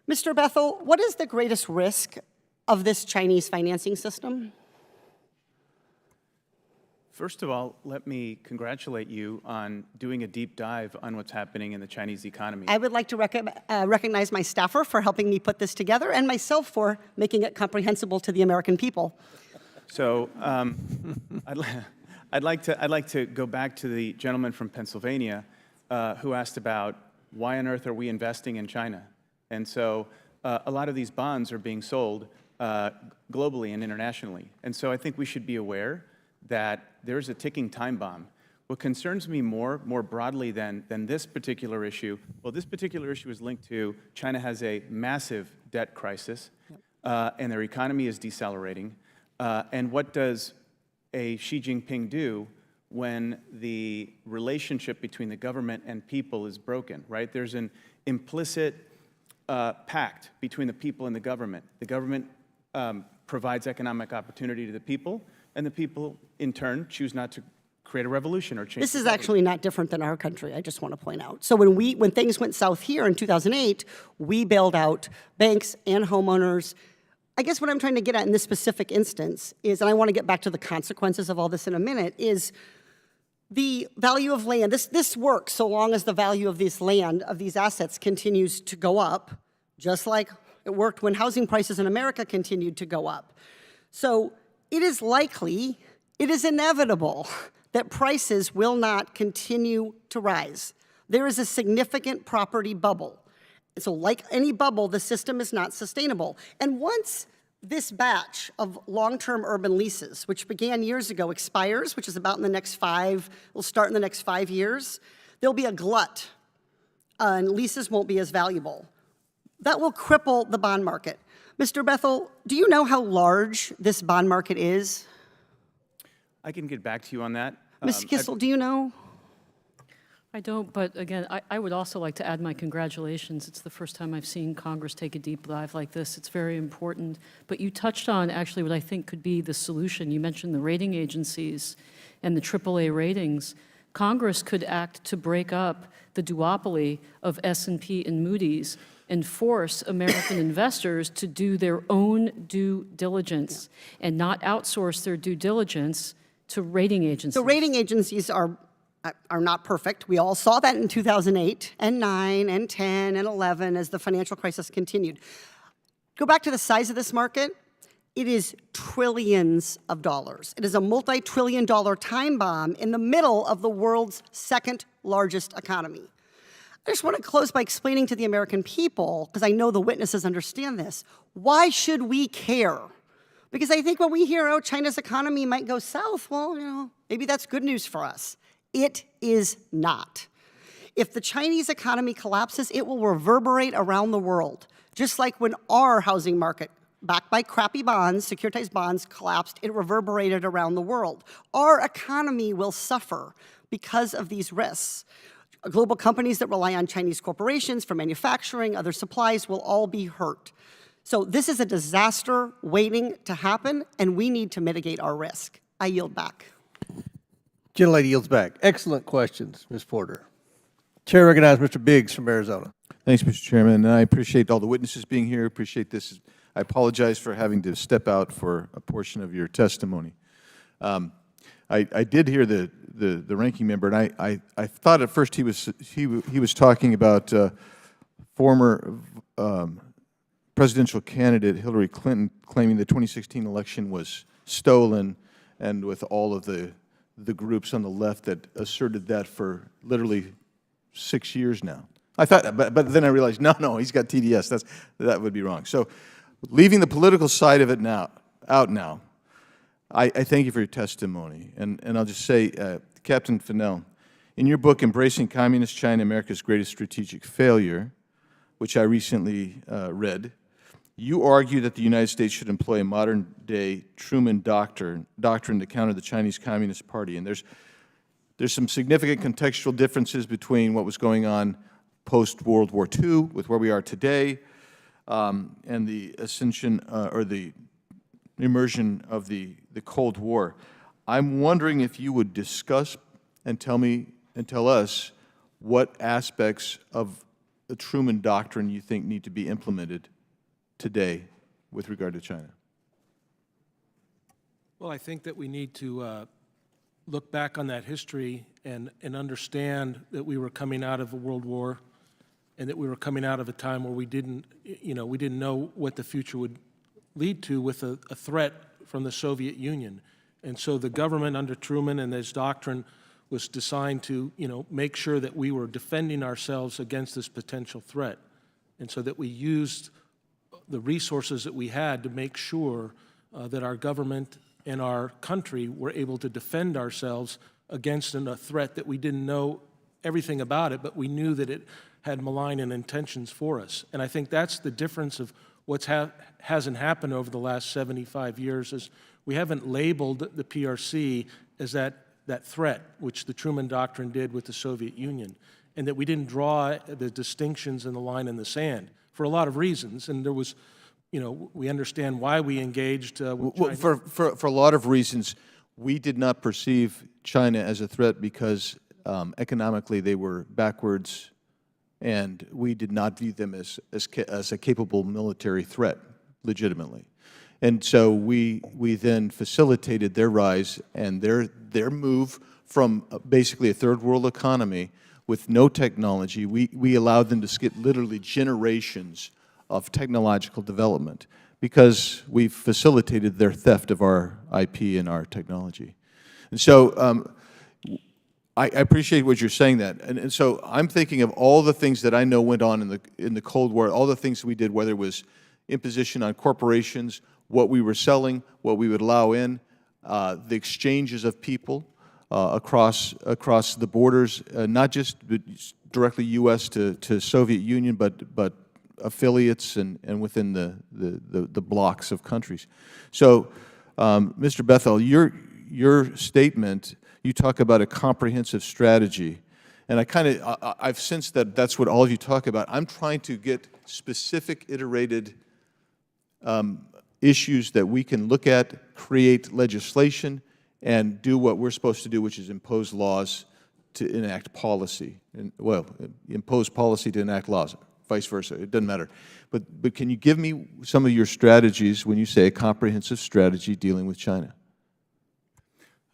Mr. Bethl, what is the greatest risk of this Chinese financing system? First of all, let me congratulate you on doing a deep dive on what's happening in the Chinese economy. I would like to recognize my staffer for helping me put this together and myself for making it comprehensible to the American people. So I'd like to go back to the gentleman from Pennsylvania who asked about why on earth are we investing in China? And so a lot of these bonds are being sold globally and internationally. And so I think we should be aware that there's a ticking time bomb. What concerns me more broadly than this particular issue, well, this particular issue is linked to China has a massive debt crisis, and their economy is decelerating. And what does a Xi Jinping do when the relationship between the government and people is broken, right? There's an implicit pact between the people and the government. The government provides economic opportunity to the people, and the people, in turn, choose not to create a revolution or change. This is actually not different than our country, I just want to point out. So when things went south here in 2008, we bailed out banks and homeowners. I guess what I'm trying to get at in this specific instance is, and I want to get back to the consequences of all this in a minute, is the value of land. This works so long as the value of this land, of these assets, continues to go up, just like it worked when housing prices in America continued to go up. So it is likely, it is inevitable that prices will not continue to rise. There is a significant property bubble. So like any bubble, the system is not sustainable. And once this batch of long-term urban leases, which began years ago, expires, which is about in the next will start in the next 5 years, there'll be a glut, and leases won't be as valuable. That will cripple the bond market. Mr. Bethl, do you know how large this bond market is? I can get back to you on that. Ms. Kissel, do you know? I don't, but again, I would also like to add my congratulations. It's the first time I've seen Congress take a deep dive like this. It's very important. But you touched on actually what I think could be the solution. You mentioned the rating agencies and the AAA ratings. Congress could act to break up the duopoly of S&P and Moody's and force American investors to do their own due diligence and not outsource their due diligence to rating agencies. So rating agencies are not perfect. We all saw that in 2008 and 9 and 10 and 11 as the financial crisis continued. Go back to the size of this market. It is trillions of dollars. It is a multi-trillion-dollar time bomb in the middle of the world's second largest economy. I just want to close by explaining to the American people, because I know the witnesses understand this, why should we care? Because I think when we hear, oh, China's economy might go south, well, maybe that's good news for us. It is not. If the Chinese economy collapses, it will reverberate around the world, just like when our housing market, backed by crappy bonds, securitized bonds, collapsed, it reverberated around the world. Our economy will suffer because of these risks. Global companies that rely on Chinese corporations for manufacturing, other supplies will all be hurt. So this is a disaster waiting to happen, and we need to mitigate our risk. I yield back. Gentlelady yields back. Excellent questions, Ms. Porter. Chair recognizes Mr. Biggs from Arizona. Thanks, Mr. Chairman, and I appreciate all the witnesses being here. Appreciate this. I apologize for having to step out for a portion of your testimony. I did hear the ranking member, and I thought at first he was talking about former presidential candidate Hillary Clinton claiming the 2016 election was stolen, and with all of the groups on the left that asserted that for literally 6 years now. I thought, but then I realized, no, he's got TDS. That would be wrong. So, leaving the political side of it out now, I thank you for your testimony, and I'll just say, Captain Fanell, in your book, Embracing Communist China, America's Greatest Strategic Failure, which I recently read, you argue that the United States should employ a modern-day Truman doctrine to counter the Chinese Communist Party. And there's some significant contextual differences between what was going on post-World War II with where we are today and the ascension or the immersion of the Cold War. I'm wondering if you would discuss and tell us what aspects of the Truman doctrine you think need to be implemented today with regard to China. Well, I think that we need to look back on that history and understand that we were coming out of a world war and that we were coming out of a time where we didn't know what the future would lead to with a threat from the Soviet Union. And so the government under Truman and his doctrine was designed to, make sure that we were defending ourselves against this potential threat. And so that we used the resources that we had to make sure that our government and our country were able to defend ourselves against a threat that we didn't know everything about it, but we knew that it had malign intentions for us. And I think that's the difference of what hasn't happened over the last 75 years is we haven't labeled the PRC as that threat, which the Truman Doctrine did with the Soviet Union, and that we didn't draw the distinctions and the line in the sand for a lot of reasons. And there was, we understand why we engaged with China. For a lot of reasons, we did not perceive China as a threat because economically they were backwards, and we did not view them as a capable military threat, legitimately. And so we then facilitated their rise and their move from basically a third world economy with no technology. We allowed them to skip literally generations of technological development because we facilitated their theft of our IP and our technology. And so I appreciate what you're saying that. And so I'm thinking of all the things that I know went on in the Cold War, all the things we did, whether it was imposition on corporations, what we were selling, what we would allow in, the exchanges of people across the borders, not just directly U.S. to Soviet Union, but affiliates and within the blocks of countries. So, Mr. Bethl, your statement, you talk about a comprehensive strategy, And I've sensed that that's what all of you talk about. I'm trying to get specific iterated issues that we can look at, create legislation, and do what we're supposed to do, which is impose laws to enact policy. Impose policy to enact laws, vice versa. It doesn't matter. But can you give me some of your strategies when you say a comprehensive strategy dealing with China?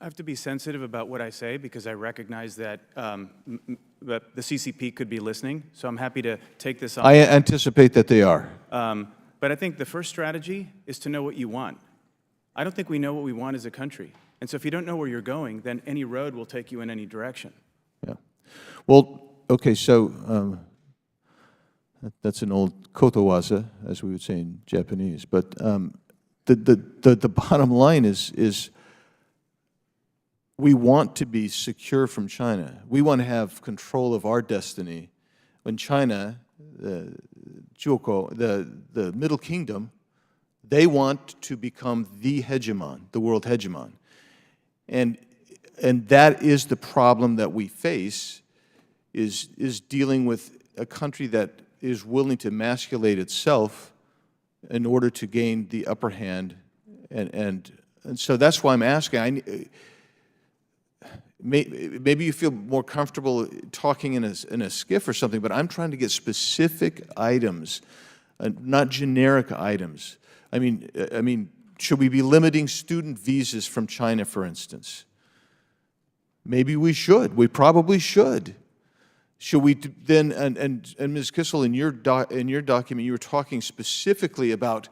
I have to be sensitive about what I say because I recognize that the CCP could be listening, so I'm happy to take this on. I anticipate that they are. But I think the first strategy is to know what you want. I don't think we know what we want as a country. And so if you don't know where you're going, then any road will take you in any direction. Yeah. Well, okay, so that's an old kotowaza, as we would say in Japanese. But the bottom line is we want to be secure from China. We want to have control of our destiny. When China, the Middle Kingdom, they want to become the hegemon, the world hegemon. And that is the problem that we face, is dealing with a country that is willing to emasculate itself in order to gain the upper hand. And so that's why I'm asking. Maybe you feel more comfortable talking in a skiff or something, but I'm trying to get specific items, not generic items. I mean, should we be limiting student visas from China, for instance? Maybe we should. We probably should. Should we then? And Ms. Kissel, in your document, you were talking specifically about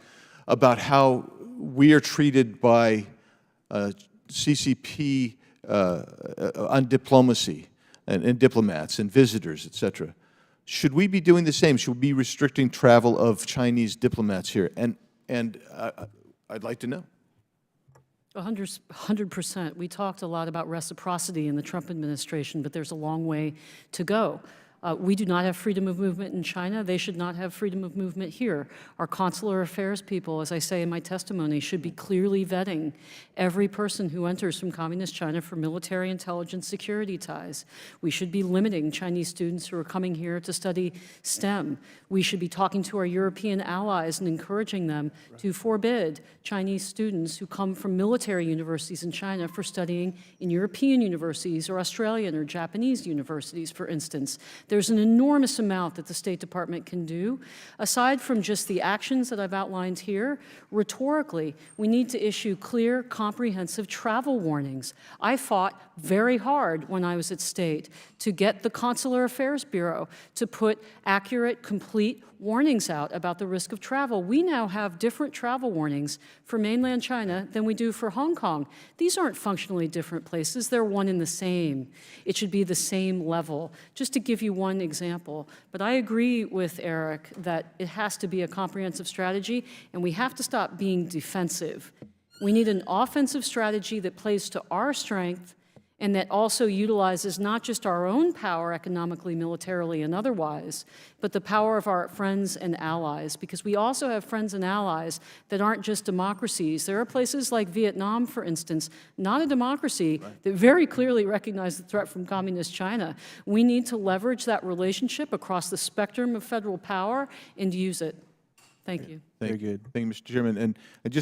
how we are treated by CCP on diplomacy and diplomats and visitors, etc. Should we be doing the same? Should we be restricting travel of Chinese diplomats here? And I'd like to know. 100%. We talked a lot about reciprocity in the Trump administration, but there's a long way to go. We do not have freedom of movement in China. They should not have freedom of movement here. Our consular affairs people, as I say in my testimony, should be clearly vetting every person who enters from Communist China for military intelligence security ties. We should be limiting Chinese students who are coming here to study STEM. We should be talking to our European allies and encouraging them to forbid Chinese students who come from military universities in China for studying in European universities or Australian or Japanese universities, for instance. There's an enormous amount that the State Department can do. Aside from just the actions that I've outlined here, rhetorically, we need to issue clear, comprehensive travel warnings. I fought very hard when I was at State to get the Consular Affairs Bureau to put accurate, complete warnings out about the risk of travel. We now have different travel warnings for mainland China than we do for Hong Kong. These aren't functionally different places. They're one and the same. It should be the same level. Just to give you one example, but I agree with Eric that it has to be a comprehensive strategy, and we have to stop being defensive. We need an offensive strategy that plays to our strength and that also utilizes not just our own power economically, militarily, and otherwise, but the power of our friends and allies, because we also have friends and allies that aren't just democracies. There are places like Vietnam, for instance, not a democracy, that very clearly recognize the threat from Communist China. We need to leverage that relationship across the spectrum of federal power and use it. Thank you. Very good. Thank you, Mr. Chairman. And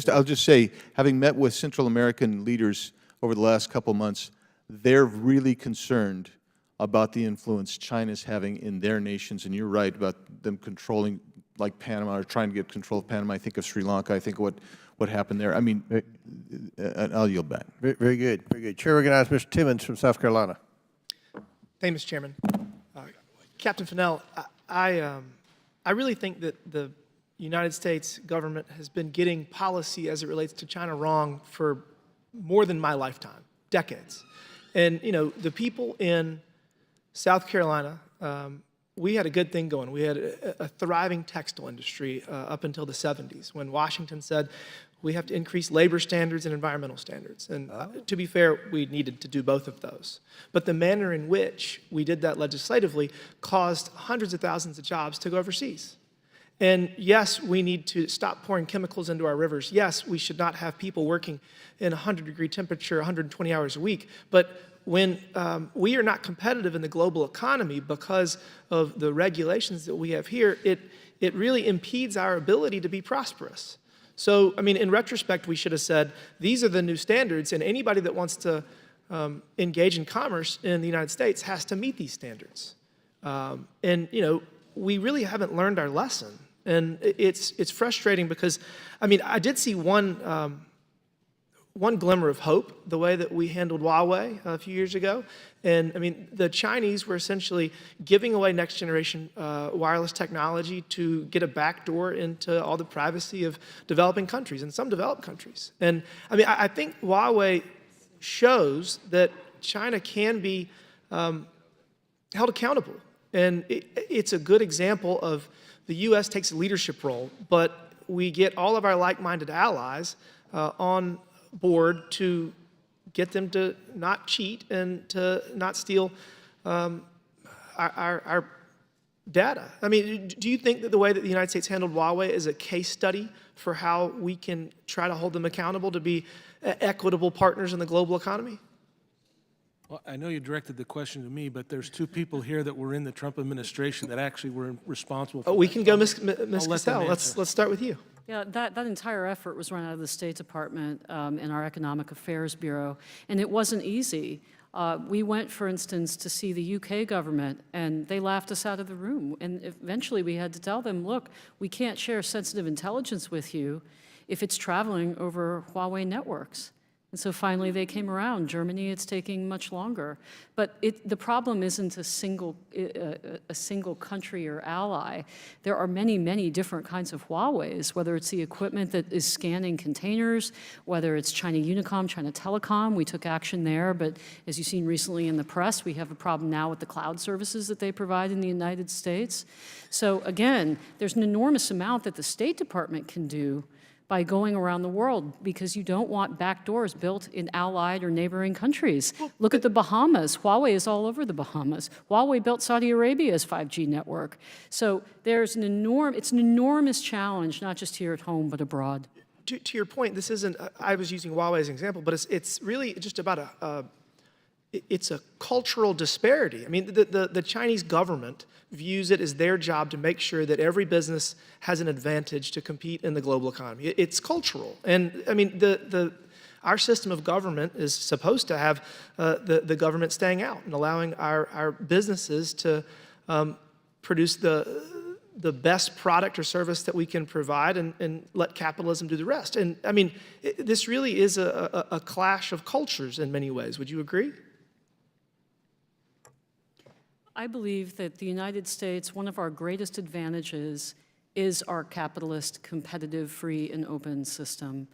I'll just say, having met with Central American leaders over the last couple months, they're really concerned about the influence China's having in their nations. And you're right about them controlling, like Panama, or trying to get control of Panama. I think of Sri Lanka. I think of what happened there. I mean, I'll yield back. Very good. Very good. Chair recognizes Mr. Timmons from South Carolina. Thank you, Mr. Chairman. Captain Fanell, I really think that the United States government has been getting policy as it relates to China wrong for more than my lifetime, decades. And, you know, the people in South Carolina, we had a good thing going. We had a thriving textile industry up until the 70s when Washington said we have to increase labor standards and environmental standards. And to be fair, we needed to do both of those. But the manner in which we did that legislatively caused hundreds of thousands of jobs to go overseas. And yes, we need to stop pouring chemicals into our rivers. Yes, we should not have people working in 100-degree temperature 120 hours a week. But when we are not competitive in the global economy because of the regulations that we have here, it really impedes our ability to be prosperous. So, I mean, in retrospect, we should have said, these are the new standards, and anybody that wants to engage in commerce in the United States has to meet these standards. And, you know, we really haven't learned our lesson. And it's frustrating because, I mean, I did see one glimmer of hope, the way that we handled Huawei a few years ago. And I mean, the Chinese were essentially giving away next generation wireless technology to get a backdoor into all the privacy of developing countries, and some developed countries. And I mean, I think Huawei shows that China can be held accountable. And it's a good example of the U.S. takes a leadership role, but we get all of our like-minded allies on board to get them to not cheat and to not steal our data. I mean, do you think that the way that the United States handled Huawei is a case study for how we can try to hold them accountable to be equitable partners in the global economy? Well, I know you directed the question to me, but there's two people here that were in the Trump administration that actually were responsible for Oh, we that. can go, Ms. I'll let them Kissel. answer. Let's start with you. Yeah, that entire effort was run out of the State Department and our Economic Affairs Bureau, and it wasn't easy. We went, for instance, to see the UK government, and they laughed us out of the room. And eventually we had to tell them, look, we can't share sensitive intelligence with you if it's traveling over Huawei networks. And so finally they came around. Germany, it's taking much longer. But the problem isn't a single country or ally. There are many, many different kinds of Huaweis, whether it's the equipment that is scanning containers, whether it's China Unicom, China Telecom. We took action there, but as you've seen recently in the press, we have a problem now with the cloud services that they provide in the United States. So again, there's an enormous amount that the State Department can do by going around the world, because you don't want backdoors built in allied or neighboring countries. Look at the Bahamas. Huawei is all over the Bahamas. Huawei built Saudi Arabia's 5G network. So there's it's an enormous challenge, not just here at home, but abroad. To your point, this isn't, I was using Huawei as an example, but it's really just about it's a cultural disparity. I mean, the Chinese government views it as their job to make sure that every business has an advantage to compete in the global economy. It's cultural. And I mean, our system of government is supposed to have the government staying out and allowing our businesses to produce the best product or service that we can provide and let capitalism do the rest. And I mean, this really is a clash of cultures in many ways. Would you agree? I believe that the United States, one of our greatest advantages is our capitalist, competitive, free, and open system.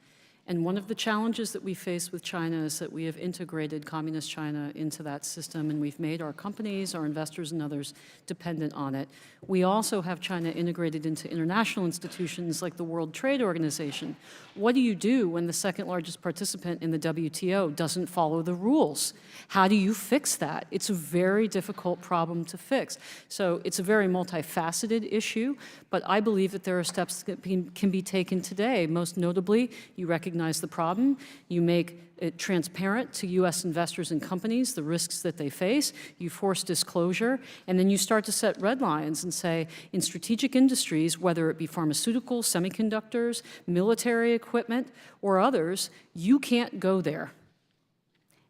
And one of the challenges that we face with China is that we have integrated Communist China into that system, and we've made our companies, our investors, and others dependent on it. We also have China integrated into international institutions like the World Trade Organization. What do you do when the second largest participant in the WTO doesn't follow the rules? How do you fix that? It's a very difficult problem to fix. So it's a very multifaceted issue, but I believe that there are steps that can be taken today. Most notably, you recognize the problem, you make it transparent to U.S. investors and companies, the risks that they face, you force disclosure, and then you start to set red lines and say, in strategic industries, whether it be pharmaceuticals, semiconductors, military equipment, or others, you can't go there.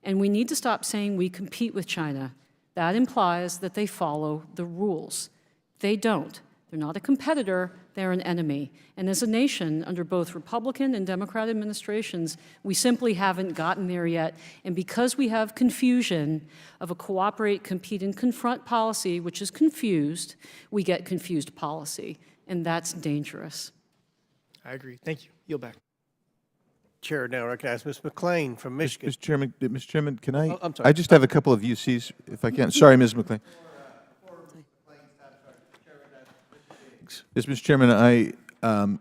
And we need to stop saying we compete with China. That implies that they follow the rules. They don't. They're not a competitor, they're an enemy. And as a nation, under both Republican and Democrat administrations, we simply haven't gotten there yet. And because we have confusion of a cooperate, compete, and confront policy, which is confused, we get confused policy. And that's dangerous. I agree. Thank you. Yield back. Chair now recognizes Ms. McClain from Michigan. Mr. Chairman, can I? Oh, I'm sorry. I just have a couple of UCs, if I can. Sorry, Ms. McClain. Yes, Mr. Chairman, I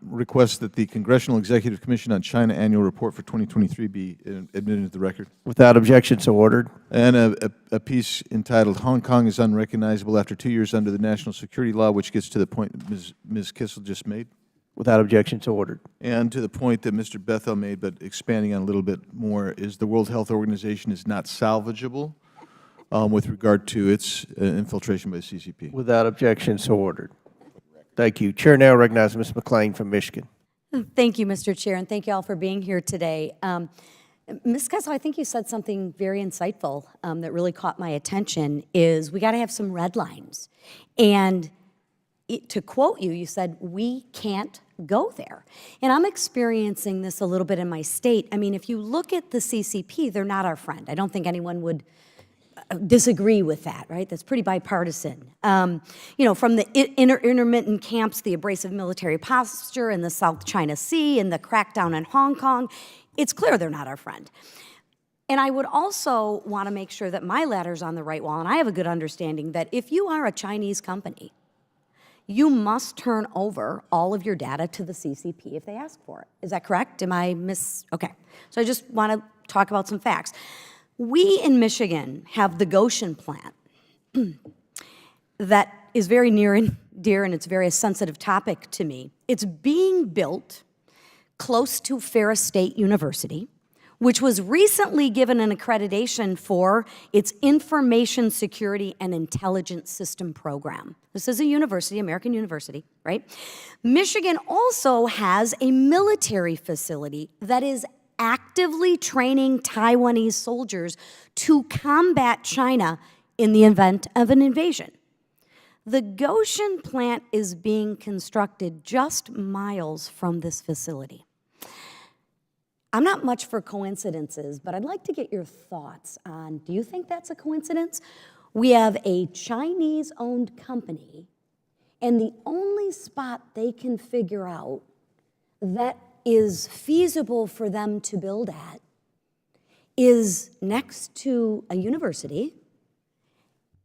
request that the Congressional Executive Commission on China Annual Report for 2023 be admitted into the record. Without objection, so ordered. And a piece entitled, Hong Kong is Unrecognizable After 2 Years Under the National Security Law, which gets to the point Ms. Kissel just made. Without objection, so ordered. And to the point that Mr. Bethl made, but expanding on a little bit more, is the World Health Organization is not salvageable. with regard to its infiltration by the CCP. Without objection, so ordered. Thank you. Chair now recognizes Ms. McLean from Michigan. Thank you, Mr. Chair, and thank you all for being here today. Ms. Kissel, I think you said something very insightful that really caught my attention, is we got to have some red lines. And to quote you, you said, we can't go there. And I'm experiencing this a little bit in my state. I mean, if you look at the CCP, they're not our friend. I don't think anyone would disagree with that, right? That's pretty bipartisan. You know, from the intermittent camps, the abrasive military posture in the South China Sea, and the crackdown in Hong Kong, it's clear they're not our friend. And I would also want to make sure that my ladder's on the right wall, and I have a good understanding that if you are a Chinese company, you must turn over all of your data to the CCP if they ask for it. Is that correct? Am I Okay. So I just want to talk about some facts. We in Michigan have the Goshen plant that is very near and dear, and it's a very sensitive topic to me. It's being built close to Ferris State University, which was recently given an accreditation for its Information Security and Intelligence System program. This is a university, American university, right? Michigan also has a military facility that is actively training Taiwanese soldiers to combat China in the event of an invasion. The Goshen plant is being constructed just miles from this facility. I'm not much for coincidences, but I'd like to get your thoughts on, do you think that's a coincidence? We have a Chinese-owned company, and the only spot they can figure out that is feasible for them to build at is next to a university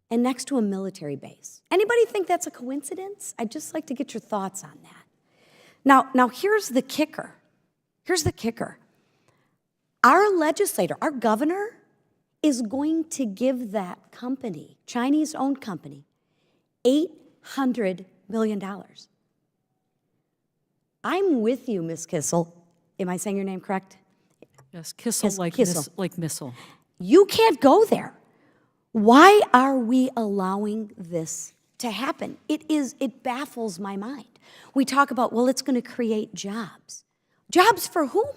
and next to a military base. Anybody think that's a coincidence? I'd just like to get your thoughts on that. Now here's the kicker. Here's the kicker. Our legislator, our governor, is going to give that company, Chinese-owned company, $800 million. I'm with you, Ms. Kissel. Am I saying your name correct? Yes, Kissel, like Kissel. like missile. You can't go there. Why are we allowing this to happen? It baffles my mind. We talk about, well, it's going to create jobs. Jobs for whom?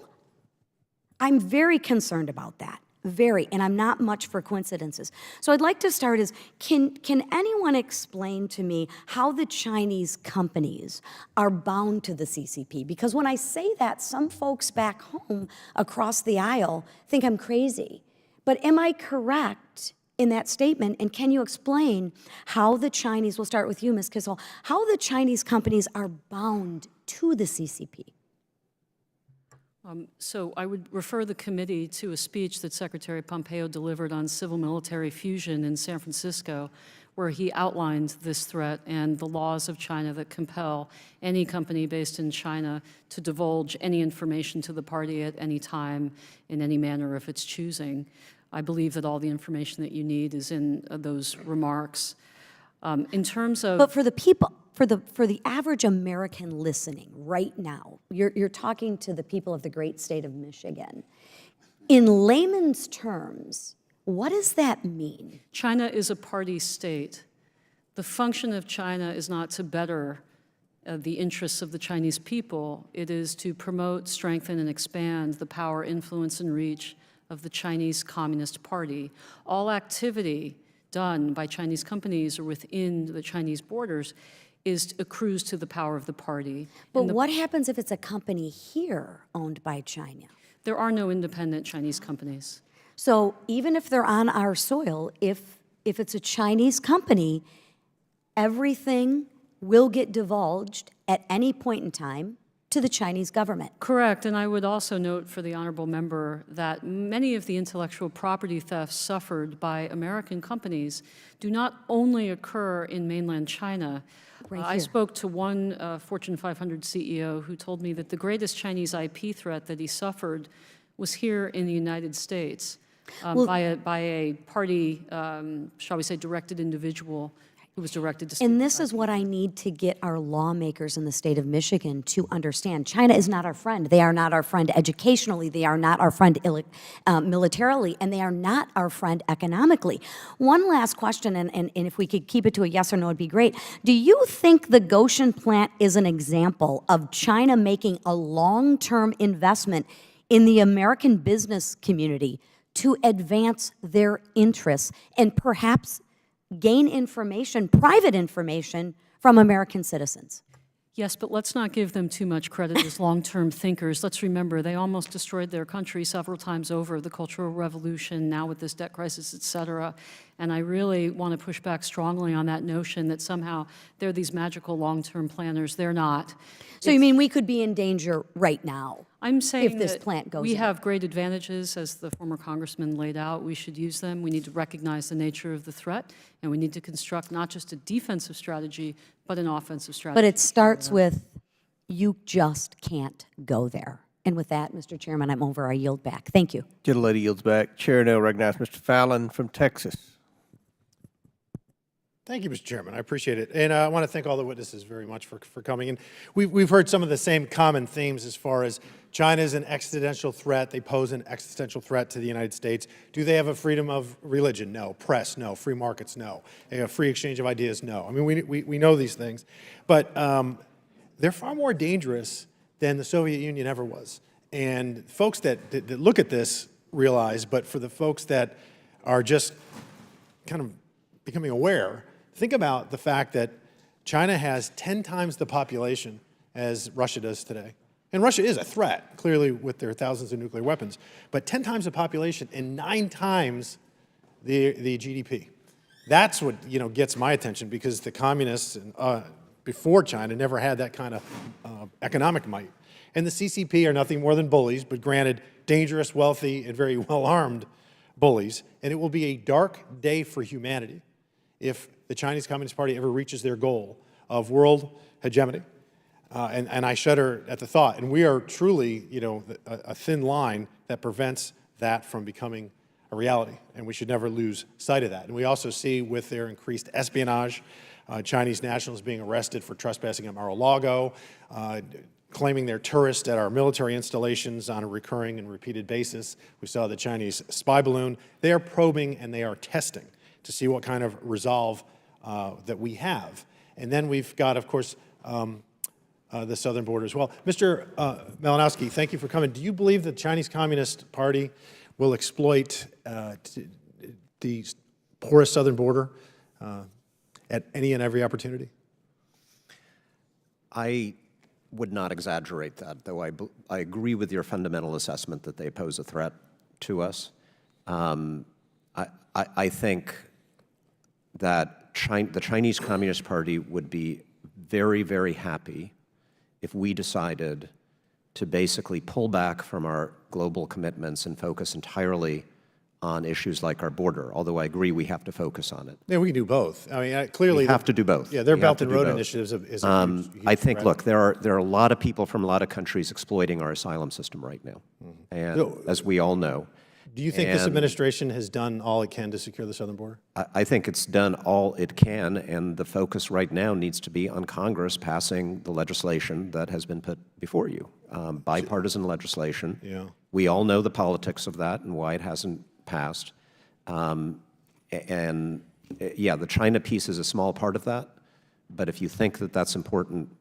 I'm very concerned about that. Very, and I'm not much for coincidences. So I'd like to start is, can anyone explain to me how the Chinese companies are bound to the CCP? Because when I say that, some folks back home across the aisle think I'm crazy. But am I correct in that statement? And can you explain how the Chinese, we'll start with you, Ms. Kissel, how the Chinese companies are bound to the CCP? So I would refer the committee to a speech that Secretary Pompeo delivered on civil-military fusion in San Francisco, where he outlined this threat and the laws of China that compel any company based in China to divulge any information to the party at any time, in any manner of its choosing. I believe that all the information that you need is in those remarks. In terms of— But for the people, for the average American listening right now, you're talking to the people of the great state of Michigan. In layman's terms, what does that mean? China is a party state. The function of China is not to better the interests of the Chinese people. It is to promote, strengthen, and expand the power, influence, and reach of the Chinese Communist Party. All activity done by Chinese companies or within the Chinese borders accrues to the power of the party. But what happens if it's a company here owned by China? There are no independent Chinese companies. So even if they're on our soil, if it's a Chinese company, everything will get divulged at any point in time to the Chinese government. Correct, and I would also note for the honorable member that many of the intellectual property thefts suffered by American companies do not only occur in mainland China. I spoke to one Fortune 500 CEO who told me that the greatest Chinese IP threat that he suffered was here in the United States by a party, shall we say, directed individual It was directed to. And this is what I need to get our lawmakers in the state of Michigan to understand. China is not our friend. They are not our friend educationally. They are not our friend militarily. And they are not our friend economically. One last question, and if we could keep it to a yes or no, it'd be great. Do you think the Goshen plant is an example of China making a long-term investment in the American business community to advance their interests and perhaps gain information, private information, from American citizens? Yes, but let's not give them too much credit as long-term thinkers. Let's remember, they almost destroyed their country several times over, the Cultural Revolution, now with this debt crisis, et cetera. And I really want to push back strongly on that notion that somehow they're these magical long-term planners. They're not. So you mean we could be in danger right now? I'm saying if this that plant goes we in? have great advantages, as the former congressman laid out. We should use them. We need to recognize the nature of the threat, and we need to construct not just a defensive strategy, but an offensive strategy. But it starts with, you just can't go there. And with that, Mr. Chairman, I'm over. I yield back. Thank you. Gentlelady yields back. Chair now recognizes Mr. Fallon from Texas. Thank you, Mr. Chairman. I appreciate it. And I want to thank all the witnesses very much for coming. And we've heard some of the same common themes as far as China is an existential threat. They pose an existential threat to the United States. Do they have a freedom of religion? No. Press? No. Free markets? No. A free exchange of ideas? No. I mean, we know these things. But they're far more dangerous than the Soviet Union ever was. And folks that look at this realize, but for the folks that are just kind of becoming aware, think about the fact that China has 10 times the population as Russia does today. And Russia is a threat, clearly, with their thousands of nuclear weapons, but 10 times the population and 9 times the GDP. That's what gets my attention, because the communists before China never had that kind of economic might. And the CCP are nothing more than bullies, but granted, dangerous, wealthy, and very well-armed bullies. And it will be a dark day for humanity if the Chinese Communist Party ever reaches their goal of world hegemony. And I shudder at the thought. And we are truly, a thin line that prevents that from becoming a reality. And we should never lose sight of that. And we also see, with their increased espionage, Chinese nationals being arrested for trespassing at Mar-a-Lago, claiming they're tourists at our military installations on a recurring and repeated basis. We saw the Chinese spy balloon. They are probing and they are testing to see what kind of resolve that we have. And then we've got, of course, the southern border as well. Mr. Malinowski, thank you for coming. Do you believe the Chinese Communist Party will exploit the porous southern border at any and every opportunity? I would not exaggerate that, though I agree with your fundamental assessment that they pose a threat to us. I think that the Chinese Communist Party would be very, very happy if we decided to basically pull back from our global commitments and focus entirely on issues like our border, although I agree we have to focus on it. Yeah, we can do both. I mean, clearly— We have to do both. Yeah, their Belt and Road initiatives is a huge I think, threat. look, there are a lot of people from a lot of countries exploiting our asylum system right now, and as we all know. Do you think this administration has done all it can to secure the southern border? I think it's done all it can, and the focus right now needs to be on Congress passing the legislation that has been put before you, bipartisan legislation. Yeah. We all know the politics of that and why it hasn't passed. And yeah, the China piece is a small part of that, but if you think that that's important,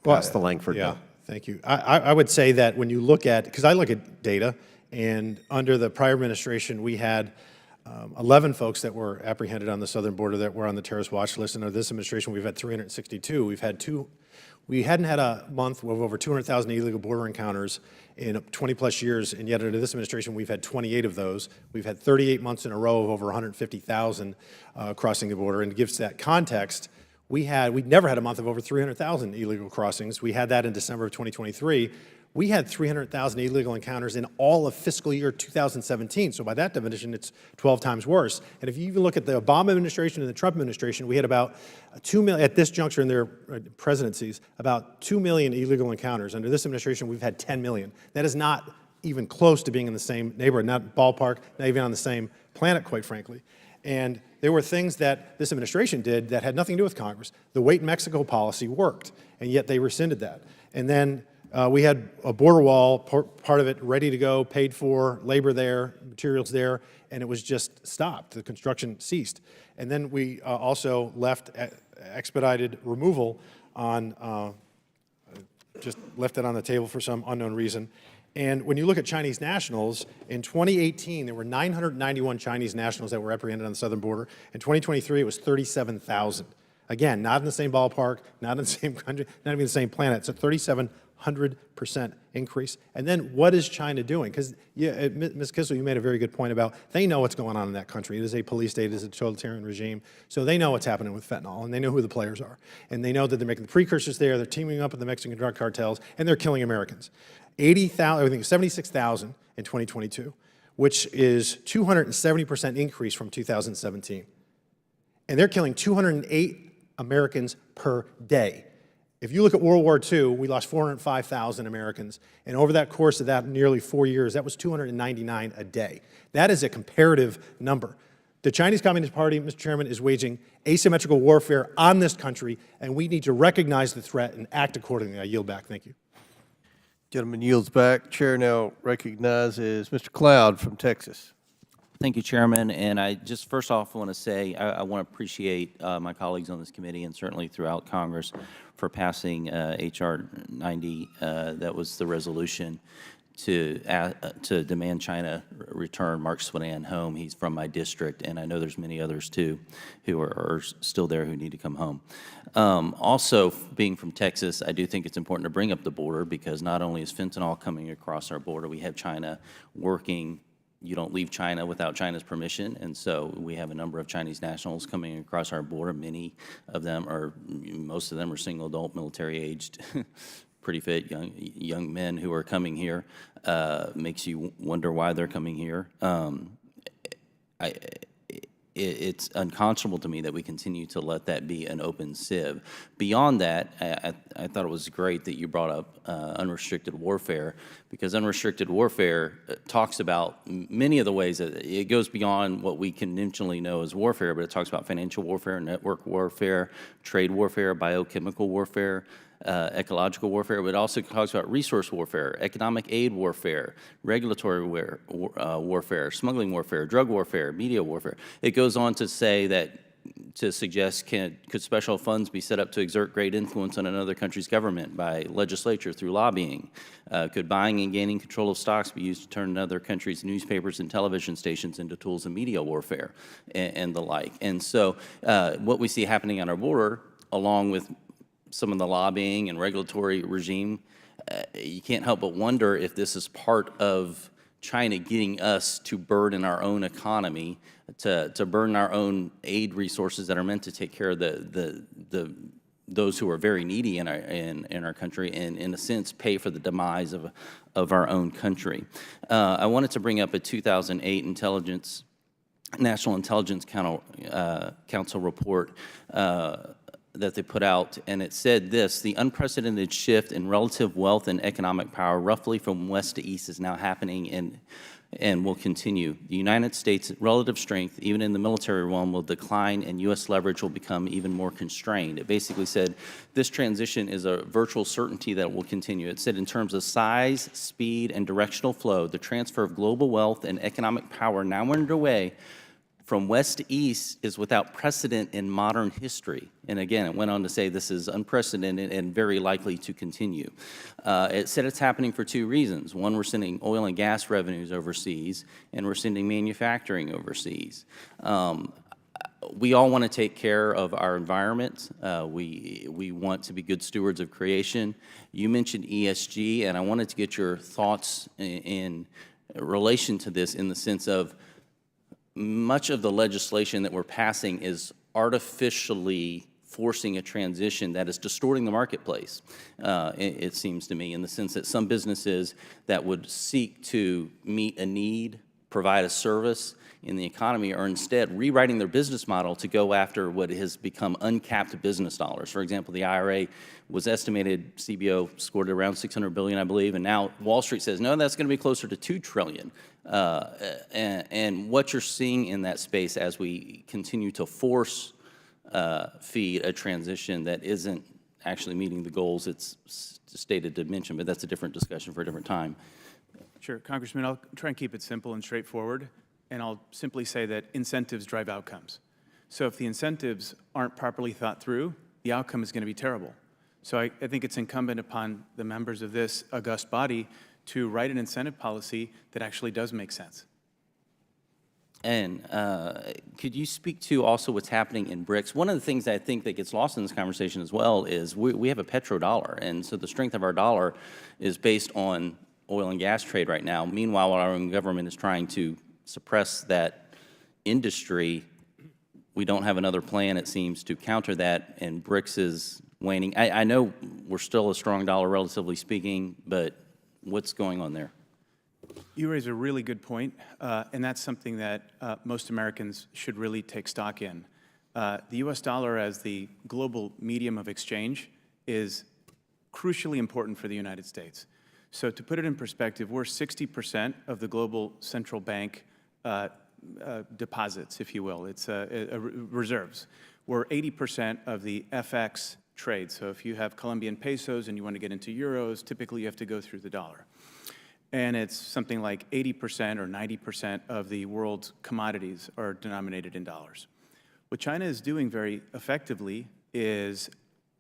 pass the Langford bill. Yeah, thank you. I would say that when you look at, because I look at data, and under the prior administration, we had 11 folks that were apprehended on the southern border that were on the terrorist watch list. And under this administration, we've had 362. We hadn't had a month of over 200,000 illegal border encounters in 20-plus years, and yet under this administration, we've had 28 of those. We've had 38 months in a row of over 150,000 crossing the border. And to give that context, we'd never had a month of over 300,000 illegal crossings. We had that in December of 2023. We had 300,000 illegal encounters in all of fiscal year 2017. So by that definition, it's 12 times worse. And if you even look at the Obama administration and the Trump administration, we had about 2 million, at this juncture in their presidencies, about 2 million illegal encounters. Under this administration, we've had 10 million. That is not even close to being in the same neighborhood, not ballpark, not even on the same planet, quite frankly. And there were things that this administration did that had nothing to do with Congress. The Wait in Mexico policy worked, and yet they rescinded that. And then we had a border wall, part of it ready to go, paid for, labor there, materials there, and it was just stopped. The construction ceased. And then we also left expedited removal on, just left it on the table for some unknown reason. And when you look at Chinese nationals, in 2018, there were 991 Chinese nationals that were apprehended on the southern border. In 2023, it was 37,000. Again, not in the same ballpark, not in the same country, not even the same planet. It's a 3,700% increase. And then what is China doing? Because, yeah, Ms. Kissel, you made a very good point about they know what's going on in that country. It is a police state, it is a totalitarian regime. So they know what's happening with fentanyl, and they know who the players are. And they know that they're making the precursors there, they're teaming up with the Mexican drug cartels, and they're killing Americans. 80,000, I think 76,000 in 2022, which is 270% increase from 2017. And they're killing 208 Americans per day. If you look at World War II, we lost 405,000 Americans, and over that course of that nearly 4 years, that was 299 a day. That is a comparative number. The Chinese Communist Party, Mr. Chairman, is waging asymmetrical warfare on this country, and we need to recognize the threat and act accordingly. I yield back. Thank you. Gentleman yields back. Chair now recognizes Mr. Cloud from Texas. Thank you, Chairman. And I just first off want to say I want to appreciate my colleagues on this committee and certainly throughout Congress for passing H.R. 90. That was the resolution to demand China return Mark Swadan home. He's from my district, and I know there's many others too who are still there who need to come home. Also, being from Texas, I do think it's important to bring up the border because not only is fentanyl coming across our border, we have China working. You don't leave China without China's permission, and so we have a number of Chinese nationals coming across our border. Many of them are, most of them are single adult, military-aged, pretty fit young men who are coming here. Makes you wonder why they're coming here. It's unconscionable to me that we continue to let that be an open sieve. Beyond that, I thought it was great that you brought up unrestricted warfare, because unrestricted warfare talks about many of the ways that it goes beyond what we conventionally know as warfare, but it talks about financial warfare, network warfare, trade warfare, biochemical warfare, ecological warfare, but it also talks about resource warfare, economic aid warfare, regulatory warfare, smuggling warfare, drug warfare, media warfare. It goes on to say that, to suggest could special funds be set up to exert great influence on another country's government by legislature through lobbying? Could buying and gaining control of stocks be used to turn another country's newspapers and television stations into tools of media warfare and the like? And so what we see happening on our border, along with some of the lobbying and regulatory regime, you can't help but wonder if this is part of China getting us to burden our own economy, to burden our own aid resources that are meant to take care of those who are very needy in our country, and in a sense pay for the demise of our own country. I wanted to bring up a 2008 National Intelligence Council report that they put out, and it said this: the unprecedented shift in relative wealth and economic power roughly from west to east is now happening and will continue. The United States' relative strength, even in the military realm, will decline, and U.S. leverage will become even more constrained. It basically said this transition is a virtual certainty that will continue. It said in terms of size, speed, and directional flow, the transfer of global wealth and economic power now underway from west to east is without precedent in modern history. And again, it went on to say this is unprecedented and very likely to continue. It said it's happening for two reasons. One, we're sending oil and gas revenues overseas, and we're sending manufacturing overseas. We all want to take care of our environment. We want to be good stewards of creation. You mentioned ESG, and I wanted to get your thoughts in relation to this, in the sense of much of the legislation that we're passing is artificially forcing a transition that is distorting the marketplace, it seems to me, in the sense that some businesses that would seek to meet a need provide a service in the economy are instead rewriting their business model to go after what has become uncapped business dollars. For example, the IRA was estimated, CBO scored around $600 billion, I believe, and now Wall Street says, no, that's going to be closer to $2 trillion. And what you're seeing in that space as we continue to force feed a transition that isn't actually meeting the goals it's stated to mention, but that's a different discussion for a different time. Sure, Congressman, I'll try and keep it simple and straightforward, and I'll simply say that incentives drive outcomes. So if the incentives aren't properly thought through, the outcome is going to be terrible. So I think it's incumbent upon the members of this august body to write an incentive policy that actually does make sense. And could you speak to also what's happening in BRICS? One of the things I think that gets lost in this conversation as well is we have a petrodollar, and so the strength of our dollar is based on oil and gas trade right now. Meanwhile, our own government is trying to suppress that industry. We don't have another plan, it seems, to counter that, and BRICS is waning. I know we're still a strong dollar, relatively speaking, but what's going on there? You raise a really good point, and that's something that most Americans should really take stock in. The U.S. dollar as the global medium of exchange is crucially important for the United States. So to put it in perspective, we're 60% of the global central bank deposits, if you will. It's reserves. We're 80% of the FX trade. So if you have Colombian pesos and you want to get into euros, typically you have to go through the dollar. And it's something like 80% or 90% of the world's commodities are denominated in dollars. What China is doing very effectively is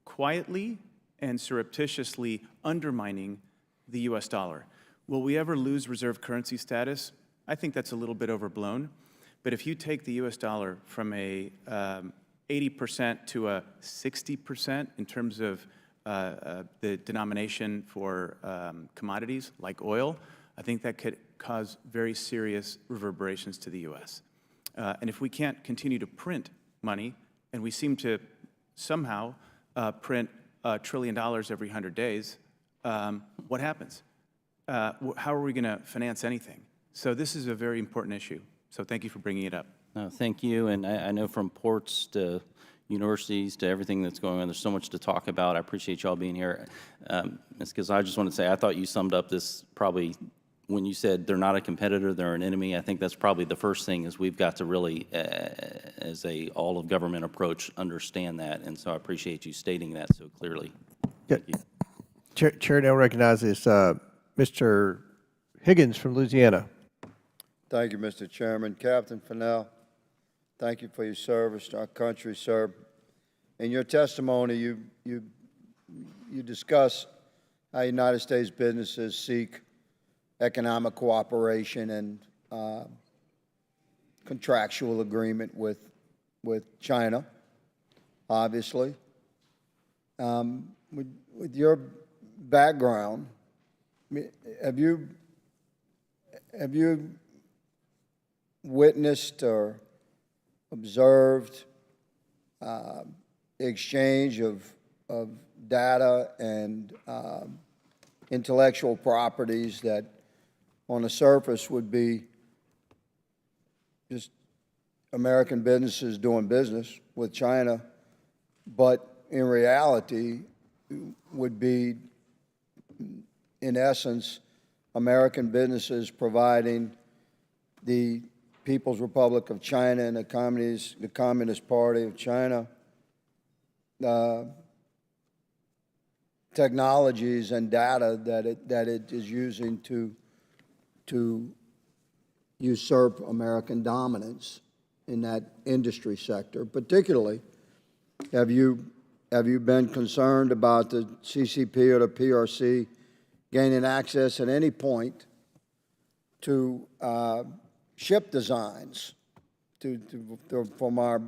quietly and surreptitiously undermining the U.S. dollar. Will we ever lose reserve currency status? I think that's a little bit overblown. But if you take the U.S. dollar from a 80% to a 60% in terms of the denomination for commodities like oil, I think that could cause very serious reverberations to the U.S. And if we can't continue to print money, and we seem to somehow print $1 trillion every 100 days, what happens? How are we going to finance anything? So this is a very important issue. So thank you for bringing it up. Thank you, and I know from ports to universities to everything that's going on, there's so much to talk about. I appreciate y'all being here. Ms. Kissel, I just want to say, I thought you summed up this probably when you said they're not a competitor, they're an enemy. I think that's probably the first thing is we've got to really, as a all-of-government approach, understand that, and so I appreciate you stating that so clearly. Thank you. Chair now recognizes Mr. Higgins from Louisiana. Thank you, Mr. Chairman. Captain Fanell, thank you for your service to our country, sir. In your testimony, you discuss how United States businesses seek economic cooperation and contractual agreement with China, obviously. With your background, have you witnessed or observed exchange of data and intellectual properties that on the surface would be just American businesses doing business with China, but in reality would be, in essence, American businesses providing the People's Republic of China and the Communist Party of China technologies and data that it is using to usurp American dominance in that industry sector. Particularly, have you been concerned about the CCP or the PRC gaining access at any point to ship designs from our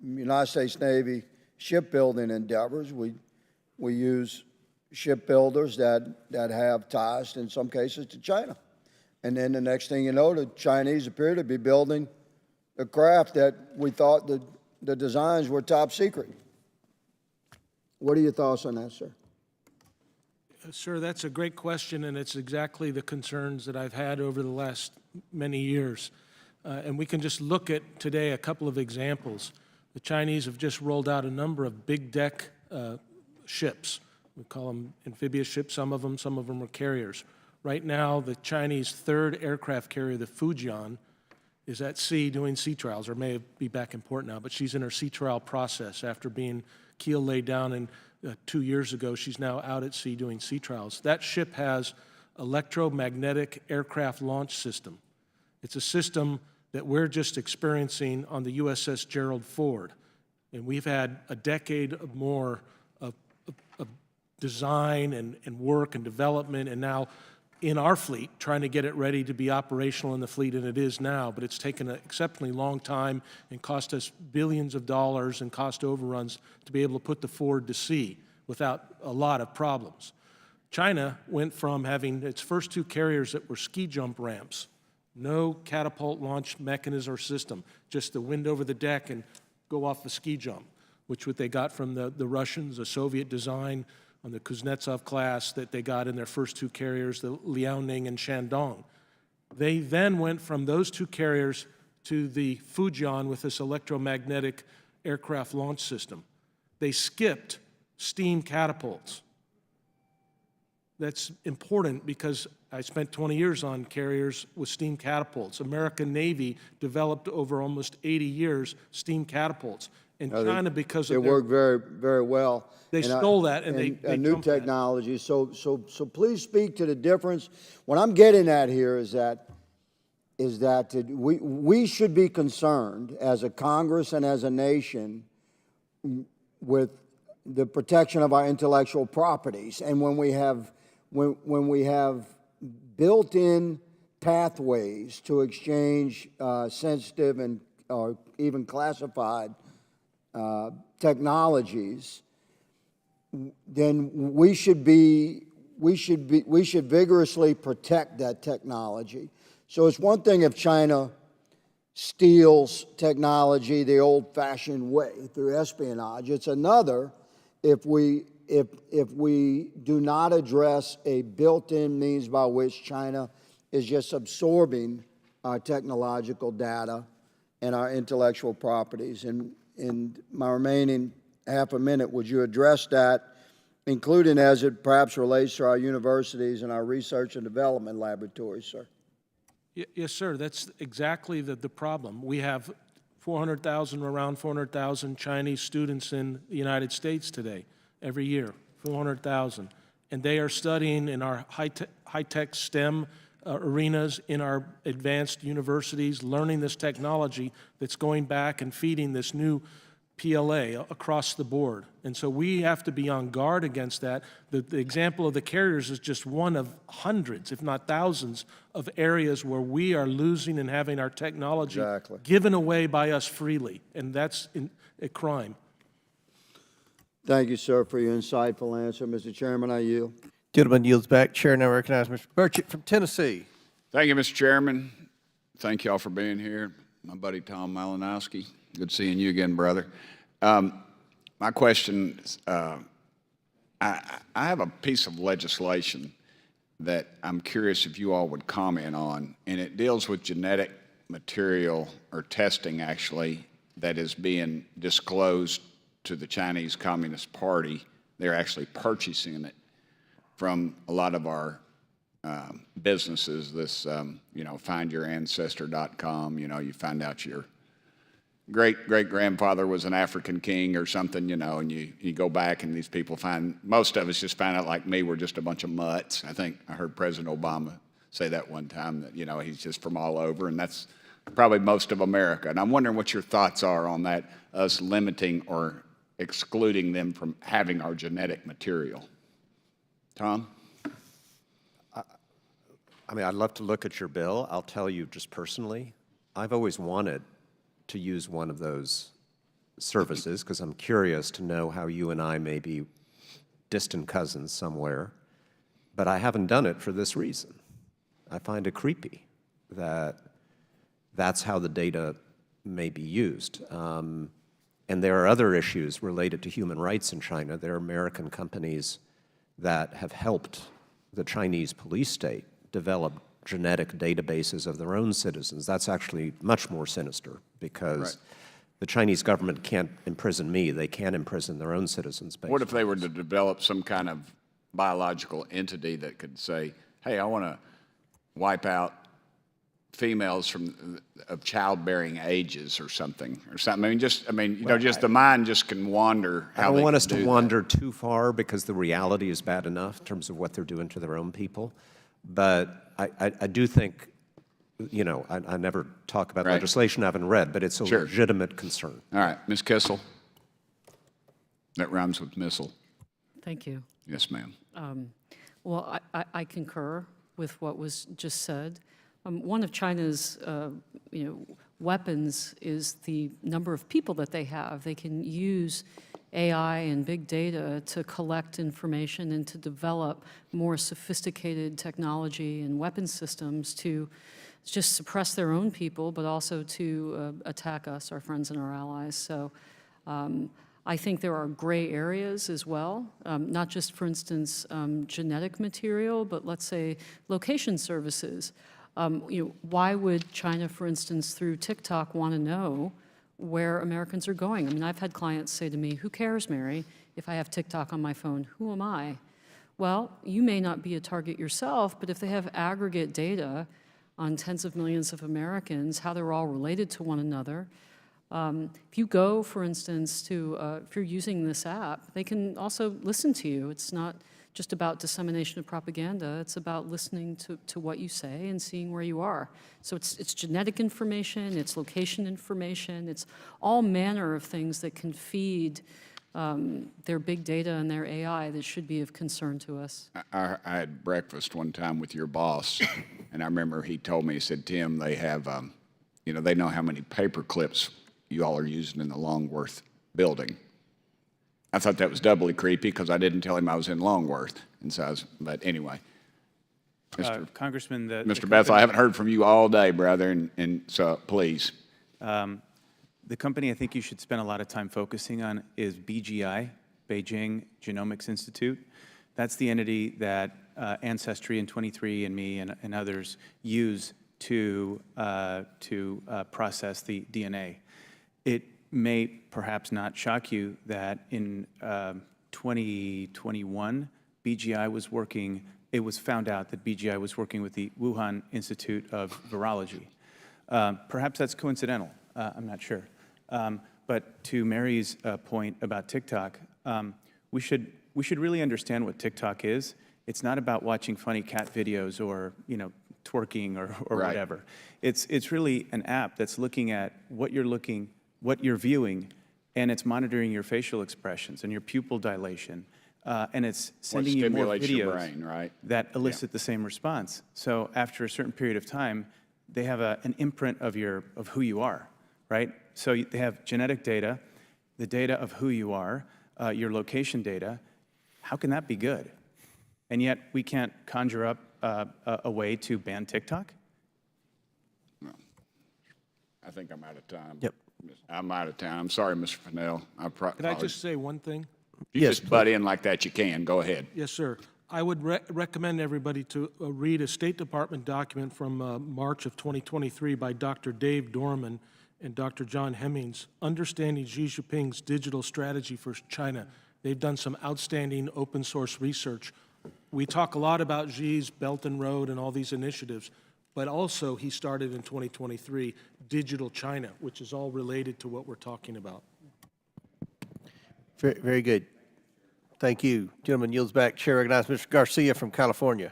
United States Navy shipbuilding endeavors? We use shipbuilders that have ties, in some cases, to China. And then the next thing you know, the Chinese appear to be building a craft that we thought the designs were top secret. What are your thoughts on that, sir? Sir, that's a great question, and it's exactly the concerns that I've had over the last many years. And we can just look at today a couple of examples. The Chinese have just rolled out a number of big deck ships. We call them amphibious ships, some of them are carriers. Right now, the Chinese third aircraft carrier, the Fujian, is at sea doing sea trials, or may be back in port now, but she's in her sea trial process after being keel laid down, and 2 years ago, she's now out at sea doing sea trials. That ship has electromagnetic aircraft launch system. It's a system that we're just experiencing on the USS Gerald Ford. And we've had a decade or more of design and work and development, and now in our fleet, trying to get it ready to be operational in the fleet, and it is now, but it's taken an exceptionally long time and cost us billions of dollars and cost overruns to be able to put the Ford to sea without a lot of problems. China went from having its first two carriers that were ski jump ramps, no catapult launch mechanism or system, just the wind over the deck and go off the ski jump, which what they got from the Russians, a Soviet design on the Kuznetsov class that they got in their first two carriers, the Liaoning and Shandong. They then went from those two carriers to the Fujian with this electromagnetic aircraft launch system. They skipped steam catapults. That's important because I spent 20 years on carriers with steam catapults. American Navy developed over almost 80 years steam catapults. And China, because of it worked very, very well. They stole that, and they new technology. So please speak to the difference. What I'm getting at here is that we should be concerned as a Congress and as a nation with the protection of our intellectual properties. And when we have built-in pathways to exchange sensitive and even classified technologies, then we should vigorously protect that technology. So it's one thing if China steals technology the old-fashioned way through espionage. It's another if we do not address a built-in means by which China is just absorbing our technological data and our intellectual properties. And in my remaining half a minute, would you address that, including as it perhaps relates to our universities and our research and development laboratories, sir? Yes, sir. That's exactly the problem. We have around 400,000 Chinese students in the United States today, every year, 400,000. And they are studying in our high-tech STEM arenas, in our advanced universities, learning this technology that's going back and feeding this new PLA across the board. And so we have to be on guard against that. The example of the carriers is just one of hundreds, if not thousands, of areas where we are losing and having our technology given away by us freely, and that's a crime. Thank you, sir, for your insightful answer. Mr. Chairman, I yield. Gentleman yields back. Chair now recognizes Mr. Burchett from Tennessee. Thank you, Mr. Chairman. Thank you all for being here. My buddy Tom Malinowski. Good seeing you again, brother. My question is, I have a piece of legislation that I'm curious if you all would comment on, and it deals with genetic material or testing, actually, that is being disclosed to the Chinese Communist Party. They're actually purchasing it from a lot of our businesses, this, findyouраncestor.com, you find out your great-great-grandfather was an African king or something, and you go back and these people most of us just find out, like me, we're just a bunch of mutts. I think I heard President Obama say that one time, that, he's just from all over, and that's probably most of America. And I'm wondering what your thoughts are on that, us limiting or excluding them from having our genetic material. Tom? I'd love to look at your bill. I'll tell you just personally, I've always wanted to use one of those services because I'm curious to know how you and I may be distant cousins somewhere, but I haven't done it for this reason. I find it creepy that that's how the data may be used. And there are other issues related to human rights in China. There are American companies that have helped the Chinese police state develop genetic databases of their own citizens. That's actually much more sinister because the Chinese government can't imprison me. They can't imprison their own citizens. Basically. What if they were to develop some kind of biological entity that could say, hey, I want to wipe out females of childbearing ages or something. I mean, just the mind just can wander. I don't want us to wander too far because the reality is bad enough in terms of what they're doing to their own people. But I do think, you know, I never talk about legislation I haven't read, but it's a legitimate concern. All right, Ms. Kissel. That rhymes with missile. Thank you. Yes, ma'am. Well, I concur with what was just said. One of China's weapons is the number of people that they have. They can use AI and big data to collect information and to develop more sophisticated technology and weapon systems to just suppress their own people, but also to attack us, our friends and our allies. So I think there are gray areas as well, not just, for instance, genetic material, but let's say location services. Why would China, for instance, through TikTok want to know where Americans are going? I mean, I've had clients say to me, who cares, Mary, if I have TikTok on my phone? Who am I? Well, you may not be a target yourself, but if they have aggregate data on tens of millions of Americans, how they're all related to one another. If you go, for instance, to, if you're using this app, they can also listen to you. It's not just about dissemination of propaganda. It's about listening to what you say and seeing where you are. So it's genetic information, it's location information, it's all manner of things that can feed their big data and their AI that should be of concern to us. I had breakfast one time with your boss, and I remember he told me, he said, Tim, they have, they know how many paper clips you all are using in the Longworth building. I thought that was doubly creepy because I didn't tell him I was in Longworth. And so but anyway. Congressman, Mr. Bethl, I haven't heard from you all day, brother, and so please. The company I think you should spend a lot of time focusing on is BGI, Beijing Genomics Institute. That's the entity that Ancestry and 23andMe and others use to process the DNA. It may perhaps not shock you that in 2021, BGI was working, it was found out that BGI was working with the Wuhan Institute of Virology. Perhaps that's coincidental, I'm not sure. But to Mary's point about TikTok, we should really understand what TikTok is. It's not about watching funny cat videos or, twerking or whatever. It's really an app that's looking at what you're viewing, and it's monitoring your facial expressions and your pupil dilation, and it's sending you more videos that elicit the same response. So after a certain period of time, they have an imprint of who you are, right? So they have genetic data, the data of who you are, your location data. How can that be good? And yet we can't conjure up a way to ban TikTok? No. I think I'm out of time. Yep. I'm out of time. I'm sorry, Mr. Fanell. Could I just say one thing? You just butt in like that, you can. Go ahead. Yes, sir. I would recommend everybody to read a State Department document from March of 2023 by Dr. Dave Dorman and Dr. John Hemmings, Understanding Xi Jinping's Digital Strategy for China. They've done some outstanding open source research. We talk a lot about Xi's Belt and Road and all these initiatives, but also he started in 2023 Digital China, which is all related to what we're talking about. Very, very good. Thank you. Gentleman yields back. Chair recognizes Mr. Garcia from California.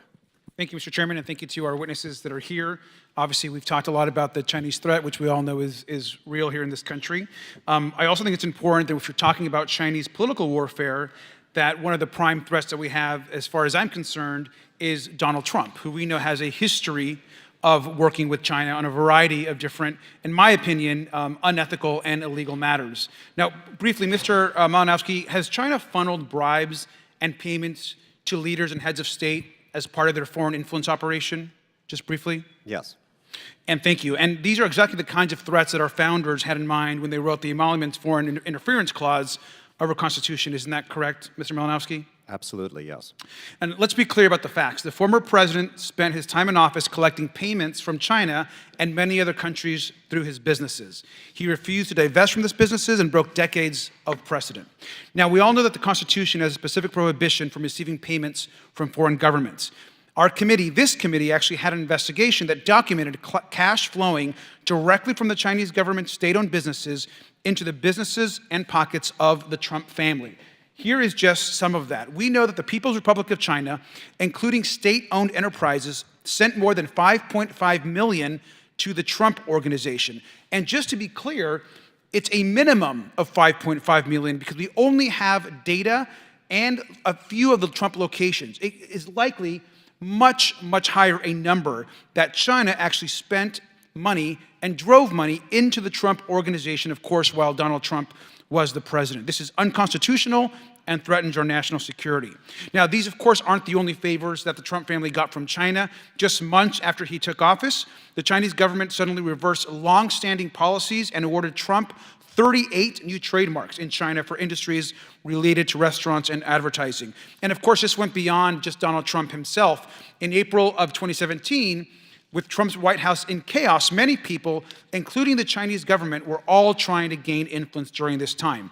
Thank you, Mr. Chairman, and thank you to our witnesses that are here. Obviously, we've talked a lot about the Chinese threat, which we all know is real here in this country. I also think it's important that if you're talking about Chinese political warfare, that one of the prime threats that we have, as far as I'm concerned, is Donald Trump, who we know has a history of working with China on a variety of different, in my opinion, unethical and illegal matters. Now, briefly, Mr. Malinowski, has China funneled bribes and payments to leaders and heads of state as part of their foreign influence operation? Just briefly. Yes. And thank you. And these are exactly the kinds of threats that our founders had in mind when they wrote the Emoluments Foreign Interference Clause of our Constitution. Isn't that correct, Mr. Malinowski? Absolutely, yes. And let's be clear about the facts. The former president spent his time in office collecting payments from China and many other countries through his businesses. He refused to divest from those businesses and broke decades of precedent. Now, we all know that the Constitution has a specific prohibition from receiving payments from foreign governments. Our committee, this committee, actually had an investigation that documented cash flowing directly from the Chinese government state-owned businesses into the businesses and pockets of the Trump family. Here is just some of that. We know that the People's Republic of China, including state-owned enterprises, sent more than $5.5 million to the Trump organization. And just to be clear, it's a minimum of $5.5 million because we only have data and a few of the Trump locations. It is likely much, much higher a number that China actually spent money and drove money into the Trump organization, of course, while Donald Trump was the president. This is unconstitutional and threatens our national security. Now, these, of course, aren't the only favors that the Trump family got from China. Just months after he took office, the Chinese government suddenly reversed long-standing policies and awarded Trump 38 new trademarks in China for industries related to restaurants and advertising. And of course, this went beyond just Donald Trump himself. In April of 2017, with Trump's White House in chaos, many people, including the Chinese government, were all trying to gain influence during this time.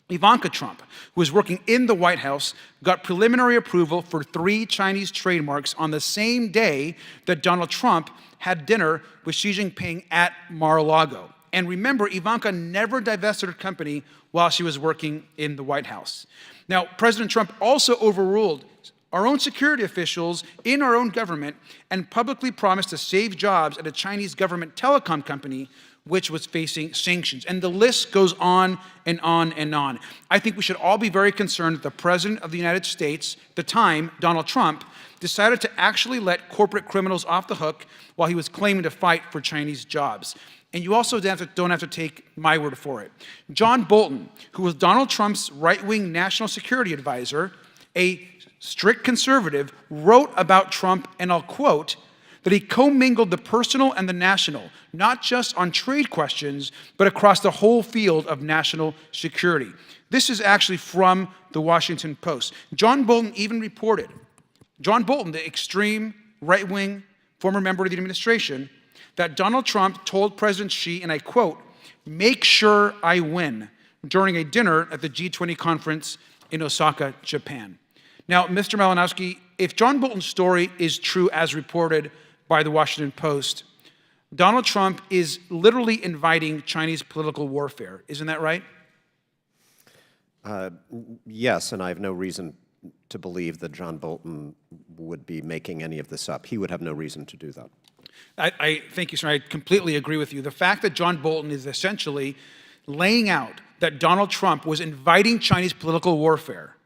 Ivanka Trump, who was working in the White House, got preliminary approval for 3 Chinese trademarks on the same day that Donald Trump had dinner with Xi Jinping at Mar-a-Lago. And remember, Ivanka never divested her company while she was working in the White House. Now, President Trump also overruled our own security officials in our own government and publicly promised to save jobs at a Chinese government telecom company which was facing sanctions. And the list goes on and on and on. I think we should all be very concerned that the President of the United States, at the time, Donald Trump, decided to actually let corporate criminals off the hook while he was claiming to fight for Chinese jobs. And you also don't have to take my word for it. John Bolton, who was Donald Trump's right-wing national security advisor, a strict conservative, wrote about Trump, and I'll quote, that he commingled the personal and the national, not just on trade questions, but across the whole field of national security. This is actually from the Washington Post. John Bolton even reported, John Bolton, the extreme right-wing former member of the administration, that Donald Trump told President Xi, and I quote, "Make sure I win," during a dinner at the G20 conference in Osaka, Japan. Now, Mr. Malinowski, if John Bolton's story is true as reported by the Washington Post, Donald Trump is literally inviting Chinese political warfare. Isn't that right? Yes, and I have no reason to believe that John Bolton would be making any of this up. He would have no reason to do that. I thank you, sir. I completely agree with you. The fact that John Bolton is essentially laying out that Donald Trump was inviting Chinese political warfare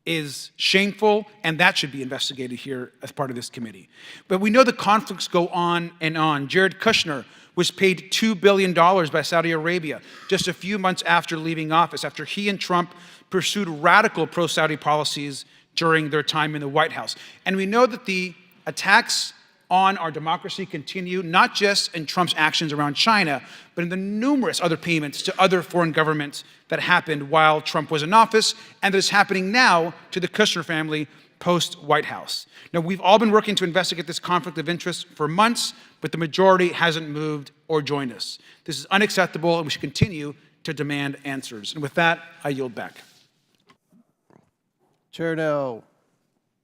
is shameful, and that should be investigated here as part of this committee. But we know the conflicts go on and on. Jared Kushner was paid $2 billion by Saudi Arabia just a few months after leaving office, after he and Trump pursued radical pro-Saudi policies during their time in the White House. And we know that the attacks on our democracy continue, not just in Trump's actions around China, but in the numerous other payments to other foreign governments that happened while Trump was in office, and that is happening now to the Kushner family post-White House. Now, we've all been working to investigate this conflict of interest for months, but the majority hasn't moved or joined us. This is unacceptable, and we should continue to demand answers. And with that, I yield back. Chair now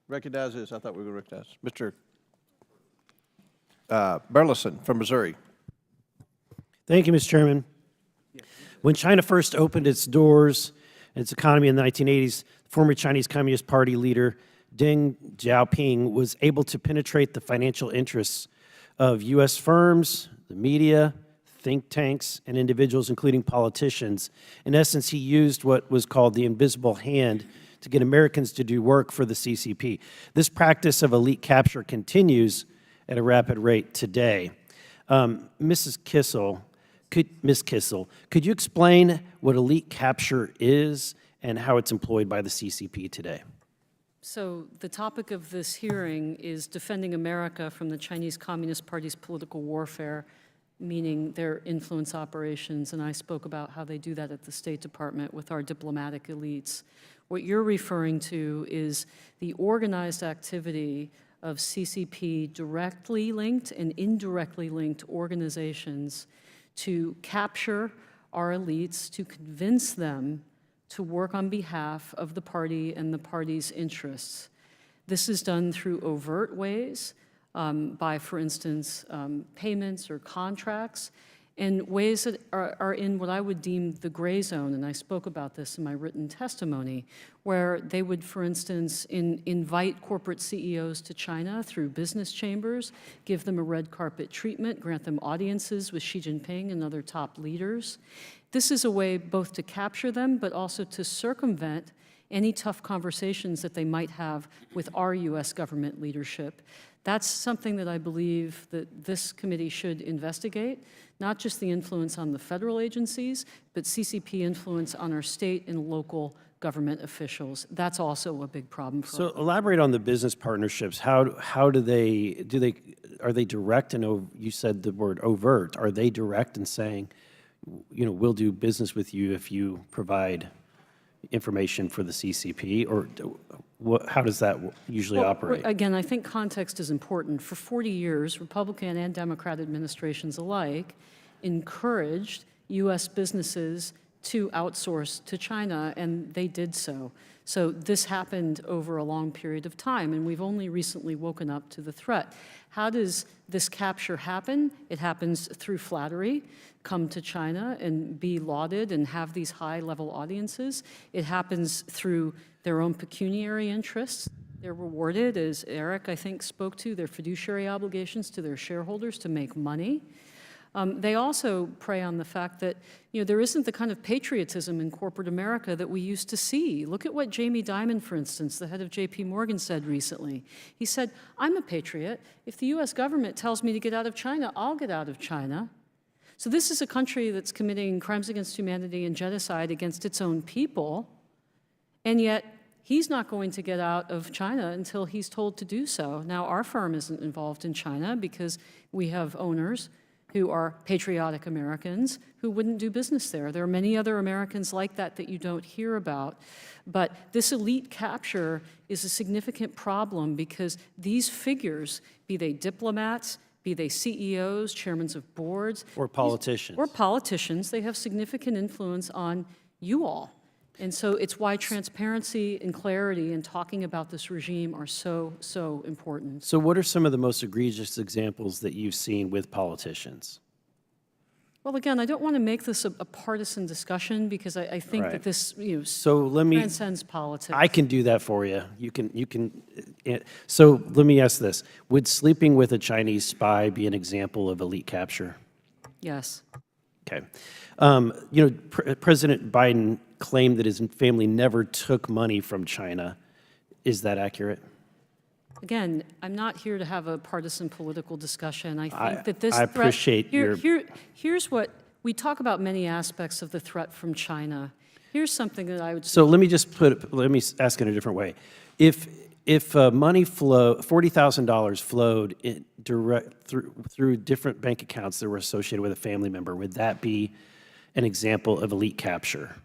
recognizes, I thought we were going to recognize, Mr. Burleson from Missouri. Thank you, Mr. Chairman. When China first opened its doors and its economy in the 1980s, former Chinese Communist Party leader Deng Xiaoping was able to penetrate the financial interests of U.S. firms, the media, think tanks, and individuals, including politicians. In essence, he used what was called the invisible hand to get Americans to do work for the CCP. This practice of elite capture continues at a rapid rate today. Ms. Kissel, could you explain what elite capture is and how it's employed by the CCP today? So the topic of this hearing is defending America from the Chinese Communist Party's political warfare, meaning their influence operations, and I spoke about how they do that at the State Department with our diplomatic elites. What you're referring to is the organized activity of CCP directly linked and indirectly linked organizations to capture our elites, to convince them to work on behalf of the party and the party's interests. This is done through overt ways, by, for instance, payments or contracts, and ways that are in what I would deem the gray zone, and I spoke about this in my written testimony, where they would, for instance, invite corporate CEOs to China through business chambers, give them a red carpet treatment, grant them audiences with Xi Jinping and other top leaders. This is a way both to capture them, but also to circumvent any tough conversations that they might have with our U.S. government leadership. That's something that I believe that this committee should investigate, not just the influence on the federal agencies, but CCP influence on our state and local government officials. That's also a big problem for us. So elaborate on the business partnerships. How are they direct and you said the word overt? Are they direct in saying, you know, we'll do business with you if you provide information for the CCP, or how does that usually operate? Again, I think context is important. For 40 years, Republican and Democrat administrations alike encouraged U.S. businesses to outsource to China, and they did so. So this happened over a long period of time, and we've only recently woken up to the threat. How does this capture happen? It happens through flattery. Come to China and be lauded and have these high-level audiences. It happens through their own pecuniary interests. They're rewarded, as Eric, I think, spoke to, their fiduciary obligations to their shareholders to make money. They also prey on the fact that, you know, there isn't the kind of patriotism in corporate America that we used to see. Look at what Jamie Dimon, for instance, the head of J.P. Morgan, said recently. He said, I'm a patriot. If the U.S. government tells me to get out of China, I'll get out of China. So this is a country that's committing crimes against humanity and genocide against its own people, and yet he's not going to get out of China until he's told to do so. Now, our firm isn't involved in China because we have owners who are patriotic Americans who wouldn't do business there. There are many other Americans like that that you don't hear about. But this elite capture is a significant problem because these figures, be they diplomats, be they CEOs, chairmen of boards. Or politicians. Or politicians, they have significant influence on you all. And so it's why transparency and clarity in talking about this regime are so, so important. So what are some of the most egregious examples that you've seen with politicians? Well, again, I don't want to make this a partisan discussion because I think that this, you know, transcends politics. I can do that for you. So let me ask this. Would sleeping with a Chinese spy be an example of elite capture? Yes. Okay. You know, President Biden claimed that his family never took money from China. Is that accurate? Again, I'm not here to have a partisan political discussion. I think that this I threat, appreciate here's what, we talk about many aspects of the threat from China. Here's something that I would say. So let me ask in a different way. If money $40,000 flowed through different bank accounts that were associated with a family member, would that be an example of elite capture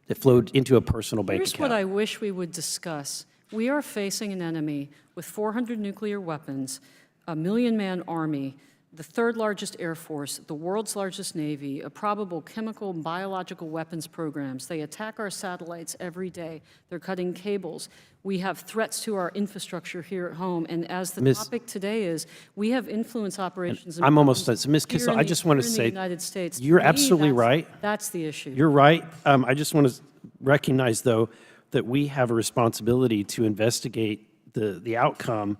that flowed into a personal bank account? Here's what I wish we would discuss. We are facing an enemy with 400 nuclear weapons, a million-man army, the third largest Air Force, the world's largest Navy, a probable chemical and biological weapons programs. They attack our satellites every day. They're cutting cables. We have threats to our infrastructure here at home. And as the topic today is, we have influence operations. I'm almost done. So, Ms. Kissel, I just want to say, United States. You're absolutely right. That's the issue. You're right. I just want to recognize, though, that we have a responsibility to investigate the outcome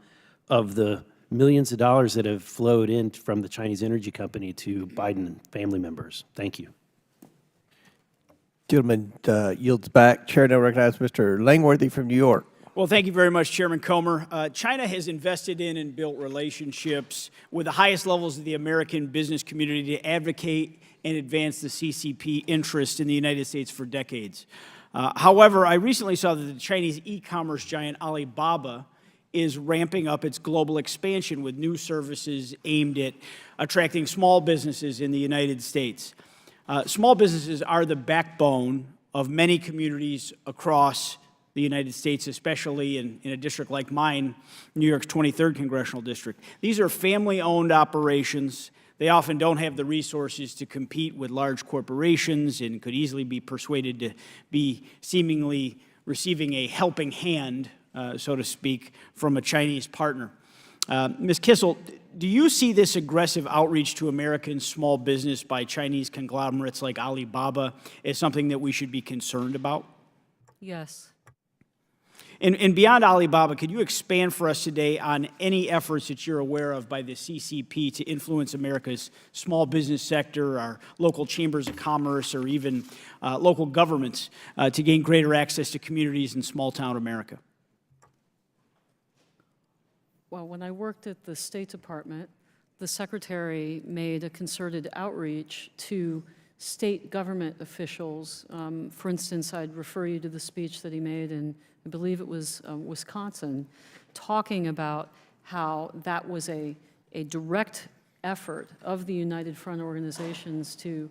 of the millions of dollars that have flowed in from the Chinese energy company to Biden family members. Thank you. Gentleman yields back. Chair now recognizes Mr. Langworthy from New York. Well, thank you very much, Chairman Comer. China has invested in and built relationships with the highest levels of the American business community to advocate and advance the CCP interest in the United States for decades. However, I recently saw that the Chinese e-commerce giant Alibaba is ramping up its global expansion with new services aimed at attracting small businesses in the United States. Small businesses are the backbone of many communities across the United States, especially in a district like mine, New York's 23rd Congressional District. These are family-owned operations. They often don't have the resources to compete with large corporations and could easily be persuaded to be seemingly receiving a helping hand, so to speak, from a Chinese partner. Ms. Kissel, do you see this aggressive outreach to American small business by Chinese conglomerates like Alibaba as something that we should be concerned about? Yes. And beyond Alibaba, could you expand for us today on any efforts that you're aware of by the CCP to influence America's small business sector, our local chambers of commerce, or even local governments to gain greater access to communities in small-town America? Well, when I worked at the State Department, the Secretary made a concerted outreach to state government officials. For instance, I'd refer you to the speech that he made in, I believe it was Wisconsin, talking about how that was a direct effort of the United Front organizations to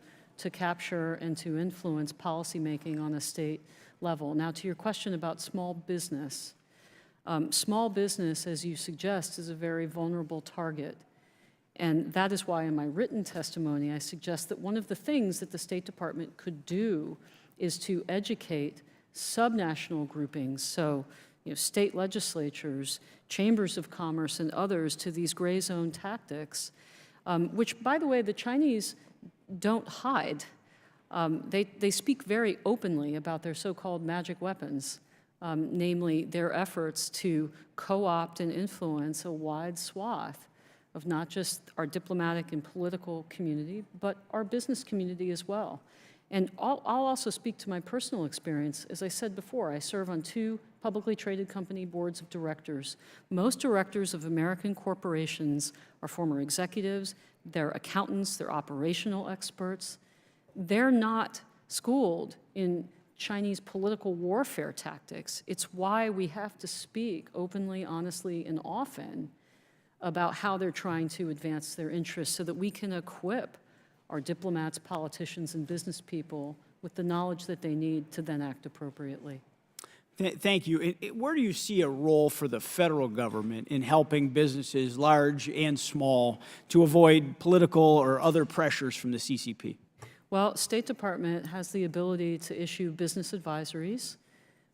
capture and to influence policymaking on a state level. Now, to your question about small business, as you suggest, is a very vulnerable target. And that is why in my written testimony, I suggest that one of the things that the State Department could do is to educate subnational groupings, so state legislatures, chambers of commerce, and others to these gray zone tactics, which, by the way, the Chinese don't hide. They speak very openly about their so-called magic weapons, namely their efforts to co-opt and influence a wide swath of not just our diplomatic and political community, but our business community as well. And I'll also speak to my personal experience. As I said before, I serve on 2 publicly traded company boards of directors. Most directors of American corporations are former executives, they're accountants, they're operational experts. They're not schooled in Chinese political warfare tactics. It's why we have to speak openly, honestly, and often about how they're trying to advance their interests so that we can equip our diplomats, politicians, and business people with the knowledge that they need to then act appropriately. Thank you. Where do you see a role for the federal government in helping businesses, large and small, to avoid political or other pressures from the CCP? Well, State Department has the ability to issue business advisories.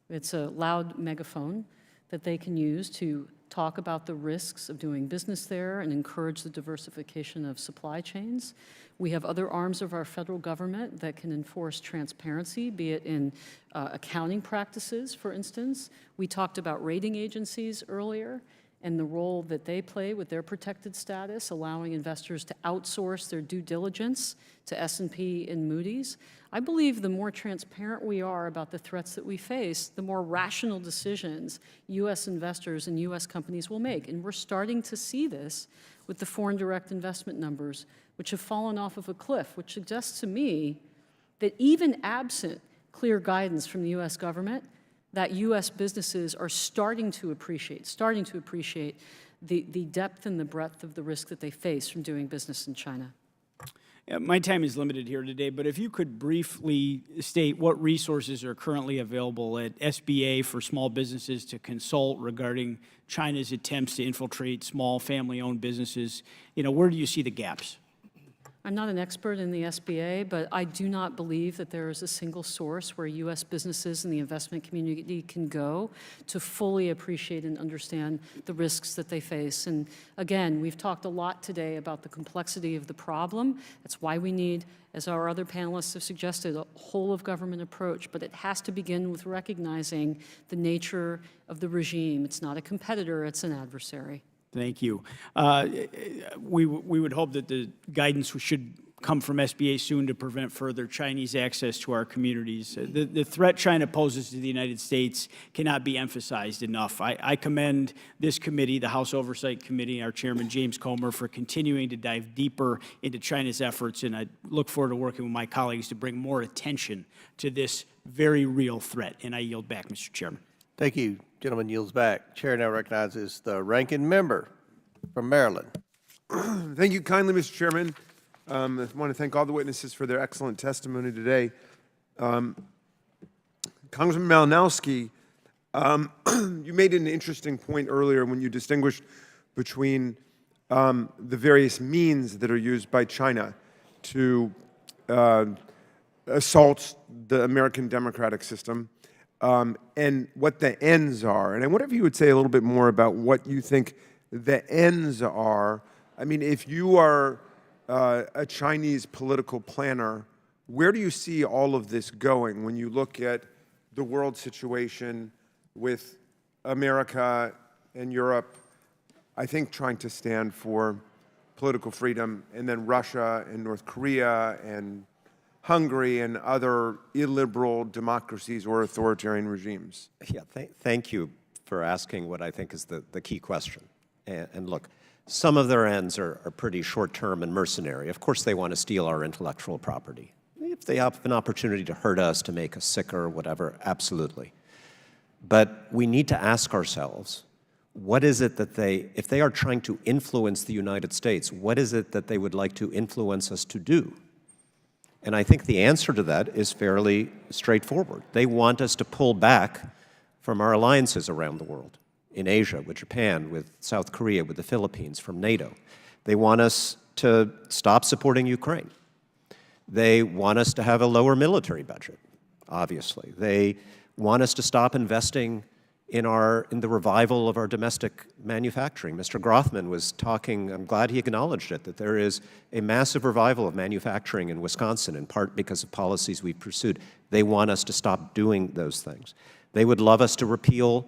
It's a loud megaphone that they can use to talk about the risks of doing business there and encourage the diversification of supply chains. We have other arms of our federal government that can enforce transparency, be it in accounting practices, for instance. We talked about rating agencies earlier and the role that they play with their protected status, allowing investors to outsource their due diligence to S&P and Moody's. I believe the more transparent we are about the threats that we face, the more rational decisions U.S. investors and U.S. companies will make. And we're starting to see this with the foreign direct investment numbers, which have fallen off of a cliff, which suggests to me that even absent clear guidance from the U.S. government, that U.S. businesses are starting to appreciate the depth and the breadth of the risk that they face from doing business in China. My time is limited here today, but if you could briefly state what resources are currently available at SBA for small businesses to consult regarding China's attempts to infiltrate small family-owned businesses, where do you see the gaps? I'm not an expert in the SBA, but I do not believe that there is a single source where U.S. businesses and the investment community can go to fully appreciate and understand the risks that they face. And again, we've talked a lot today about the complexity of the problem. That's why we need, as our other panelists have suggested, a whole-of-government approach. But it has to begin with recognizing the nature of the regime. It's not a competitor, it's an adversary. Thank you. We would hope that the guidance should come from SBA soon to prevent further Chinese access to our communities. The threat China poses to the United States cannot be emphasized enough. I commend this committee, the House Oversight Committee, our chairman, James Comer, for continuing to dive deeper into China's efforts, and I look forward to working with my colleagues to bring more attention to this very real threat. And I yield back, Mr. Chairman. Thank you. Gentleman yields back. Chair now recognizes the ranking member from Maryland. Thank you kindly, Mr. Chairman. I want to thank all the witnesses for their excellent testimony today. Congressman Malinowski, You made an interesting point earlier when you distinguished between the various means that are used by China to assault the American democratic system and what the ends are. And I wonder if you would say a little bit more about what you think the ends are. I mean, if you are a Chinese political planner, where do you see all of this going when you look at the world situation with America and Europe, I think, trying to stand for political freedom, and then Russia and North Korea and Hungary and other illiberal democracies or authoritarian regimes? Yeah, thank you for asking what I think is the key question. And look, some of their ends are pretty short-term and mercenary. Of course, they want to steal our intellectual property. If they have an opportunity to hurt us, to make us sicker, whatever, absolutely. But we need to ask ourselves, what is it that if they are trying to influence the United States, what is it that they would like to influence us to do? And I think the answer to that is fairly straightforward. They want us to pull back from our alliances around the world, in Asia, with Japan, with South Korea, with the Philippines, from NATO. They want us to stop supporting Ukraine. They want us to have a lower military budget, obviously. They want us to stop investing in the revival of our domestic manufacturing. Mr. Grothman was talking, I'm glad he acknowledged it, that there is a massive revival of manufacturing in Wisconsin, in part because of policies we've pursued. They want us to stop doing those things. They would love us to repeal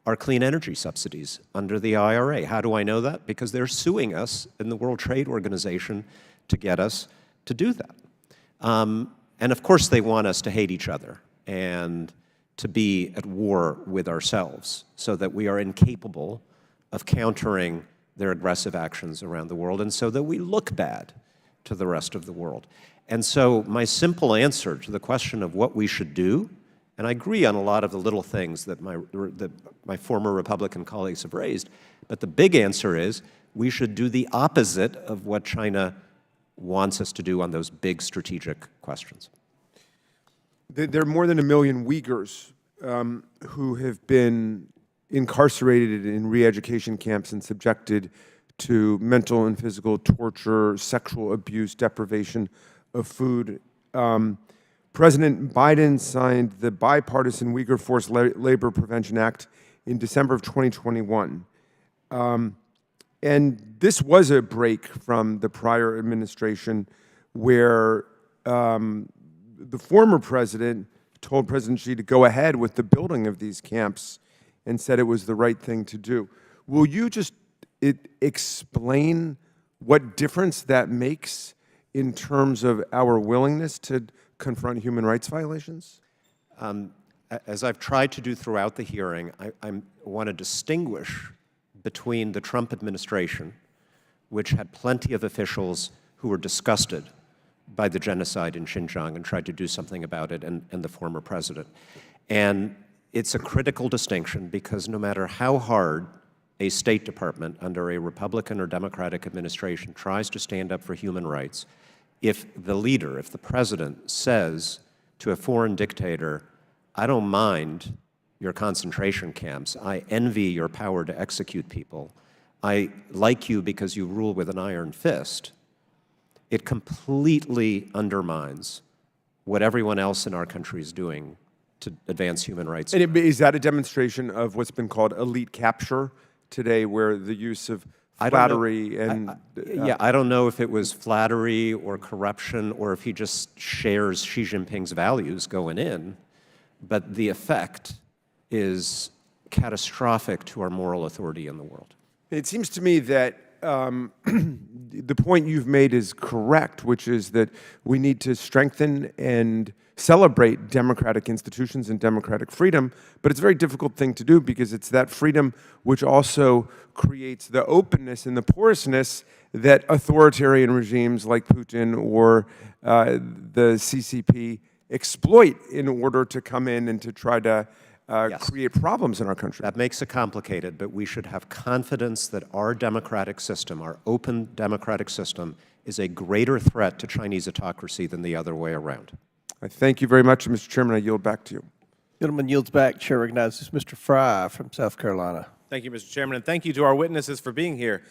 our clean energy subsidies under the IRA. How do I know that? Because they're suing us in the World Trade Organization to get us to do that. And of course they want us to hate each other and to be at war with ourselves so that we are incapable of countering their aggressive actions around the world and so that we look bad to the rest of the world. And so my simple answer to the question of what we should do, and I agree on a lot of the little things that my former Republican colleagues have raised, but the big answer is we should do the opposite of what China wants us to do on those big strategic questions. There are more than 1 million Uyghurs who have been incarcerated in re-education camps and subjected to mental and physical torture, sexual abuse, deprivation of food. President Biden signed the bipartisan Uyghur Forced Labor Prevention Act in December of 2021. And this was a break from the prior administration where the former president told President Xi to go ahead with the building of these camps and said it was the right thing to do. Will you just explain what difference that makes in terms of our willingness to confront human rights violations? As I've tried to do throughout the hearing, I want to distinguish between the Trump administration, which had plenty of officials who were disgusted by the genocide in Xinjiang and tried to do something about it, and the former president. And it's a critical distinction because no matter how hard a State Department under a Republican or Democratic administration tries to stand up for human rights, if the leader, if the president says to a foreign dictator, I don't mind your concentration camps, I envy your power to execute people, I like you because you rule with an iron fist, it completely undermines what everyone else in our country is doing to advance human rights. And is that a demonstration of what's been called elite capture today, where the use of flattery and... yeah, I don't know if it was flattery or corruption or if he just shares Xi Jinping's values going in, but the effect is catastrophic to our moral authority in the world. It seems to me that the point you've made is correct, which is that we need to strengthen and celebrate democratic institutions and democratic freedom, but it's a very difficult thing to do because it's that freedom which also creates the openness and the porousness that authoritarian regimes like Putin or the CCP exploit in order to come in and to try to create problems in our country. That makes it complicated, but we should have confidence that our democratic system, our open democratic system, is a greater threat to Chinese autocracy than the other way around. I thank you very much, Mr. Chairman. I yield back to you. Gentleman yields back. Chair recognizes Mr. Fry from South Carolina. Thank you, Mr. Chairman, and thank you to our witnesses for being here.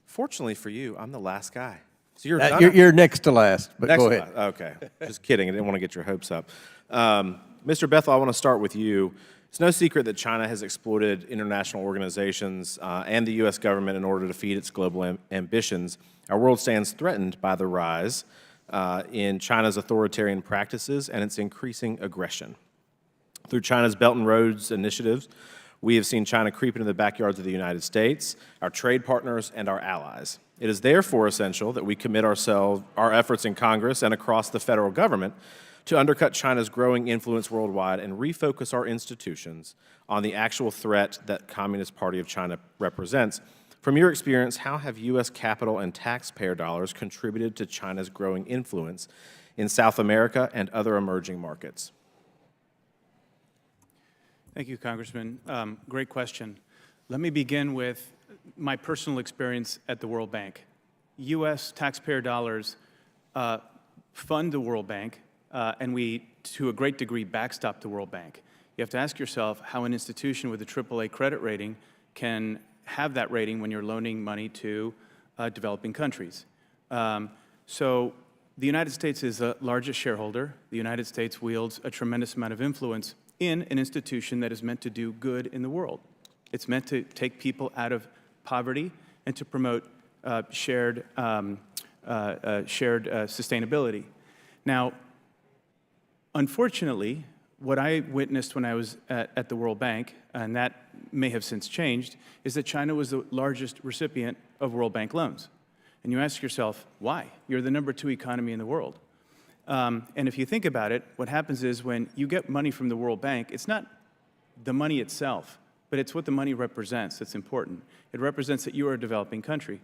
Fortunately for you, I'm the last guy. So You're next to last, but next go to ahead. last. Okay, just kidding. I didn't want to get your hopes up. Mr. Bethl, I want to start with you. It's no secret that China has exploited international organizations and the U.S. government in order to feed its global ambitions. Our world stands threatened by the rise in China's authoritarian practices and its increasing aggression. Through China's Belt and Roads initiatives, we have seen China creep into the backyards of the United States, our trade partners, and our allies. It is therefore essential that we commit our efforts in Congress and across the federal government to undercut China's growing influence worldwide and refocus our institutions on the actual threat that Communist Party of China represents. From your experience, how have U.S. capital and taxpayer dollars contributed to China's growing influence in South America and other emerging markets? Thank you, Congressman. Great question. Let me begin with my personal experience at the World Bank. U.S. taxpayer dollars fund the World Bank, and we, to a great degree, backstop the World Bank. You have to ask yourself how an institution with a AAA credit rating can have that rating when you're loaning money to developing countries. So the United States is the largest shareholder. The United States wields a tremendous amount of influence in an institution that is meant to do good in the world. It's meant to take people out of poverty and to promote shared sustainability. Now, unfortunately, what I witnessed when I was at the World Bank, and that may have since changed, is that China was the largest recipient of World Bank loans. And you ask yourself, why? You're the #2 economy in the world. And if you think about it, what happens is when you get money from the World Bank, it's not the money itself, but it's what the money represents that's important. It represents that you are a developing country.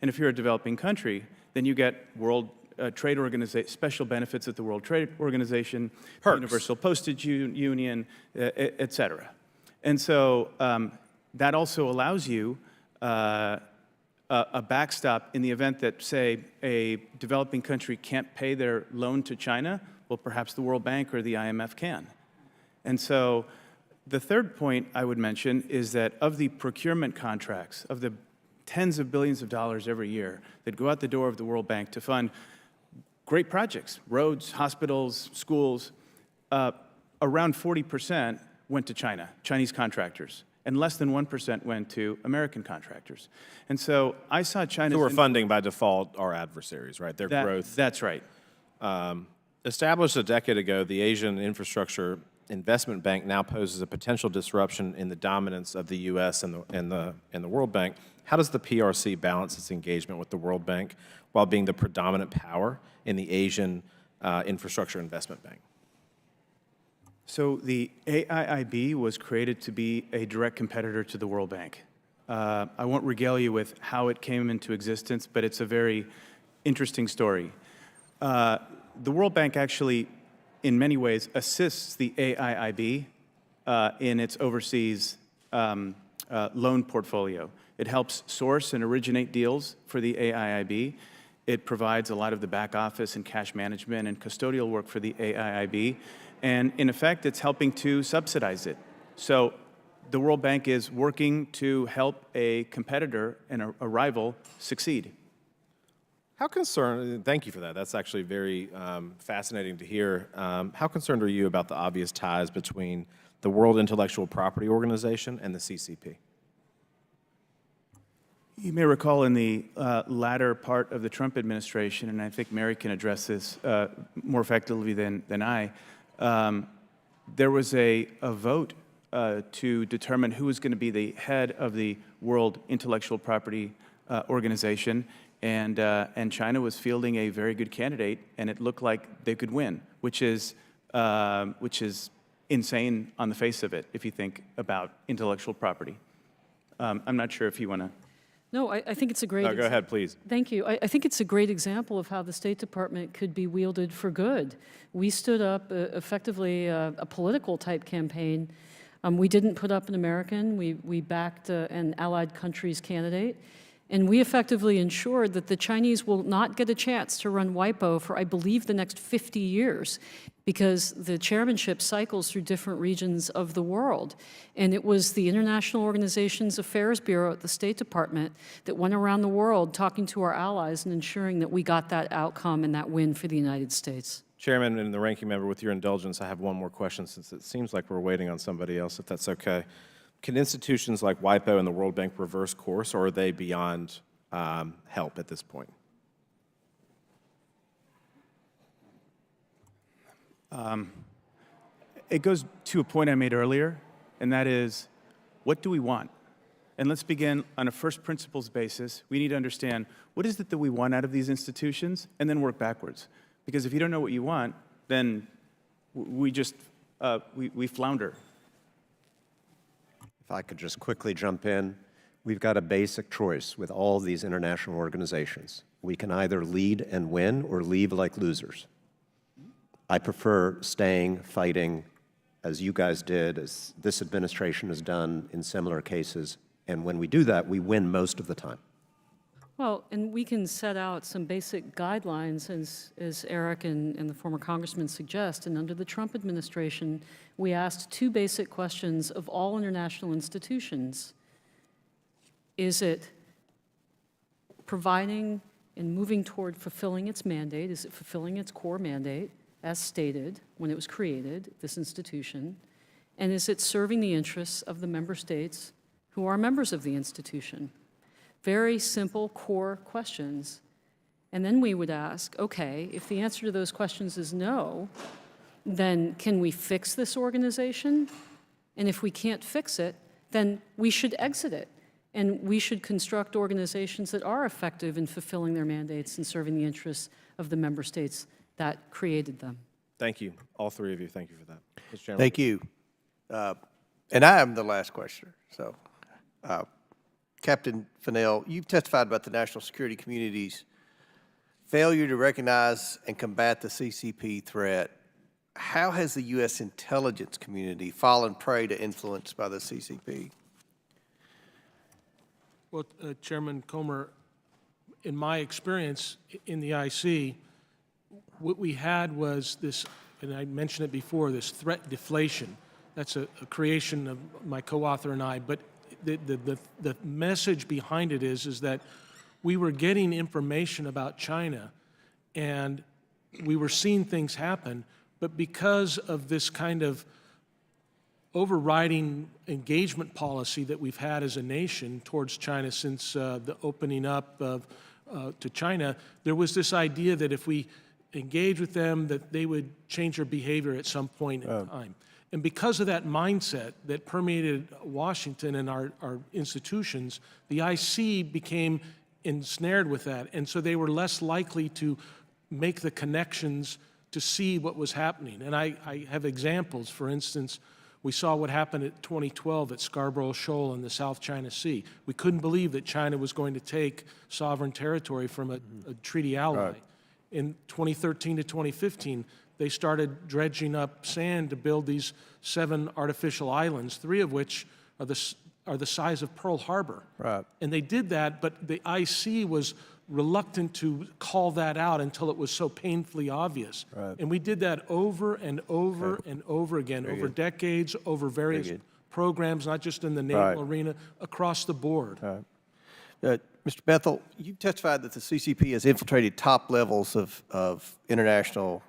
And if you're a developing country, then you get World Trade Organization, special benefits at the World Trade Organization, Universal Postage Union, et cetera. And so that also allows you a backstop in the event that, say, a developing country can't pay their loan to China. Well, perhaps the World Bank or the IMF can. And so the third point I would mention is that of the procurement contracts, of the tens of billions of dollars every year that go out the door of the World Bank to fund great projects, roads, hospitals, schools, around 40% went to China, Chinese contractors, and less than 1% went to American contractors. And so I saw China's— So we're funding by default our adversaries, right? Their growth. That's right. Established a decade ago, the Asian Infrastructure Investment Bank now poses a potential disruption in the dominance of the U.S. and the World Bank. How does the PRC balance its engagement with the World Bank while being the predominant power in the Asian Infrastructure Investment Bank? So the AIIB was created to be a direct competitor to the World Bank. I won't regale you with how it came into existence, but it's a very interesting story. The World Bank actually, in many ways, assists the AIIB in its overseas loan portfolio. It helps source and originate deals for the AIIB. It provides a lot of the back office and cash management and custodial work for the AIIB. And in effect, it's helping to subsidize it. So the World Bank is working to help a competitor and a rival succeed. How concerned, thank you for that. That's actually very fascinating to hear. How concerned are you about the obvious ties between the World Intellectual Property Organization and the CCP? You may recall in the latter part of the Trump administration, and I think Mary can address this more effectively than I, there was a vote to determine who was going to be the head of the World Intellectual Property Organization, and China was fielding a very good candidate, and it looked like they could win, which is insane on the face of it if you think about intellectual property. I'm not sure if you want to. No, I think it's a great— No, go ahead, please. Thank you. I think it's a great example of how the State Department could be wielded for good. We stood up effectively a political type campaign. We didn't put up an American. We backed an allied country's candidate. And we effectively ensured that the Chinese will not get a chance to run WIPO for, I believe, the next 50 years. because the chairmanship cycles through different regions of the world. And it was the International Organizations Affairs Bureau at the State Department that went around the world talking to our allies and ensuring that we got that outcome and that win for the United States. Chairman and the ranking member, with your indulgence, I have one more question since it seems like we're waiting on somebody else, if that's okay. Can institutions like WIPO and the World Bank reverse course, or are they beyond help at this point? It goes to a point I made earlier, and that is, what do we want? And let's begin on a first principles basis. We need to understand what is it that we want out of these institutions, and then work backwards. Because if you don't know what you want, then we just, we flounder. If I could just quickly jump in, we've got a basic choice with all these international organizations. We can either lead and win or leave like losers. I prefer staying, fighting, as you guys did, as this administration has done in similar cases. And when we do that, we win most of the time. Well, and we can set out some basic guidelines, as Eric and the former congressman suggest. And under the Trump administration, we asked two basic questions of all international institutions. Is it providing and moving toward fulfilling its mandate? Is it fulfilling its core mandate, as stated when it was created, this institution? And is it serving the interests of the member states who are members of the institution? Very simple core questions. And then we would ask, okay, if the answer to those questions is no, then can we fix this organization? And if we can't fix it, then we should exit it. And we should construct organizations that are effective in fulfilling their mandates and serving the interests of the member states that created them. Thank you, all three of you. Thank you for that. Mr. Chairman. Thank you. And I am the last questioner. So, Captain Fanell, you've testified about the national security community's failure to recognize and combat the CCP threat. How has the U.S. intelligence community fallen prey to influence by the CCP? Well, Chairman Comer, in my experience in the IC, what we had was this, and I mentioned it before, this threat deflation. That's a creation of my co-author and I, but the message behind it is that we were getting information about China and we were seeing things happen, but because of this kind of overriding engagement policy that we've had as a nation towards China since the opening up of, to China, there was this idea that if we engage with them, that they would change their behavior at some point in time. And because of that mindset that permeated Washington and our institutions, the IC became ensnared with that. And so they were less likely to make the connections to see what was happening. And I have examples. For instance, we saw what happened at 2012 at Scarborough Shoal in the South China Sea. We couldn't believe that China was going to take sovereign territory from a treaty ally. Right. In 2013 to 2015, they started dredging up sand to build these 7 artificial islands, 3 of which are the size of Pearl Harbor. Right. And they did that, but the IC was reluctant to call that out until it was so painfully obvious. Right. And we did that over and over and over again, over decades, over various programs, not just in the naval arena, across the board. Mr. Bethl, you testified that the CCP has infiltrated top levels of international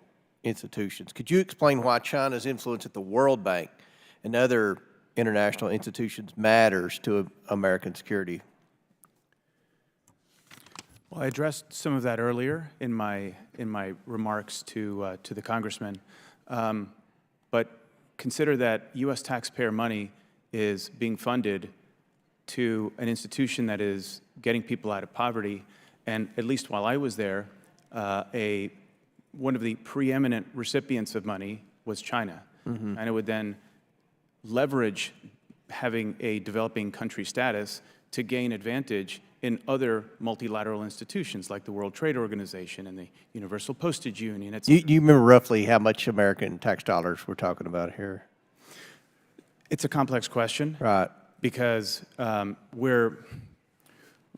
institutions. Could you explain why China's influence at the World Bank and other international institutions matters to American security? Well, I addressed some of that earlier in my remarks to the congressman, but consider that U.S. taxpayer money is being funded to an institution that is getting people out of poverty, and at least while I was there, one of the preeminent recipients of money was China, and it would then leverage having a developing country status to gain advantage in other multilateral institutions like the World Trade Organization and the Universal Postage Union, etc. You remember roughly how much American tax dollars we're talking about here? It's a complex question. Right. Because we're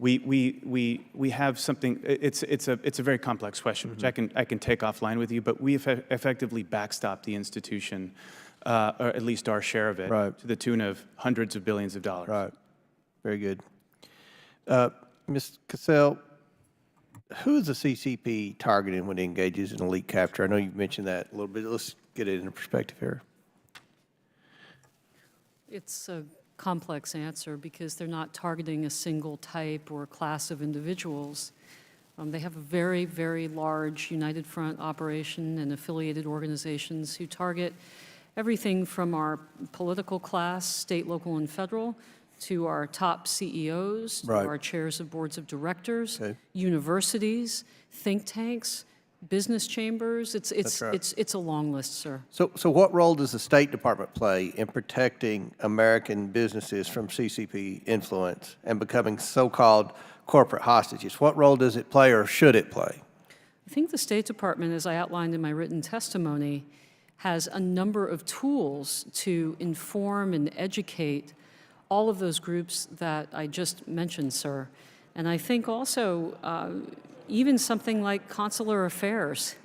we have something, it's a very complex question, which I can take offline with you, but we've effectively backstopped the institution, or at least our share of it, to the tune of hundreds of billions of dollars. Right. Very good. Ms. Kissel, who is the CCP targeting when it engages in elite capture? I know you mentioned that a little bit. Let's get it into perspective here. It's a complex answer because they're not targeting a single type or class of individuals. They have a very, very large United Front operation and affiliated organizations who target everything from our political class, state, local, and federal, to our top CEOs, to our chairs of boards of directors, universities, think tanks, business chambers. It's a long list, sir. So what role does the State Department play in protecting American businesses from CCP influence and becoming so-called corporate hostages? What role does it play, or should it play? I think the State Department, as I outlined in my written testimony, has a number of tools to inform and educate all of those groups that I just mentioned, sir. And I think also even something like consular affairs,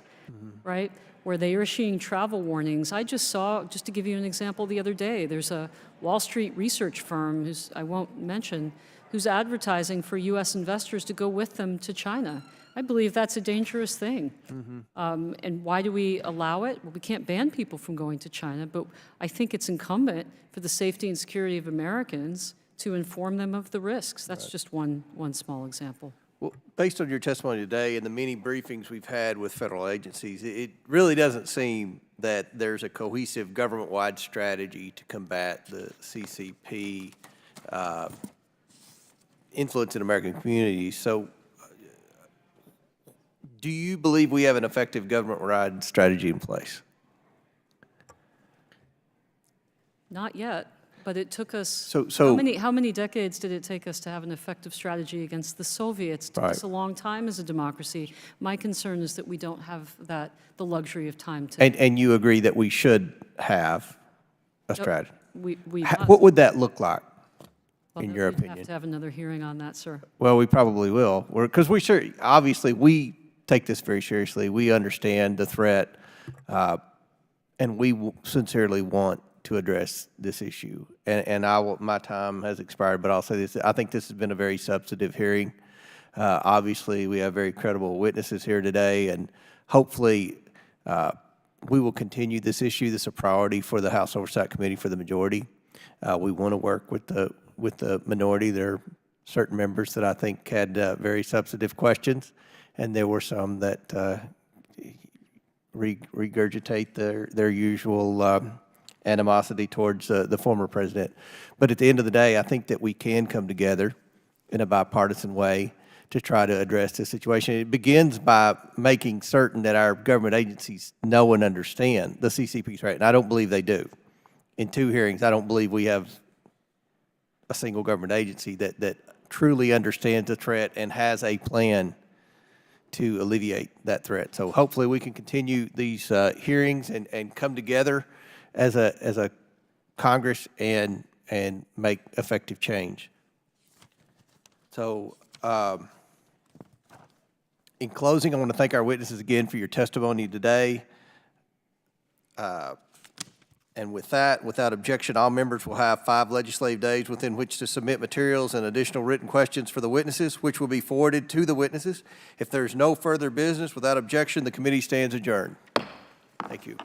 right, where they are issuing travel warnings. I just saw, just to give you an example, the other day, there's a Wall Street research firm, who's, I won't mention, who's advertising for U.S. investors to go with them to China. I believe that's a dangerous thing. And why do we allow it? Well, we can't ban people from going to China, but I think it's incumbent for the safety and security of Americans to inform them of the risks. That's just one small example. Well, based on your testimony today and the many briefings we've had with federal agencies, it really doesn't seem that there's a cohesive government-wide strategy to combat the CCP influence in American communities. So do you believe we have an effective government-wide strategy in place? Not yet, but it took us, So how many decades did it take us to have an effective strategy against the Soviets? It took us a long time as a democracy. My concern is that we don't have the luxury of time to. And you agree that we should have a strategy? We What would that look like, in your We'd opinion? have to have another hearing on that, sir. Well, we probably will, because obviously, we take this very seriously. We understand the threat, and we sincerely want to address this issue. And my time has expired, but I'll say this: I think this has been a very substantive hearing. Obviously, we have very credible witnesses here today, and hopefully, we will continue this issue. This is a priority for the House Oversight Committee for the majority. We want to work with the minority. There are certain members that I think had very substantive questions, and there were some that regurgitate their usual animosity towards the former president. But at the end of the day, I think that we can come together in a bipartisan way to try to address this situation. It begins by making certain that our government agencies know and understand the CCP threat, and I don't believe they do. In 2 hearings, I don't believe we have a single government agency that truly understands the threat and has a plan to alleviate that threat. So hopefully we can continue these hearings and come together as a Congress and make effective change. So in closing, I want to thank our witnesses again for your testimony today. And with that, without objection, all members will have 5 legislative days within which to submit materials and additional written questions for the witnesses, which will be forwarded to the witnesses. If there's no further business, without objection, the committee stands adjourned. Thank you.